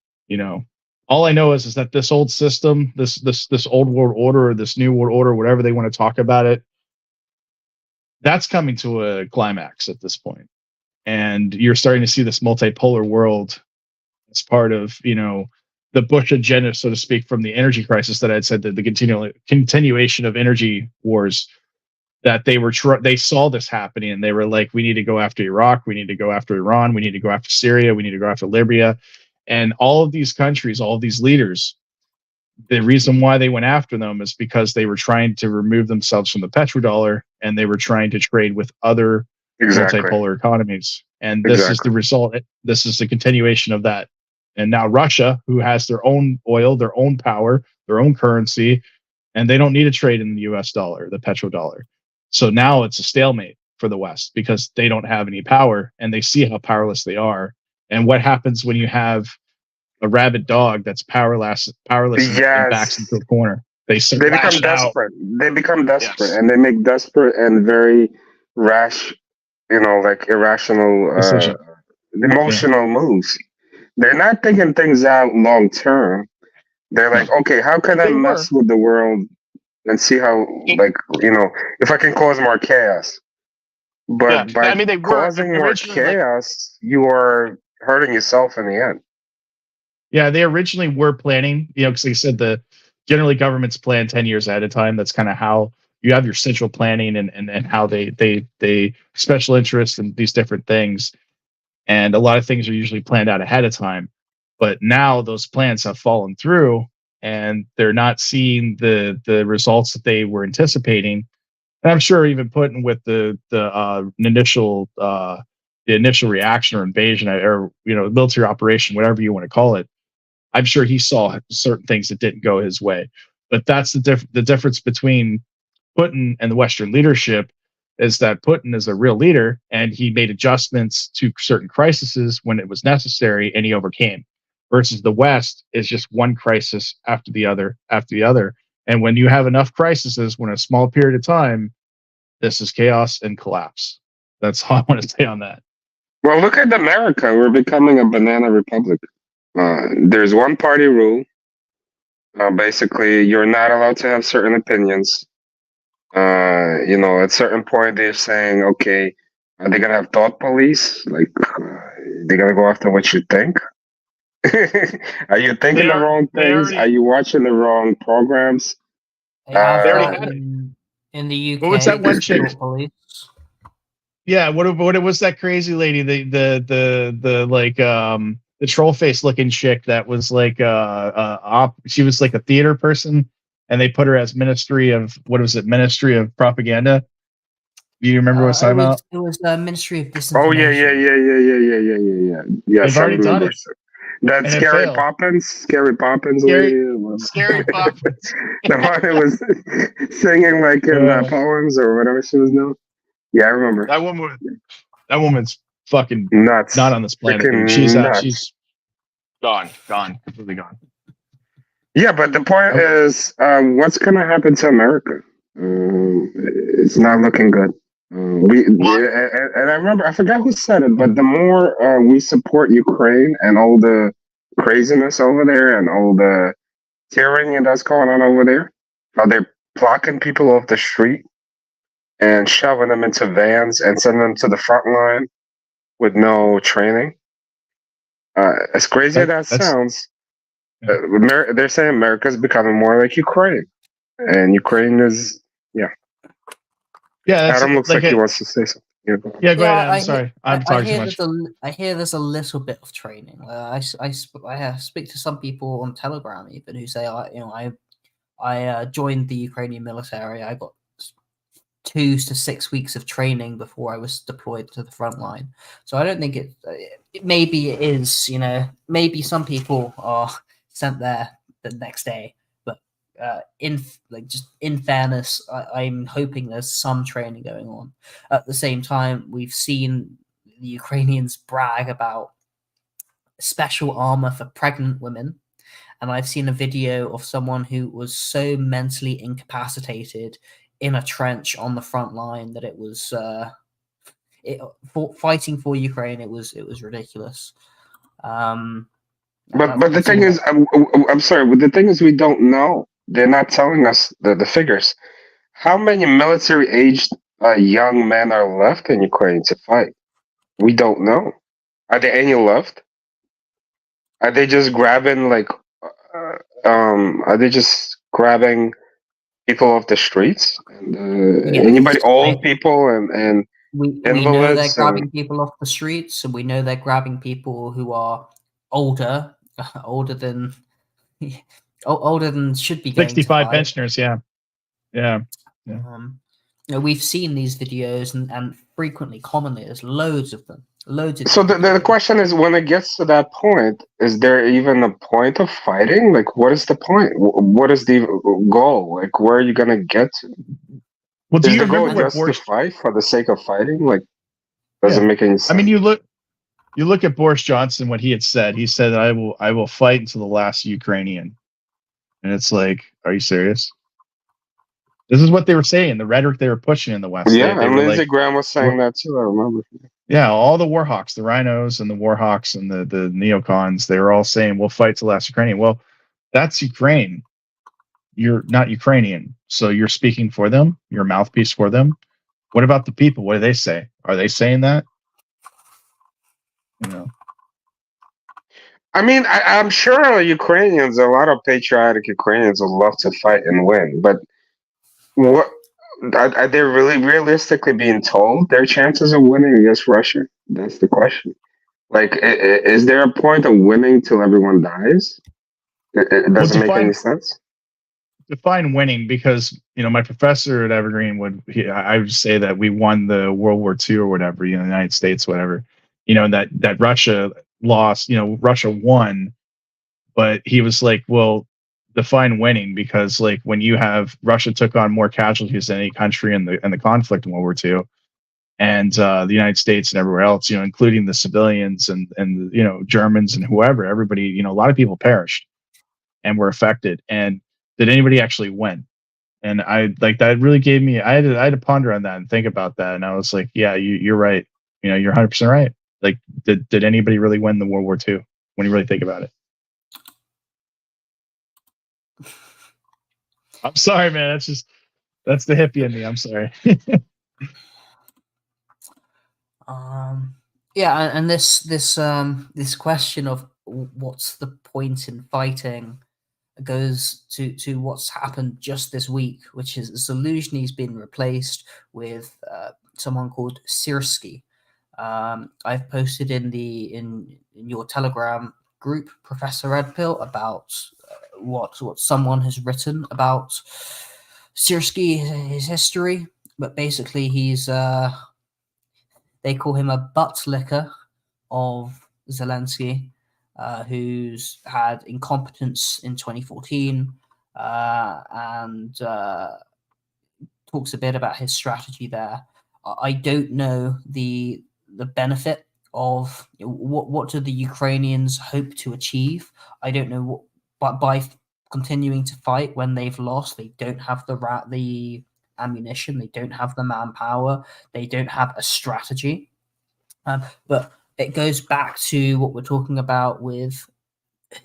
All I know is that this old system, this old world order, or this new world order, whatever they want to talk about it, that's coming to a climax at this point. And you're starting to see this multipolar world as part of, the Bush agenda, so to speak, from the energy crisis that I had said, that the continuation of energy wars, that they saw this happening, and they were like, we need to go after Iraq, we need to go after Iran, we need to go after Syria, we need to go after Libya. And all of these countries, all of these leaders, the reason why they went after them is because they were trying to remove themselves from the petrodollar, and they were trying to trade with other multipolar economies. And this is the result. This is the continuation of that. And now Russia, who has their own oil, their own power, their own currency, and they don't need to trade in the US dollar, the petrodollar. So now it's a stalemate for the West, because they don't have any power, and they see how powerless they are. And what happens when you have a rabid dog that's powerless and backs into a corner? They become desperate. They become desperate, yes. And they make desperate and very rash, like irrational, emotional moves. They're not thinking things out long term. They're like, okay, how can I mess with the world and see how, if I can cause more chaos? But by causing more chaos, you are hurting yourself in the end. Yeah, they originally were planning, because like I said, generally governments plan 10 years ahead of time. That's kind of how you have your central planning, and how they special interest in these different things. And a lot of things are usually planned out ahead of time. But now those plans have fallen through, and they're not seeing the results that they were anticipating. And I'm sure even Putin, with the initial reaction or invasion, or military operation, whatever you want to call it, I'm sure he saw certain things that didn't go his way. But that's the difference between Putin and the Western leadership, is that Putin is a real leader, and he made adjustments to certain crises when it was necessary, and he overcame. Versus the West is just one crisis after the other after the other. And when you have enough crises, when a small period of time, this is chaos and collapse. That's all I want to say on that. Well, look at America. We're becoming a banana republic. There's one party rule. Basically, you're not allowed to have certain opinions. At certain point, they're saying, okay, are they going to have thought police? Like, they're going to go after what you think? Are you thinking the wrong things? Are you watching the wrong programs? They already had it. In the UK. What was that one chick? Police. Yeah, what was that crazy lady? The troll face looking chick that was like she was like a theater person, and they put her as Ministry of Ministry of Propaganda. Do you remember what I was talking about? It was Ministry of Disinformation. Oh yeah. Yes, they've already done it. That Scary Poppins, Scary Poppins. The one who was singing like in poems or whatever she was doing. Yeah, I remember. That woman's fucking nuts. Not on this planet. She's gone, completely gone. Yeah, but the point is, what's going to happen to America? It's not looking good. And I remember, I forgot who said it, but the more we support Ukraine and all the craziness over there and all the tyranny that's going on over there, how they're plucking people off the street and shoving them into vans and sending them to the front line with no training. As crazy as that sounds, they're saying America's becoming more like Ukraine. And Ukraine is, Adam looks like he wants to say something. Yeah, go ahead. I'm sorry. I'm talking too much. I hear there's a little bit of training. I speak to some people on Telegram even who say, I joined the Ukrainian military. I got 2 to 6 weeks of training before I was deployed to the front line. So I don't think maybe it is, maybe some people are sent there the next day, but in fairness, I'm hoping there's some training going on. At the same time, we've seen the Ukrainians brag about special armor for pregnant women, and I've seen a video of someone who was so mentally incapacitated in a trench on the front line that it was fighting for Ukraine. It was ridiculous. But the thing is, I'm sorry, but the thing is, we don't know. They're not telling us the figures. How many military-aged young men are left in Ukraine to fight? We don't know. Are there any left? Are they just grabbing Are they just grabbing people off the streets? And Yes. anybody, old people and we know they're invalids grabbing people off the streets, and we know they're grabbing people who are older than should be going 65 to fight. pensioners, yeah. We've seen these videos and frequently, commonly, there's loads of them. So the question is, when it gets to that point, is there even a point of fighting? Like, what is the point? What is the goal? Like, where are you gonna get to? Well, do Is you the goal remember just to fight for the sake of fighting? Like, doesn't make any sense. I mean, you look at Boris Johnson, what he had said. He said, I will fight until the last Ukrainian. And it's like, are you serious? This is what they were saying, the rhetoric they were pushing in the West. Yeah, they and were Lindsey like, Graham was saying that too, I remember. Yeah, all the Warhawks, the Rhinos and the Warhawks and the neocons, they were all saying, we'll fight to the last Ukrainian. Well, that's Ukraine. You're not Ukrainian. So you're speaking for them. You're a mouthpiece for them. What about the people? What do they say? Are they saying that? You know. I mean, I'm sure Ukrainians, a lot of patriotic Ukrainians would love to fight and win, but what are they really realistically being told their chances of winning against Russia? That's the question. Like, is there a point of winning till everyone dies? It doesn't make any sense. Define winning, because my professor at Evergreen I would say that we won the World War II or whatever, the United States, whatever, that Russia lost, Russia won, but he was like, well, define winning, because like when you have Russia took on more casualties than any country in the conflict in World War II, and the United States and everywhere else, including the civilians and Germans and whoever, everybody, a lot of people perished and were affected. And did anybody actually win? And I like that really gave me, I had to ponder on that and think about that. And I was like, yeah, you're right. You're 100% right. Like, did anybody really win the World War II when you really think about it? I'm sorry, man. That's the hippie in me. I'm sorry. Yeah, and this question of what's the point in fighting goes to what's happened just this week, which is Zelensky's been replaced with someone called Syrskyi. I've posted in your Telegram group, Professor Redpill, about what someone has written about Syrskyi, his history, but basically he's they call him a butt licker of Zelensky, who's had incompetence in 2014, and talks a bit about his strategy there. I don't know the benefit of what do the Ukrainians hope to achieve. I don't know what, but by continuing to fight when they've lost, they don't have the ammunition, they don't have the manpower, they don't have a strategy. But it goes back to what we're talking about with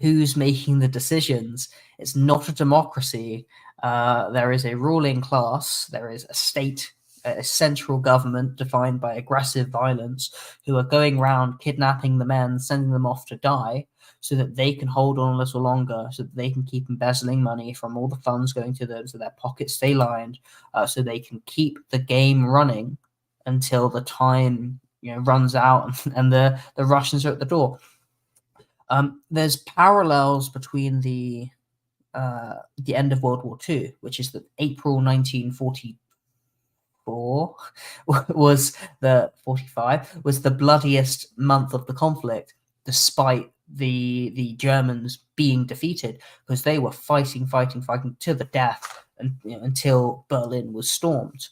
who's making the decisions. It's not a democracy. There is a ruling class. There is a state, a central government defined by aggressive violence, who are going around kidnapping the men, sending them off to die, so that they can hold on a little longer, so that they can keep embezzling money from all the funds going to them, so their pockets stay lined, so they can keep the game running until the time runs out and the Russians are at the door. There's parallels between the end of World War II, which is that April 1944 was the 45 was the bloodiest month of the conflict, despite the Germans being defeated, because they were fighting to the death until Berlin was stormed.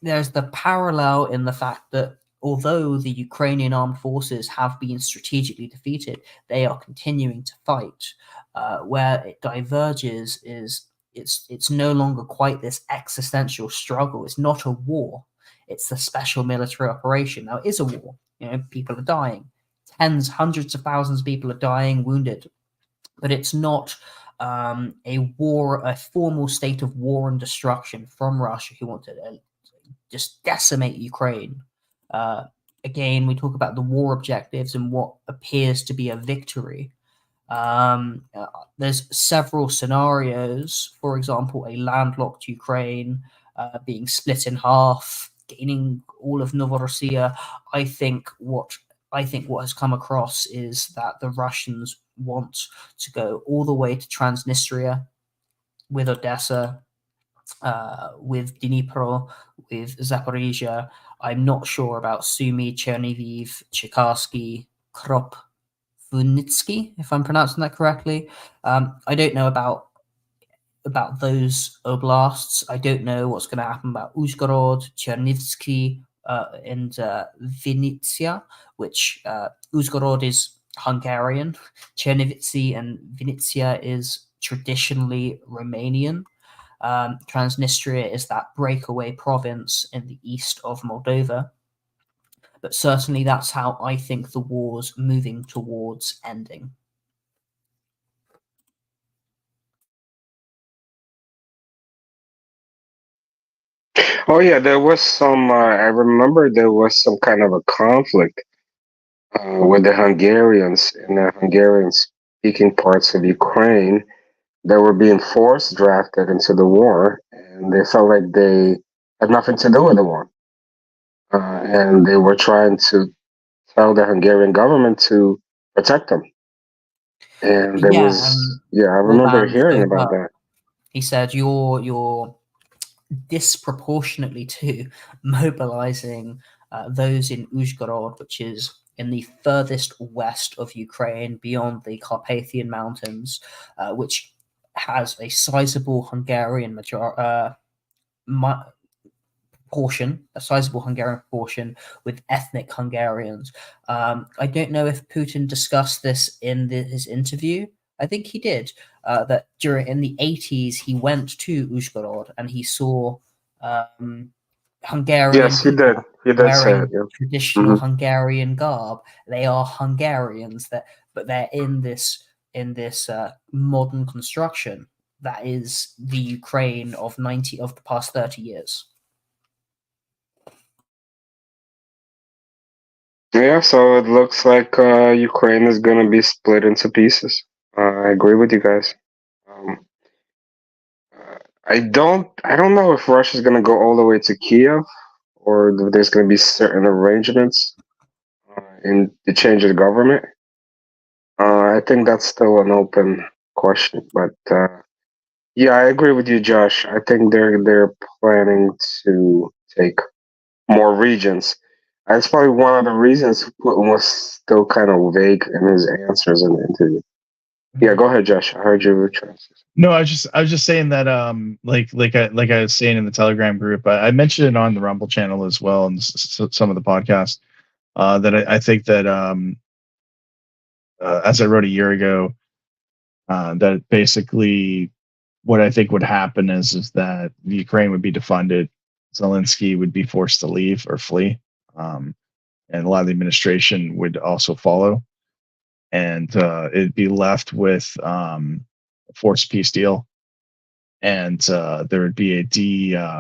There's the parallel in the fact that although the Ukrainian armed forces have been strategically defeated, they are continuing to fight. Where it diverges is it's no longer quite this existential struggle. It's not a war. It's a special military operation. Now, it is a war. People are dying. Tens, hundreds of thousands of people are dying, wounded. But it's not a war, a formal state of war and destruction from Russia who want to just decimate Ukraine. Again, we talk about the war objectives and what appears to be a victory. There's several scenarios. For example, a landlocked Ukraine being split in half, gaining all of Novorossiya. I think what has come across is that the Russians want to go all the way to Transnistria, with Odessa, with Dnipro, with Zaporizhia. I'm not sure about Sumy, Chernihiv, Chikarsky, Krop, Vunitsky, if I'm pronouncing that correctly. I don't know about those oblasts. I don't know what's going to happen about Uzhgorod, Chernivtsi, and Vinnytsia, which Uzhgorod is Hungarian. Chernivtsi and Vinnytsia is traditionally Romanian. Transnistria is that breakaway province in the east of Moldova. But certainly that's how I think the war's moving towards ending. Oh yeah, there was some. I remember there was some kind of a conflict with the Hungarians in the Hungarian-speaking parts of Ukraine that were being forced drafted into the war, and they felt like they had nothing to do with the war, and they were trying to tell the Hungarian government to protect them. And there was, I remember Orban hearing spoke about up. that. He said, "You're disproportionately to mobilizing those in Uzhgorod, which is in the furthest west of Ukraine, beyond the Carpathian Mountains, which has a sizable Hungarian a sizable Hungarian portion with ethnic Hungarians." I don't know if Putin discussed this in his interview. I think he did. That in the 80s, he went to Uzhgorod and he saw Hungarian Yes, he did. people He did say wearing it. Yeah. traditional Hungarian garb. They are Hungarians, but they're in this modern construction that is the Ukraine of the past 30 years. Yeah, so it looks like Ukraine is going to be split into pieces. I agree with you guys. I don't know if Russia's going to go all the way to Kiev, or if there's going to be certain arrangements in the change of the government. I think that's still an open question, but yeah, I agree with you, Josh. I think they're planning to take more regions. That's probably one of the reasons Putin was still kind of vague in his answers in the interview. Yeah, go ahead, Josh. I heard you were trying to say something. No, I was just saying that like I was saying in the Telegram group, I mentioned it on the Rumble channel as well, and some of the podcasts, that I think that as I wrote a year ago, that basically what I think would happen is that the Ukraine would be defunded, Zelensky would be forced to leave or flee, and a lot of the administration would also follow, and it'd be left with a forced peace deal, and there would be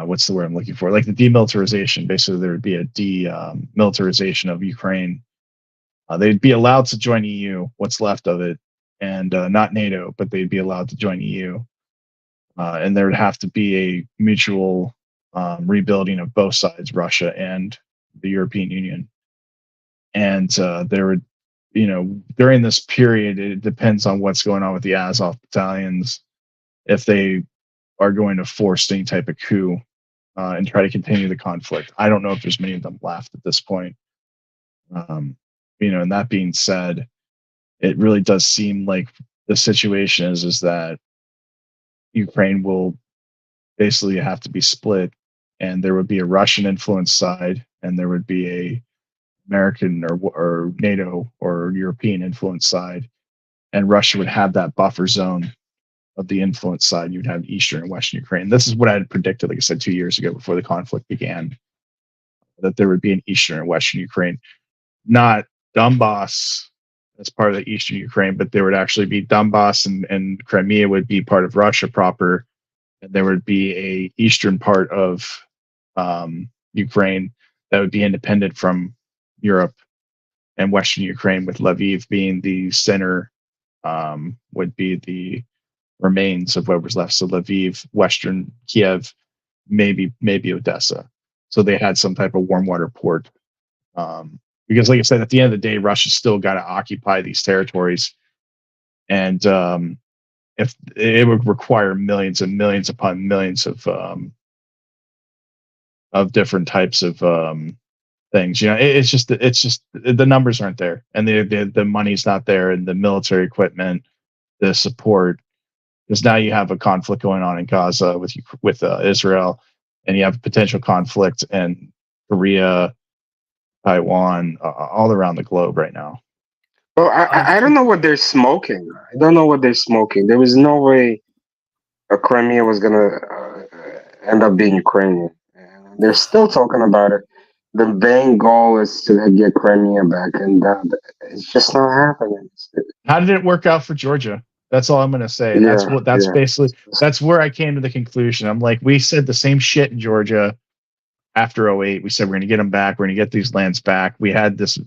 what's the word I'm looking for? Like the demilitarization. Basically, there would be a demilitarization of Ukraine. They'd be allowed to join EU, what's left of it, and not NATO, but they'd be allowed to join EU. And there would have to be a mutual rebuilding of both sides, Russia and the European Union. And there would, during this period, it depends on what's going on with the Azov battalions, if they are going to force any type of coup and try to continue the conflict. I don't know if there's many of them left at this point. And that being said, it really does seem like the situation is that Ukraine will basically have to be split, and there would be a Russian influence side, and there would be a American or NATO or European influence side, and Russia would have that buffer zone of the influence side. You'd have Eastern and Western Ukraine. This is what I had predicted, like I said, 2 years ago before the conflict began, that there would be an Eastern and Western Ukraine, not Donbass as part of the Eastern Ukraine, but there would actually be Donbass and Crimea would be part of Russia proper, and there would be a eastern part of Ukraine that would be independent from Europe, and Western Ukraine with Lviv being the center would be the remains of what was left. So Lviv, Western Kiev, maybe Odessa. So they had some type of warm water port. Because like I said, at the end of the day, Russia's still got to occupy these territories. And if it would require millions and millions upon millions of different types of things, it's just the numbers aren't there, and the money's not there, and the military equipment, the support, because now you have a conflict going on in Gaza with Israel, and you have potential conflict in Korea, Taiwan, all around the globe right now. Well, I don't know what they're smoking. I don't know what they're smoking. There was no way Crimea was gonna end up being Ukrainian. And they're still talking about it. The main goal is to get Crimea back, and it's just not happening. How did it work out for Georgia? That's all I'm going to say. Yeah, Basically, that's where I came to the conclusion. I'm like, we said the same shit in Georgia after 08. We said we're going to get them back. We're going to get these lands back. We had this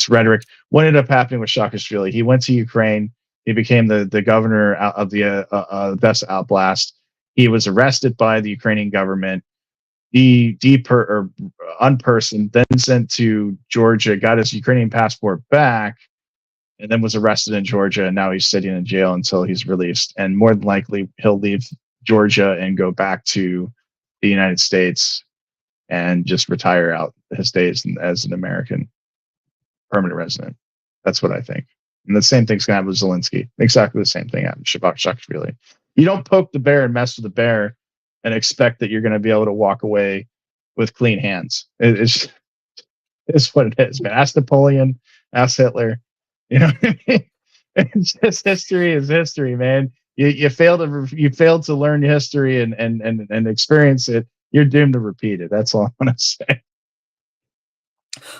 rhetoric. What ended up happening with Saakashvili? He went to Ukraine. He became the governor of the Odessa Oblast. He was arrested by the Ukrainian government, unpersoned, then sent to Georgia, got his Ukrainian passport back, and then was arrested in Georgia, and now he's sitting in jail until he's released. And more than likely, he'll leave Georgia and go back to the United States and just retire out his days as an American permanent resident. That's what I think. And the same thing's going to happen with Zelensky. Exactly the same thing happened with Saakashvili. You don't poke the bear and mess with the bear and expect that you're going to be able to walk away with clean hands. It's what it is, man. Ask Napoleon, ask Hitler. You know what I mean? It's just history is history, man. You fail to learn history and experience it. You're doomed to repeat it. That's all I'm going to say.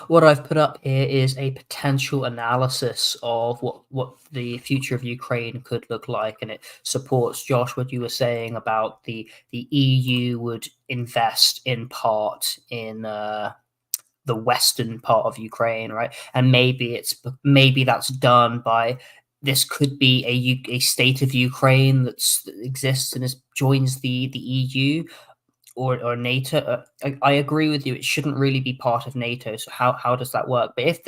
What I've put up here is a potential analysis of what the future of Ukraine could look like, and it supports, Josh, what you were saying about the EU would invest in part in the western part of Ukraine, right? And maybe that's done by, this could be a state of Ukraine that exists and joins the EU or NATO. I agree with you. It shouldn't really be part of NATO. So how does that work? But if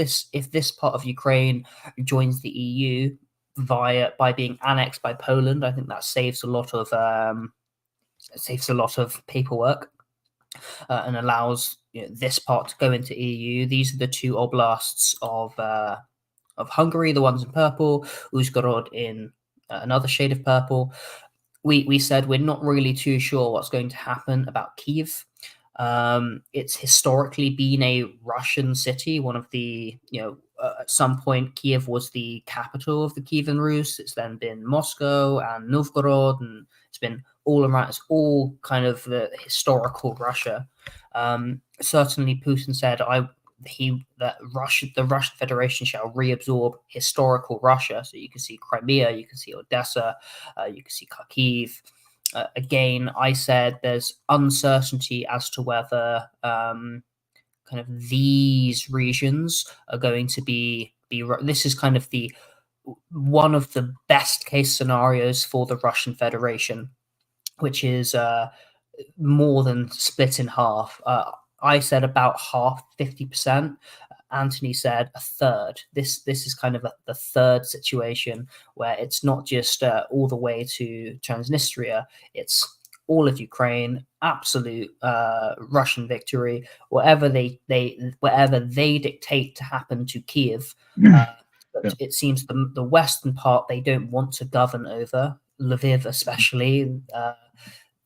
this part of Ukraine joins the EU by being annexed by Poland, I think that saves a lot of paperwork and allows this part to go into EU. These are the two oblasts of Hungary, the ones in purple, Uzhgorod in another shade of purple. We said we're not really too sure what's going to happen about Kyiv. It's historically been a Russian city. One of the, at some point, Kyiv was the capital of the Kievan Rus. It's then been Moscow and Novgorod, and it's been all around. It's all kind of the historical Russia. Certainly, Putin said the Russian Federation shall reabsorb historical Russia. So you can see Crimea, you can see Odessa, you can see Kharkiv. Again, I said there's uncertainty as to whether kind of these regions are going to be. This is kind of one of the best case scenarios for the Russian Federation, which is more than split in half. I said about half, 50%. Anthony said a third. This is kind of the third situation where it's not just all the way to Transnistria. It's all of Ukraine, absolute Russian victory. Whatever they dictate to happen to Kyiv, But it seems the western part they don't want to govern over, Lviv especially,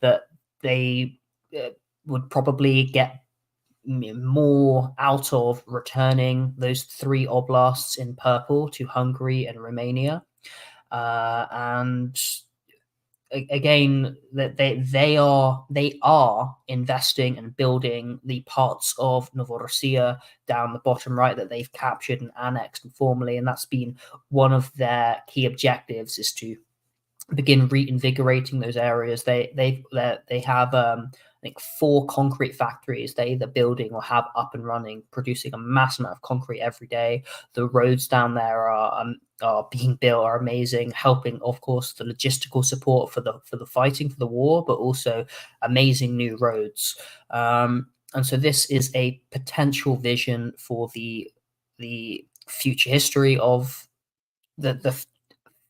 that they would probably get more out of returning those 3 oblasts in purple to Hungary and Romania. And again, that they are investing and building the parts of Novorossiya down the bottom right that they've captured and annexed informally, and that's been one of their key objectives, is to begin reinvigorating those areas. They have I think 4 concrete factories they're either building or have up and running, producing a mass amount of concrete every day. The roads down there are being built, are amazing, helping, of course, the logistical support for the fighting, for the war, but also amazing new roads. And so this is a potential vision for the future history of the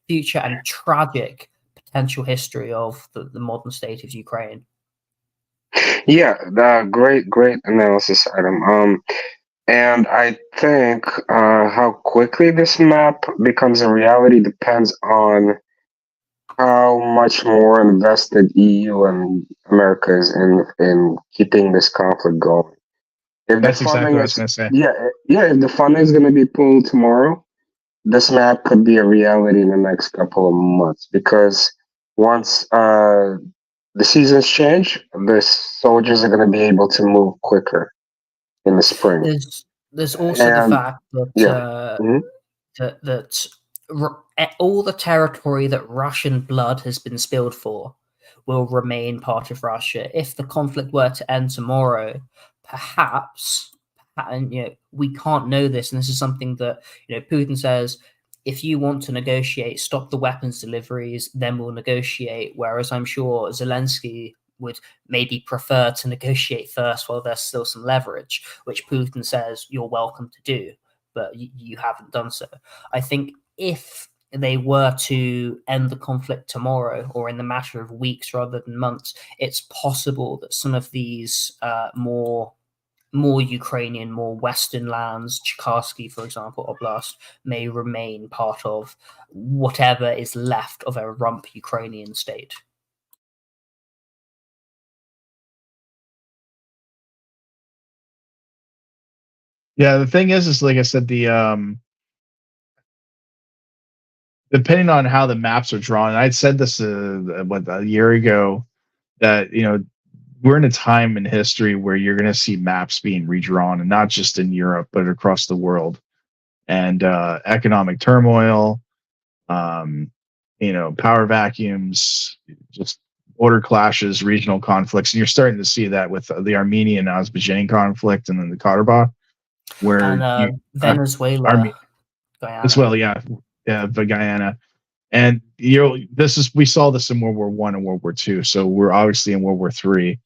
future and tragic potential history of the modern state of Ukraine. Yeah, great analysis, Adam. And I think how quickly this map becomes a reality depends on how much more invested EU and America is in keeping this conflict going. If That's exactly what I was going to say. if the funding is going to be pulled tomorrow, this map could be a reality in the next couple of months, because once the seasons change, the soldiers are going to be able to move quicker in the spring. There's also the fact that that all the territory that Russian blood has been spilled for will remain part of Russia. If the conflict were to end tomorrow, perhaps, and we can't know this, and this is something that Putin says, if you want to negotiate, stop the weapons deliveries, then we'll negotiate. Whereas I'm sure Zelensky would maybe prefer to negotiate first while there's still some leverage, which Putin says you're welcome to do, but you haven't done so. I think if they were to end the conflict tomorrow, or in the matter of weeks rather than months, it's possible that some of these more Ukrainian, more Western lands, Cherkasy, for example, Oblast, may remain part of whatever is left of a rump Ukrainian state. Yeah, the thing is like I said, the depending on how the maps are drawn, and I'd said this a year ago, that we're in a time in history where you're going to see maps being redrawn, and not just in Europe but across the world, and economic turmoil, power vacuums, just border clashes, regional conflicts, and you're starting to see that with the Armenian-Azerbaijani conflict, and then the Karabakh, where Venezuela, Guyana. But Guyana. And we saw this in World War I and World War II. So we're obviously in World War III,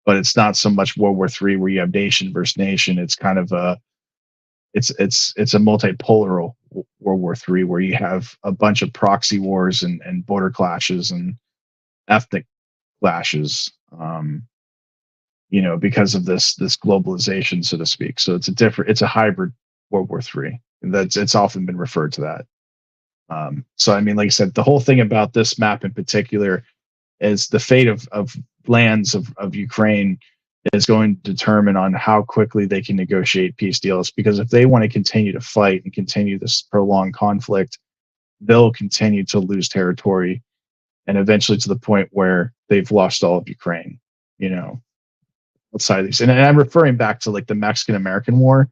but it's not so much World War III where you have nation versus nation. It's kind of it's a multipolar World War III where you have a bunch of proxy wars and border clashes and ethnic clashes, because of this globalization, so to speak. So it's a hybrid World War III. It's often been referred to that. So I mean, like I said, the whole thing about this map in particular is the fate of lands of Ukraine is going to determine on how quickly they can negotiate peace deals. Because if they want to continue to fight and continue this prolonged conflict, they'll continue to lose territory, and eventually to the point where they've lost all of Ukraine, outside of these. And I'm referring back to like the Mexican-American War,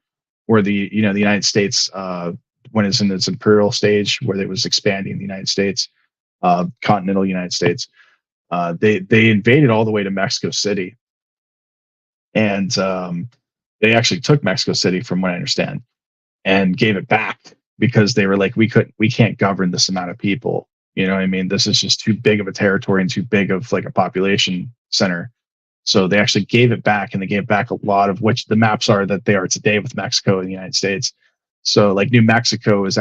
where the United States, when it's in its imperial stage, where it was expanding the United States, continental United States, they invaded all the way to Mexico City, and they actually took Mexico City, from what I understand, and gave it back because they were like, we can't govern this amount of people. You know what I mean? This is just too big of a territory and too big of like a population center. So they actually gave it back, and they gave back a lot of which the maps are that they are today with Mexico and the United States. So like New Mexico was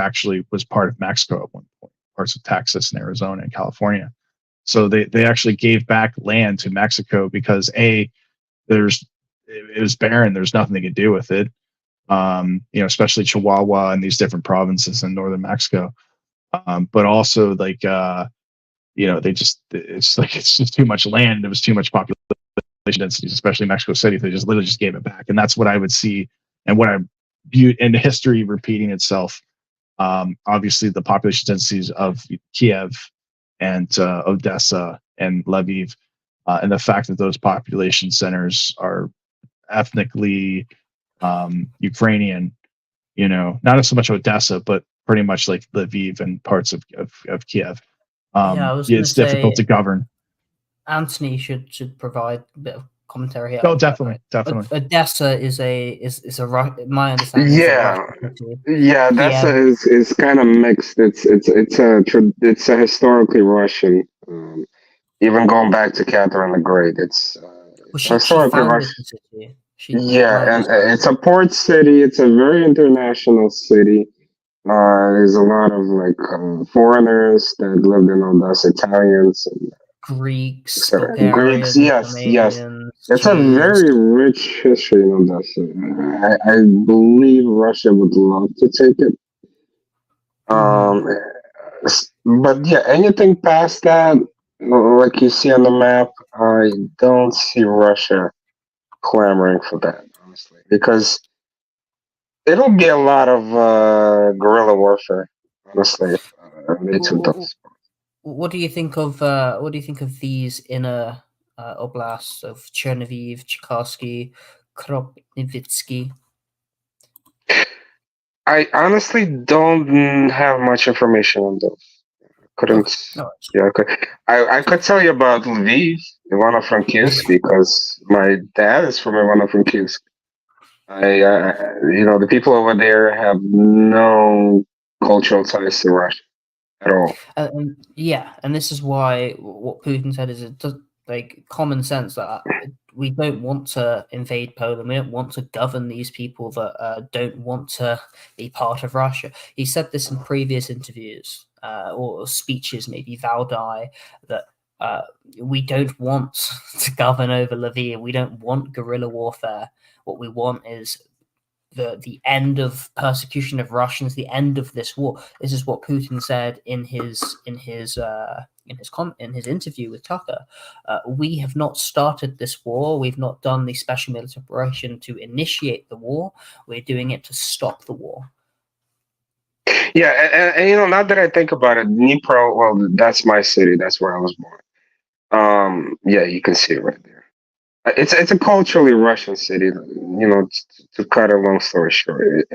part of Mexico at one point, parts of Texas and Arizona and California. So they actually gave back land to Mexico because it was barren. There's nothing they could do with it. especially Chihuahua and these different provinces in northern Mexico. But also it's just too much land. There was too much population densities, especially Mexico City. They just literally just gave it back, and that's what I would see, and what I viewed in history repeating itself. Obviously, the population densities of Kiev and Odessa and Lviv, and the fact that those population centers are ethnically Ukrainian. Not so much Odessa, but pretty much like Lviv and parts of Kiev. I was going to It's difficult say to govern. Anthony should provide a bit of commentary here. Oh, definitely. Odessa is my understanding is a Yeah, Russian city. yeah, that's Kiev. is kind of mixed. It's a historically Russian. Even going back to Catherine the Great, it's Well, she historically founded Russian. the city. Yeah, and it's a port city. It's a very international city. There's a lot of foreigners that lived in Odessa, Italians, and Greeks, Greeks. Bulgarians, Yes. Romanians, It's a Jews. very rich history in Odessa. I believe Russia would love to take it. But yeah, anything past that, like you see on the map, I don't see Russia clamoring for that, honestly, because it'll be a lot of guerrilla warfare, honestly, if they took those. What do you think of these inner oblasts of Chernihiv, Chikarsky, Kropivitsky? I honestly don't have much information on those. Couldn't. No, Yeah, I could tell you about Lviv, Ivano-Frankivsk, because my dad is from Ivano-Frankivsk. The people over there have no cultural ties to Russia at all. And this is why what Putin said is it does common sense that we don't want to invade Poland. We don't want to govern these people that don't want to be part of Russia. He said this in previous interviews or speeches, maybe Valdai, that we don't want to govern over Lviv. We don't want guerrilla warfare. What we want is the end of persecution of Russians, the end of this war. This is what Putin said in his interview with Tucker. We have not started this war. We've not done the special military operation to initiate the war. We're doing it to stop the war. Yeah, and now that I think about it, Dnipro, well, that's my city. That's where I was born. Yeah, you can see it right there. It's a culturally Russian city. To cut a long story short,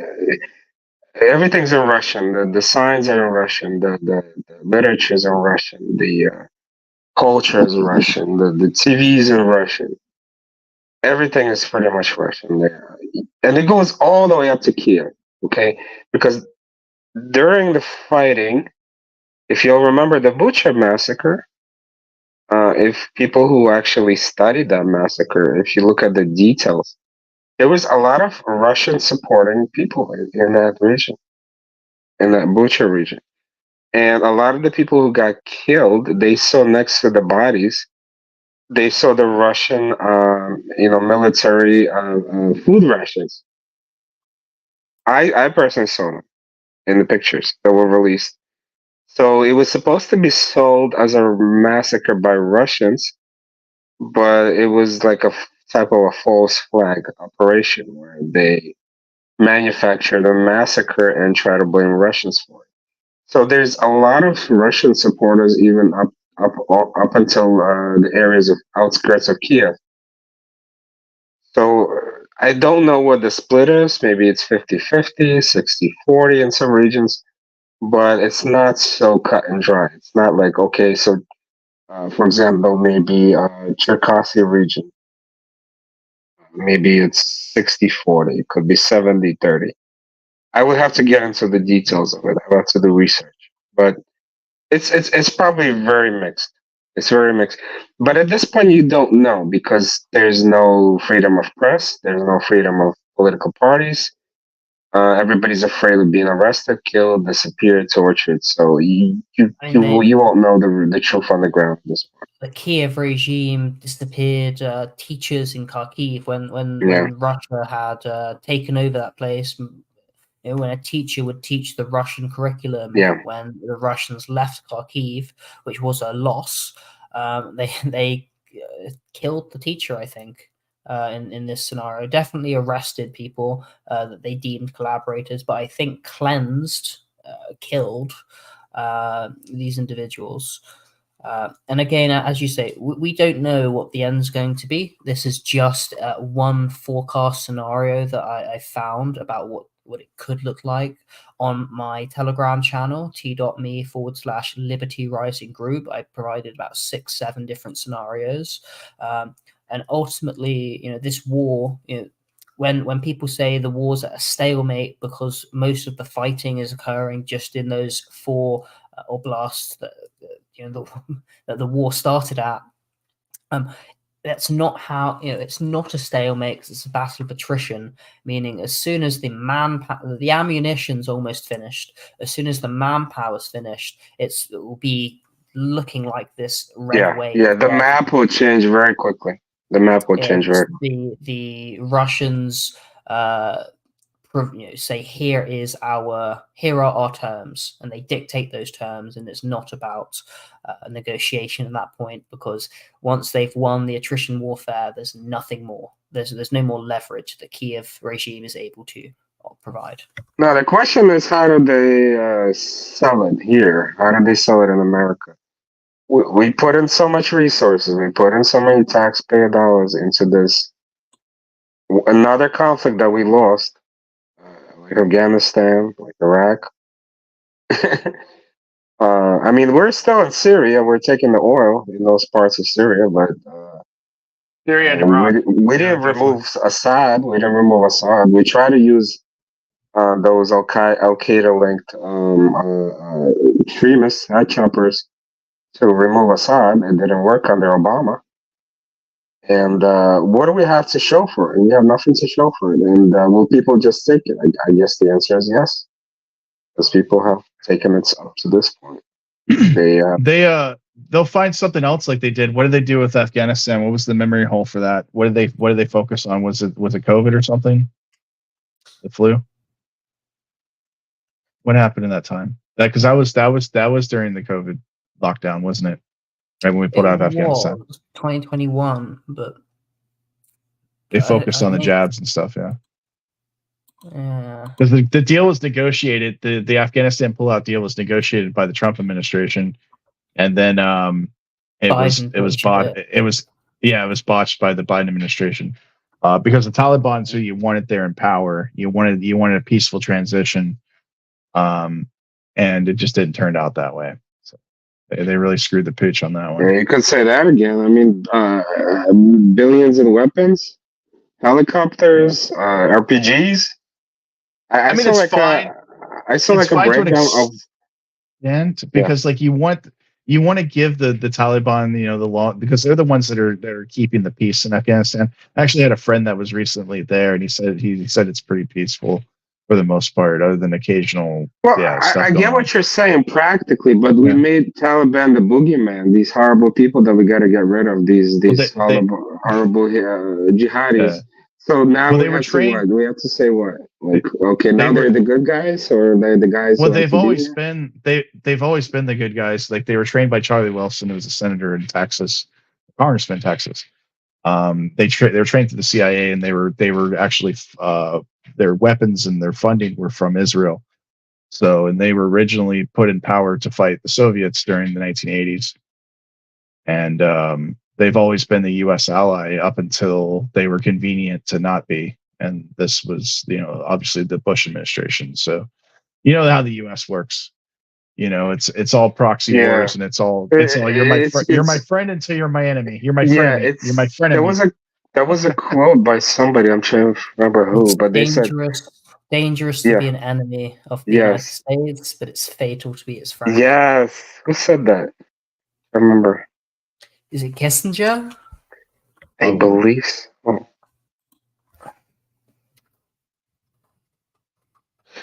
everything's in Russian. The signs are in Russian. The literature is in Russian. The culture is Russian. The TV is in Russian. Everything is pretty much Russian there, and it goes all the way up to Kiev. Okay, because during the fighting, if you'll remember the Bucha massacre, if people who actually studied that massacre, if you look at the details, there was a lot of Russian supporting people in that region, in that Bucha region. And a lot of the people who got killed, they saw next to the bodies, they saw the Russian, military food rations. I personally saw them in the pictures that were released. So it was supposed to be sold as a massacre by Russians, but it was like a type of a false flag operation where they manufactured a massacre and try to blame Russians for it. So there's a lot of Russian supporters even up until the areas of outskirts of Kiev. So I don't know what the split is. Maybe it's 50-50, 60-40 in some regions, but it's not so cut and dry. It's not like, okay, so for example, maybe Cherkasy region, maybe it's 60-40, it could be 70-30. I would have to get into the details of it. I would have to do research, but it's probably very mixed. It's very mixed. But at this point, you don't know because there's no freedom of press. There's no freedom of political parties. Everybody's afraid of being arrested, killed, disappeared, tortured. So I mean, you won't know the truth on the ground at this point. the Kiev regime disappeared teachers in Kharkiv Yeah. when Russia had taken over that place. When a teacher would teach the Russian curriculum, Yeah. when the Russians left Kharkiv, which was a loss, they killed the teacher, I think, in this scenario. Definitely arrested people that they deemed collaborators, but I think cleansed, killed these individuals. And again, as you say, we don't know what the end's going to be. This is just one forecast scenario that I found about what it could look like on my Telegram channel, t.me/Liberty Rising Group. I provided about 6-7 different scenarios. And ultimately, this war, when people say the war's at a stalemate because most of the fighting is occurring just in those 4 oblasts that the war started at, that's not how, it's not a stalemate, because it's a battle of attrition, meaning as soon as the ammunition's almost finished, as soon as the manpower's finished, it will be looking like this red wave. Yeah, the map will change very quickly. The map will change very quickly. The Russians say here are our terms, and they dictate those terms, and it's not about a negotiation at that point, because once they've won the attrition warfare, there's nothing more. There's no more leverage the Kiev regime is able to provide. Now the question is, how do they sell it here? How do they sell it in America? We put in so much resources, we put in so many taxpayer dollars into this, another conflict that we lost, like Afghanistan, like Iraq. I mean, we're still in Syria. We're taking the oil in those parts of Syria, but Syria and Iraq. we didn't remove Assad. We didn't remove Assad. We try to use those Al Qaeda linked extremists, high choppers, to remove Assad. It didn't work under Obama. And what do we have to show for it? We have nothing to show for it. And will people just take it? I guess the answer is yes, because people have taken it up to this point. They'll find something else like they did. What did they do with Afghanistan? What was the memory hole for that? What did they focus on? Was it COVID or something? The flu? What happened in that time? That was during the COVID lockdown, wasn't it? Right when we pulled out of Afghanistan. 2021, but they focused on the jabs and stuff, yeah. Yeah. Because the deal was negotiated. The Afghanistan pullout deal was negotiated by the Trump administration, and then it was botched by the Biden administration, because the Taliban's who you wanted there in power. You wanted a peaceful transition, and it just didn't turn out that way. So they really screwed the pooch on that one. Yeah, you could say that again. I mean, billions in weapons, helicopters, RPGs. I mean, it's fine. I saw like a breakdown of, and because like you want to give the Taliban, the law, because they're the ones that are keeping the peace in Afghanistan. I actually had a friend that was recently there, and he said it's pretty peaceful for the most part, other than occasional. Well, I get what you're saying practically, but we made Taliban the boogeyman. These horrible people that we got to get rid of. These horrible jihadis. Yeah. So now we have to what? We have to say what? Like, okay, now they're the good guys, or they're the guys? Well, they've always been the good guys. Like, they were trained by Charlie Wilson, who was a senator in Texas, congressman in Texas. They were trained through the CIA, and they were actually their weapons and their funding were from Israel. So, and they were originally put in power to fight the Soviets during the 1980s, and they've always been the U.S. ally up until they were convenient to not be. And this was, obviously the Bush administration. So, you know how the U.S. works. It's all proxy wars, and it's all you're my friend until you're my enemy. You're my friend. You're my friend. There was a quote by somebody. I'm trying to remember who, but they said dangerous to be an enemy of the United States, but it's fatal to be its friend. Yes, who said that? I remember. Is it Kissinger? I believe so.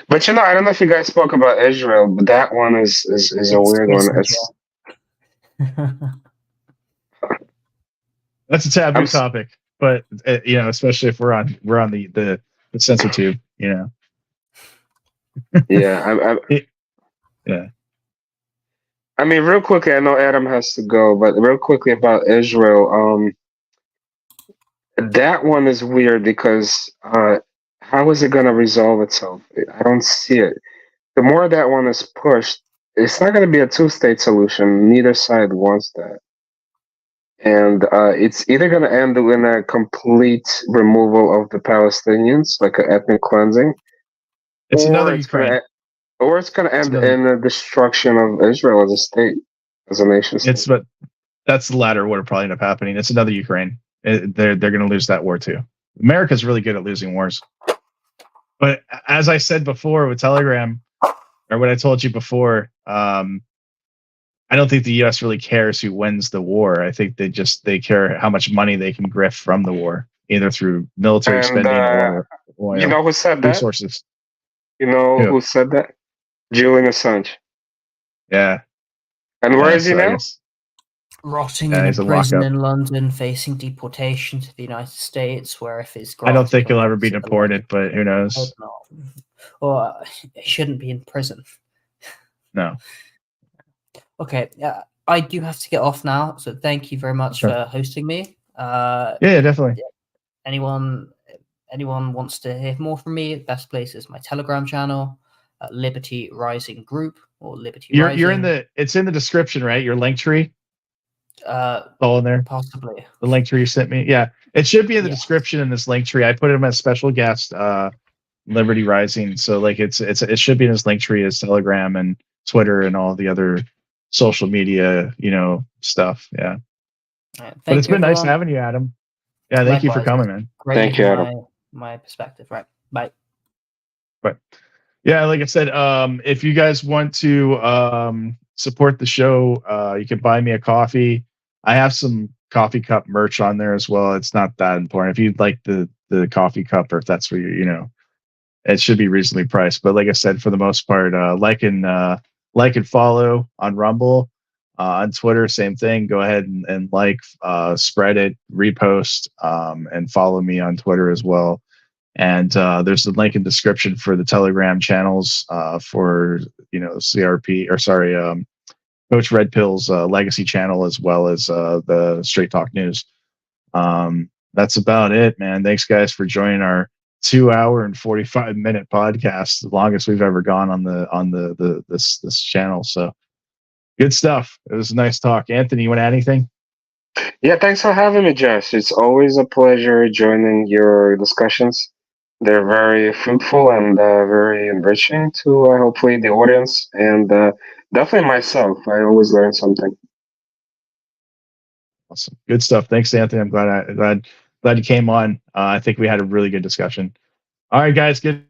But I don't know if you guys spoke about Israel, but that one is a weird one. It's That's a taboo I'm s- topic, but especially if we're on the sensor tube, yeah. Yeah. I mean, real quickly, I know Adam has to go, but real quickly about Israel, that one is weird because how is it going to resolve itself? I don't see it. The more that one is pushed, it's not going to be a two-state solution. Neither side wants that. And it's either going to end in a complete removal of the Palestinians, like an ethnic cleansing, It's another or it's going Ukraine. to or it's going to It's end another. in the destruction of Israel as a state, as a nation state. But that's the latter. What will probably end up happening. It's another Ukraine. They're going to lose that war too. America's really good at losing wars. But as I said before with Telegram, or what I told you before, I don't think the U.S. really cares who wins the war. I think they care how much money they can grift from the war, either through military And spending or oil you know who said that? resources. You know Who? who said that? Julian Assange. Yeah. And where Yeah, is he so I now? guess Rotting Yeah, in a he's in prison lockup. in London, facing deportation to the United States, where if his I don't think graft he'll ever be comes to the deported, but who hope knows? not. Or he shouldn't be in prison. No. Okay, I do have to get off now, so thank you very much Okay. for hosting me. Yeah, definitely. Anyone wants to hear more from me, best place is my Telegram channel, Liberty Rising Group, or Liberty Rising. You're in it's in the description, right? Your link tree. All in there. Possibly. The link tree you sent me. Yeah, it should be in the description in this link tree. I put him as special guest, Liberty Rising. So like it should be in his link tree as Telegram and Twitter and all the other social media, stuff. Yeah. Right, but it's been nice having you, Adam. Yeah, thank you for coming, man. Great. Thank you, Adam. My perspective. Right. Bye. But yeah, like I said, if you guys want to support the show, you can buy me a coffee. I have some coffee cup merch on there as well. It's not that important. If you'd like the coffee cup, or if that's where it should be reasonably priced. But like I said, for the most part, like and follow on Rumble, on Twitter, same thing. Go ahead and spread it, repost, and follow me on Twitter as well. And there's a link in description for the Telegram channels for CRP, or sorry, Coach Red Pill's legacy channel, as well as the Straight Talk News. That's about it, man. Thanks, guys, for joining our 2-hour and 45-minute podcast, the longest we've ever gone on this channel. So good stuff. It was a nice talk. Anthony, you want to add anything? Yeah, thanks for having me, Josh. It's always a pleasure joining your discussions. They're very fruitful and very enriching to hopefully the audience and definitely myself. I always learn something. Awesome. Good stuff. Thanks, Anthony. I'm glad you came on. I think we had a really good discussion. All right, guys. Good.